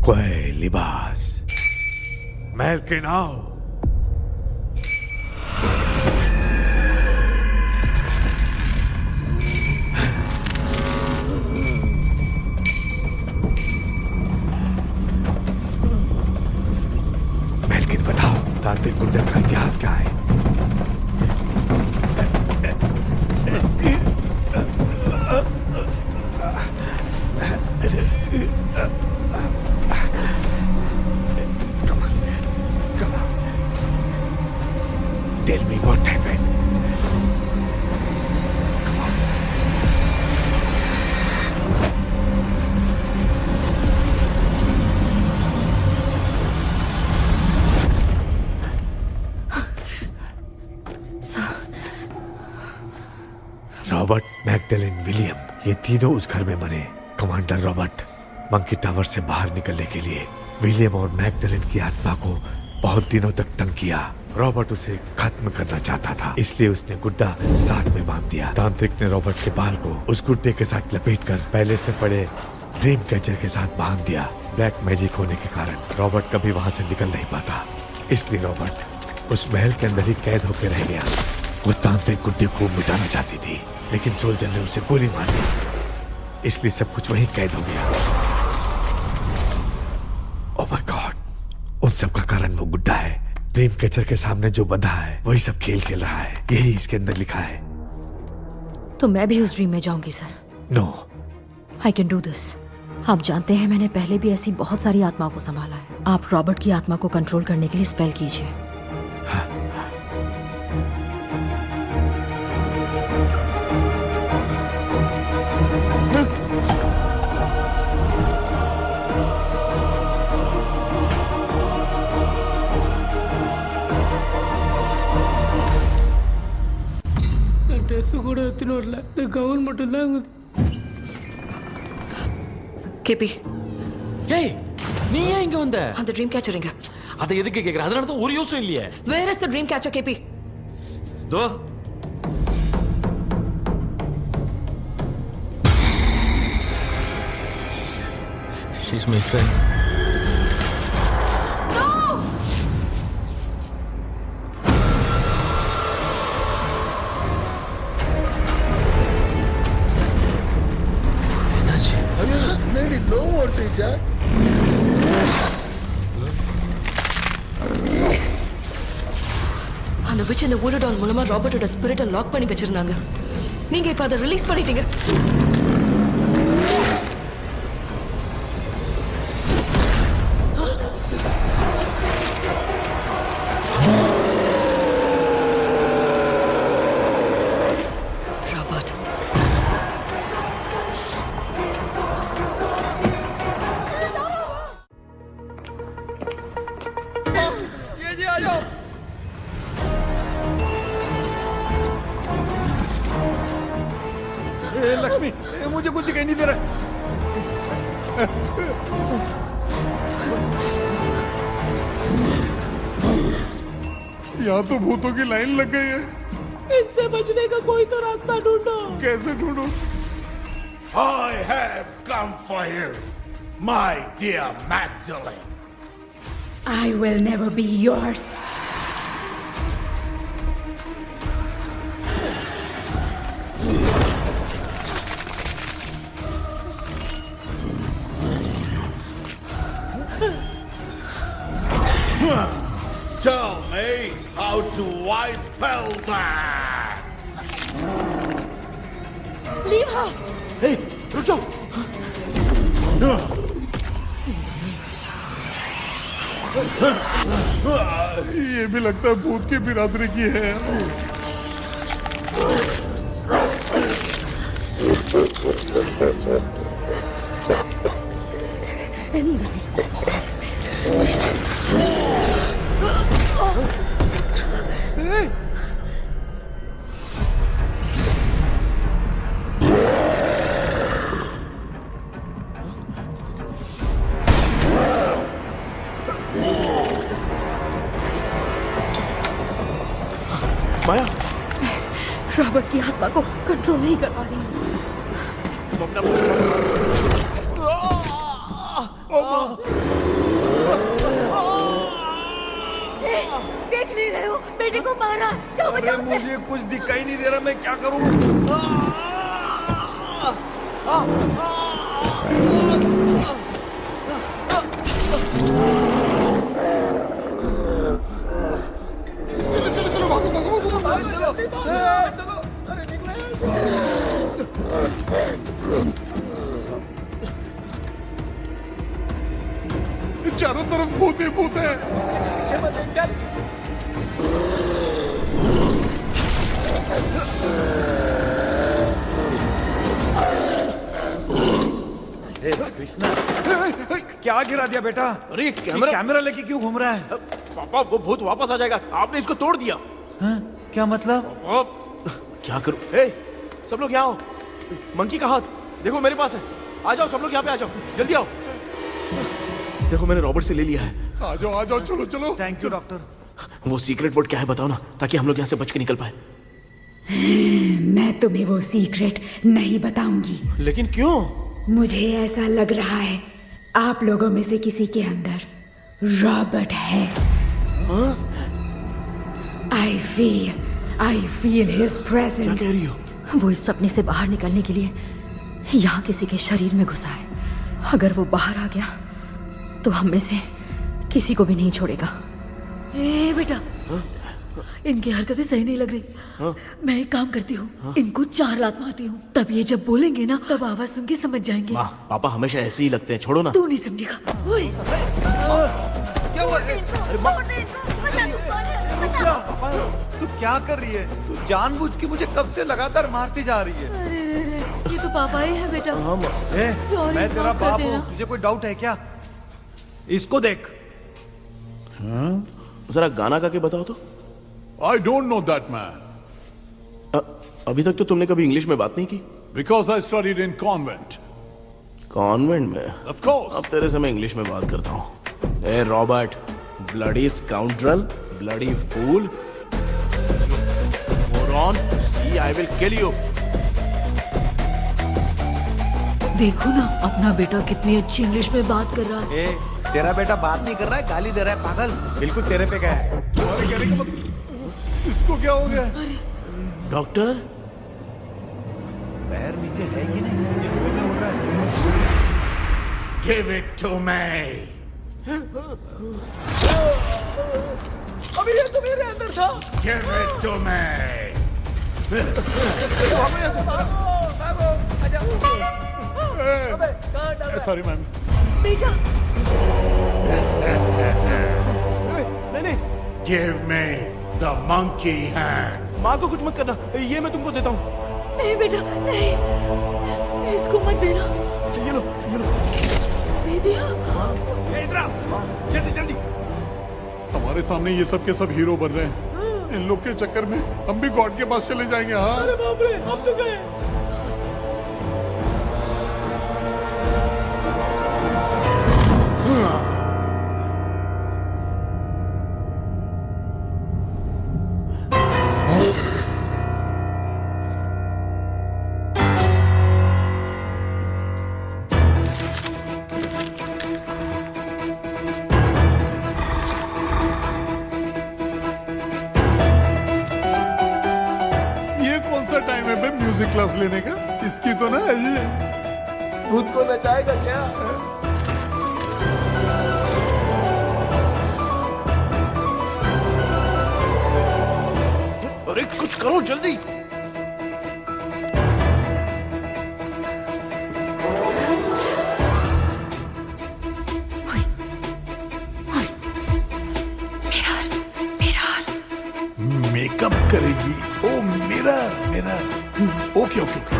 कोई लिबास, मेल्किन आओ। मेल्किन बताओ, तांत्रिक गुंडर का इतिहास क्या है? Tell me what happened. Robert, Magdalene, William, ये तीनों उस घर में मरे। कमांडर रॉबर्ट मंकी टावर से बाहर निकलने के लिए विलियम और मैगडेलिन की आत्मा को बहुत दिनों तक तंग किया। रॉबर्ट उसे खत्म करना चाहता था, इसलिए उसने गुड्डा साथ में बांध दिया। तांत्रिक ने रॉबर्ट के बाल को उस गुड्डे के साथ लपेटकर पैलेस में पड़े ड्रीम कैचर के साथ बांध दिया। ब्लैक मैजिक होने के कारण रॉबर्ट कभी वहां से निकल नहीं पाता, इसलिए रॉबर्ट उस महल के अंदर ही कैद होकर रह गया। वो तांत्रिक गुड्डे को मिटाना चाहती थी, लेकिन सोल्जर ने उसे गोली मार दी, इसलिए सब कुछ वहीं कैद हो गया। ओह माय गॉड, उन सब का कारण वो गुड्डा है। ड्रीम कैचर के सामने जो बंधा है वही सब खेल खेल रहा है, यही इसके अंदर लिखा है। तो मैं भी उस ड्रीम में जाऊंगी sir? No, I can do this. आप जानते हैं मैंने पहले भी ऐसी बहुत सारी आत्माओं को संभाला है। आप रॉबर्ट की आत्मा को कंट्रोल करने के लिए स्पेल कीजिए। ட்ரெஸ் கூட எடுத்துன்னு வரல, இந்த கவுன் மட்டும் தான் இருக்குது. கேபி, ஏய் நீ ஏன் இங்க வந்த? அந்த ட்ரீம் கேச்சர் எங்க? அதை எதுக்கு கேக்குற? அதனால தான் ஒரு யூஸும் இல்லையே. Where is the dream catcher KP? தோ She's my friend. அந்த விட்ச் இந்த ஊடடால் மூலமா ராபர்ட்டோட ஸ்பிரிட்டை லாக் பண்ணி வச்சிருந்தாங்க. நீங்க இப்ப அதை ரிலீஸ் பண்ணிட்டீங்க. ராபர்ட், लक्ष्मी, मुझे कुछ दिखाई नहीं दे रहा। यहाँ तो भूतों की लाइन लग गई है। इनसे बचने का कोई तो रास्ता ढूंढो। कैसे ढूंढो? I have come for you, my dear Magdalene. I will never be yours. Tell me how do I spell that? Leave her. Hey, रुक जाओ। ये भी लगता है भूत की बिरादरी की है। माया, रॉबर्ट की आत्मा को कंट्रोल नहीं कर पा रही हूँ। देख नहीं रहे हो, बेटे को मारा। जाओ बचाओ उसे। मुझे कुछ दिखाई नहीं दे रहा, मैं क्या करूं? चारों तरफ भूत ही भूत है। कृष्णा, क्या गिरा दिया बेटा? अरे कैमरा लेके क्यों घूम रहा है? पापा, वो भूत वापस आ जाएगा। आपने इसको तोड़ दिया। क्या मतलब? क्या करूं? ए, सब लोग यहाँ आओ। मंकी का हाथ देखो मेरे पास है। आ जाओ सब लोग यहाँ पे, आ जाओ, जल्दी आओ। देखो मैंने रॉबर्ट से ले लिया है। आ जाओ, चलो चलो। Thank you doctor. वो सीक्रेट वर्ड क्या है बताओ ना, ताकि हम लोग यहाँ से बच के निकल पाए। मैं तुम्हें वो सीक्रेट नहीं बताऊंगी। लेकिन क्यों? मुझे ऐसा लग रहा है आप लोगों में से किसी के अंदर रॉबर्ट है। I feel his presence. क्या कह रही हो? वो इस सपने से बाहर निकलने के लिए यहाँ किसी के शरीर में घुसा है। अगर वो बाहर आ गया तो हम में से किसी को भी नहीं छोड़ेगा। ए बेटा, इनकी हरकतें सही नहीं लग रही। मैं एक काम करती हूँ, इनको 4 लात मारती हूँ, तब ये जब बोलेंगे ना तब आवाज सुन के समझ जाएंगे। पापा हमेशा ऐसे ही लगते हैं, छोड़ो ना। तू नहीं समझेगा। क्या हुआ? तू क्या कर रही है? तू जानबूझ के मुझे कब से लगातार मारती जा रही है। अरे ये तो पापा ही है बेटा। Sorry, मैं तेरा माफ कर बाप देना। हूँ, तुझे कोई डाउट है क्या? इसको देख। जरा गाना गा के बताओ तो। I don't know that man. अभी तक तो तुमने कभी इंग्लिश में बात नहीं की। Because I studied in convent. Convent में? Of course. अब तेरे से मैं इंग्लिश में बात करता हूँ। ए Robert, bloody scoundrel, bloody fool, moron, see I will kill you. देखो ना अपना बेटा कितनी अच्छी इंग्लिश में बात कर रहा है। तेरा बेटा बात नहीं कर रहा है, गाली दे रहा है पागल। बिल्कुल तेरे पे गया है। इसको क्या हो गया? डॉक्टर, पैर नीचे है कि नहीं? ये कोई नहीं उड़ रहा है। Give it to me. अभी ये तो मेरे अंदर था। Give it to me. Sorry, ma'am. बेटा नहीं, Give me the monkey hand. माँ को कुछ मत करना, ये मैं तुमको देता हूँ। नहीं बेटा नहीं, इसको मत देना। ये लो। दे दिया। इधर आओ, जल्दी जल्दी। हमारे सामने ये सब के सब हीरो बन रहे हैं। इन लोग के चक्कर में हम भी गॉड के पास चले जाएंगे। हाँ अरे बाप रे, हम तो गए। टाइम है बे म्यूजिक क्लास लेने का? इसकी तो ना खुद को नचाएगा क्या? अरे कुछ करो जल्दी। मेकअप करेगी। Oh mirror mirror. Okay okay okay.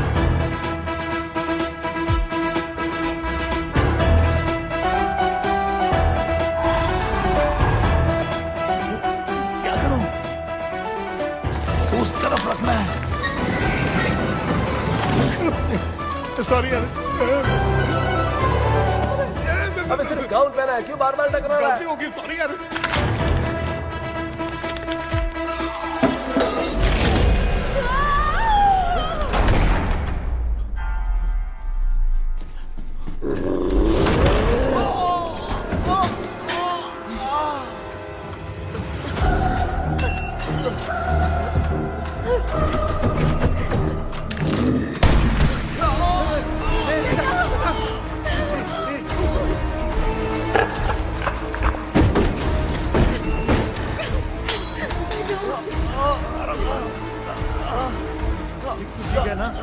क्या करूं? उस तरफ रखना है। सॉरी यार। अबे सिर्फ गाउन पहना है, क्यों बार-बार टकरा रहा है? गलती होगी, सॉरी यार।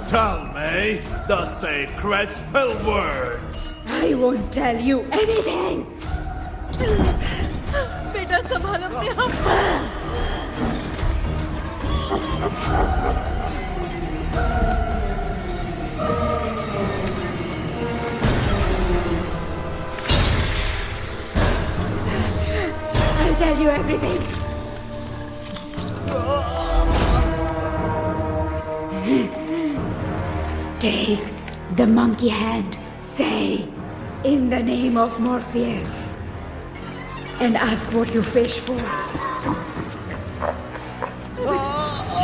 Tell me the sacred spell words. I won't tell you anything. बेटा संभाल अपने आप। I'll tell you everything. Take the monkey hand, say, in the name of Morpheus, and ask what you fish for.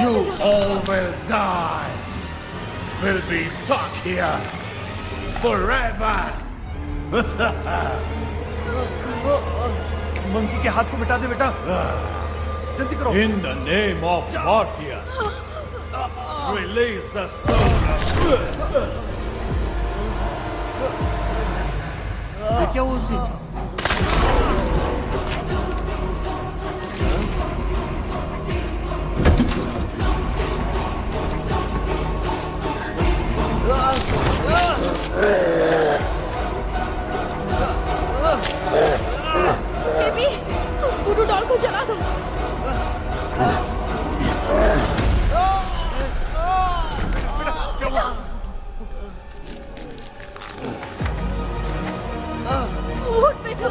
You all will die. Will be stuck here forever. Monkey के हाथ को मिटा दे बेटा, जल्दी करो। In the name of Morpheus, release the soul of... ये क्या हुआ उसे? बेबी, उस वुडू डॉल को जला दो।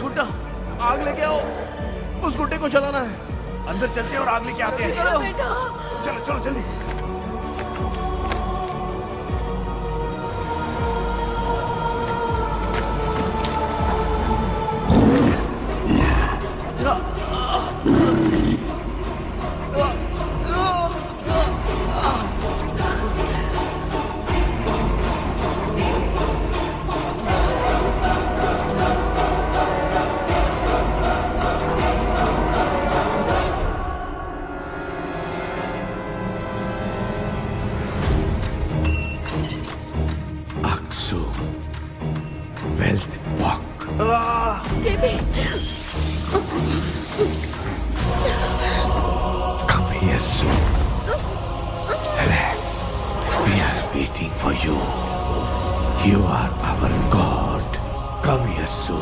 गुड्डा, आग लेके आओ। उस गुड्डे को जलाना है। अंदर चलते हैं और आग लेके आते हैं। चलो चलो जल्दी। सो।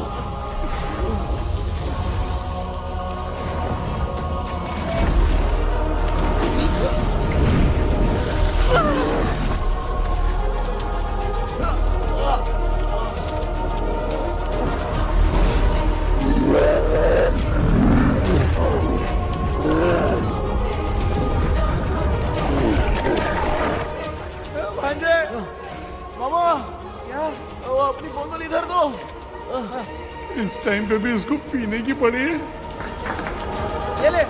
भांजे, मामा, क्या? वो अपनी बोतल इधर दो। इस टाइम पे भी उसको पीने की पड़ी है। ये ले।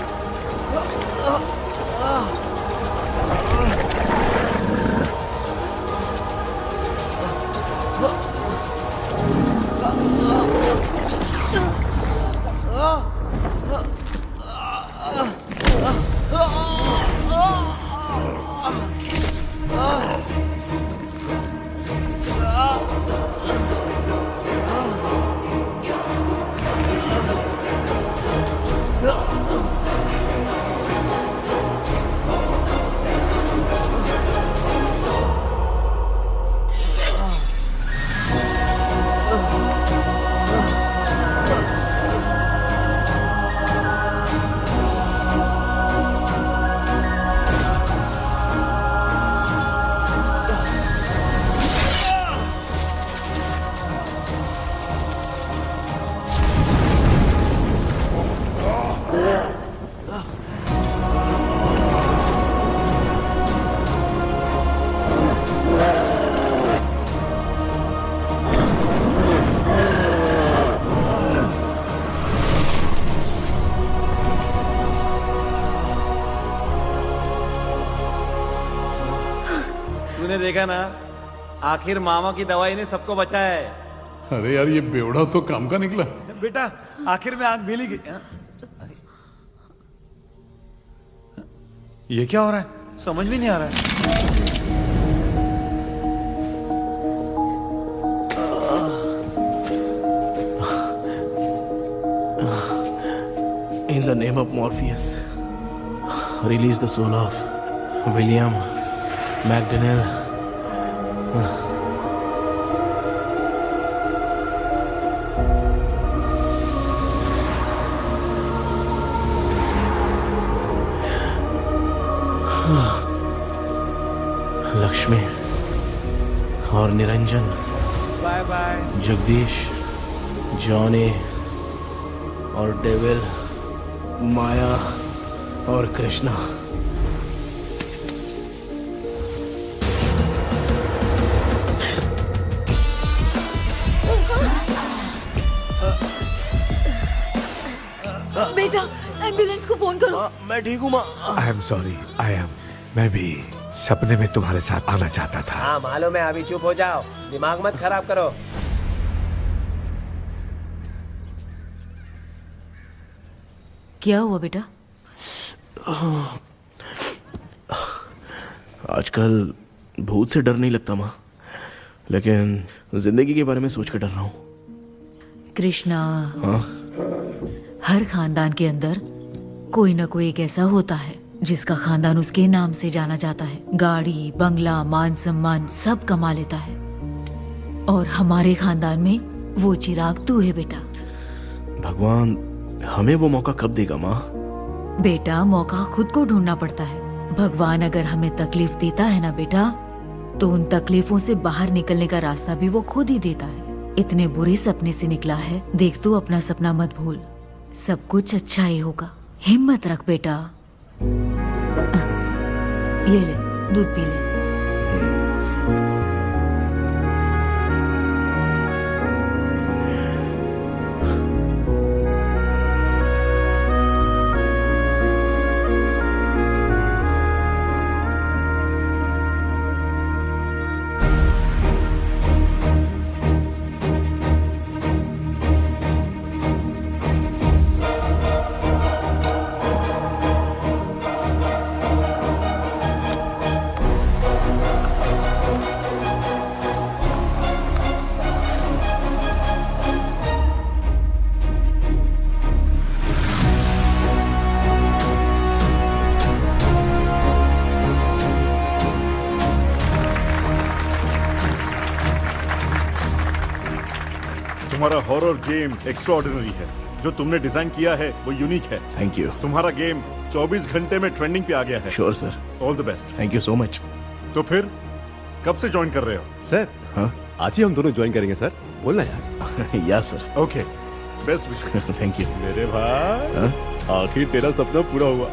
तूने देखा ना, आखिर मामा की दवाई ने सबको बचाया है। अरे यार, ये बेवड़ा तो काम का निकला। बेटा, आखिर में आंख मिली गई। ये क्या हो रहा है? समझ में नहीं आ रहा है। In the name of Morpheus, release the soul of William McDaniel. Lakshmi और Niranjan, bye bye. Jagdish, Johnny और डेविल, माया और कृष्णा। बेटा, एम्बुलेंस को फोन करो। मैं ठीक हूँ माँ। आई एम सॉरी, मैं भी सपने में तुम्हारे साथ आना चाहता था। हाँ मालूम है, अभी चुप हो जाओ, दिमाग मत खराब करो। क्या हुआ बेटा? आजकल भूत से डर नहीं लगता माँ, लेकिन जिंदगी के बारे में सोच कर डर रहा हूँ। कृष्णा, हाँ? हर खानदान के अंदर कोई ना कोई एक ऐसा होता है जिसका खानदान उसके नाम से जाना जाता है। गाड़ी, बंगला, मान सम्मान सब कमा लेता है, और हमारे खानदान में वो चिराग तू है बेटा। भगवान हमें वो मौका कब देगा माँ? बेटा, मौका खुद को ढूंढना पड़ता है। भगवान अगर हमें तकलीफ देता है ना बेटा, तो उन तकलीफों से बाहर निकलने का रास्ता भी वो खुद ही देता है। इतने बुरे सपने से निकला है, देख तू अपना सपना मत भूल, सब कुछ अच्छा ही होगा। हिम्मत रख बेटा। ये ले, दूध पी ले। तुम्हारा हॉरर गेम एक्स्ट्राऑर्डिनरी है। जो तुमने डिजाइन किया है वो यूनिक है। Thank you. तुम्हारा गेम 24 घंटे में ट्रेंडिंग पे आ गया है। Sure sir. All the best. Thank you so much. तो फिर कब से ज्वाइन कर रहे हो? सर हाँ आज ही हम दोनों ज्वाइन करेंगे सर। बोलना यार। या sir. Okay best wishes. Thank you. मेरे भाई आखिर तेरा सपना पूरा हुआ।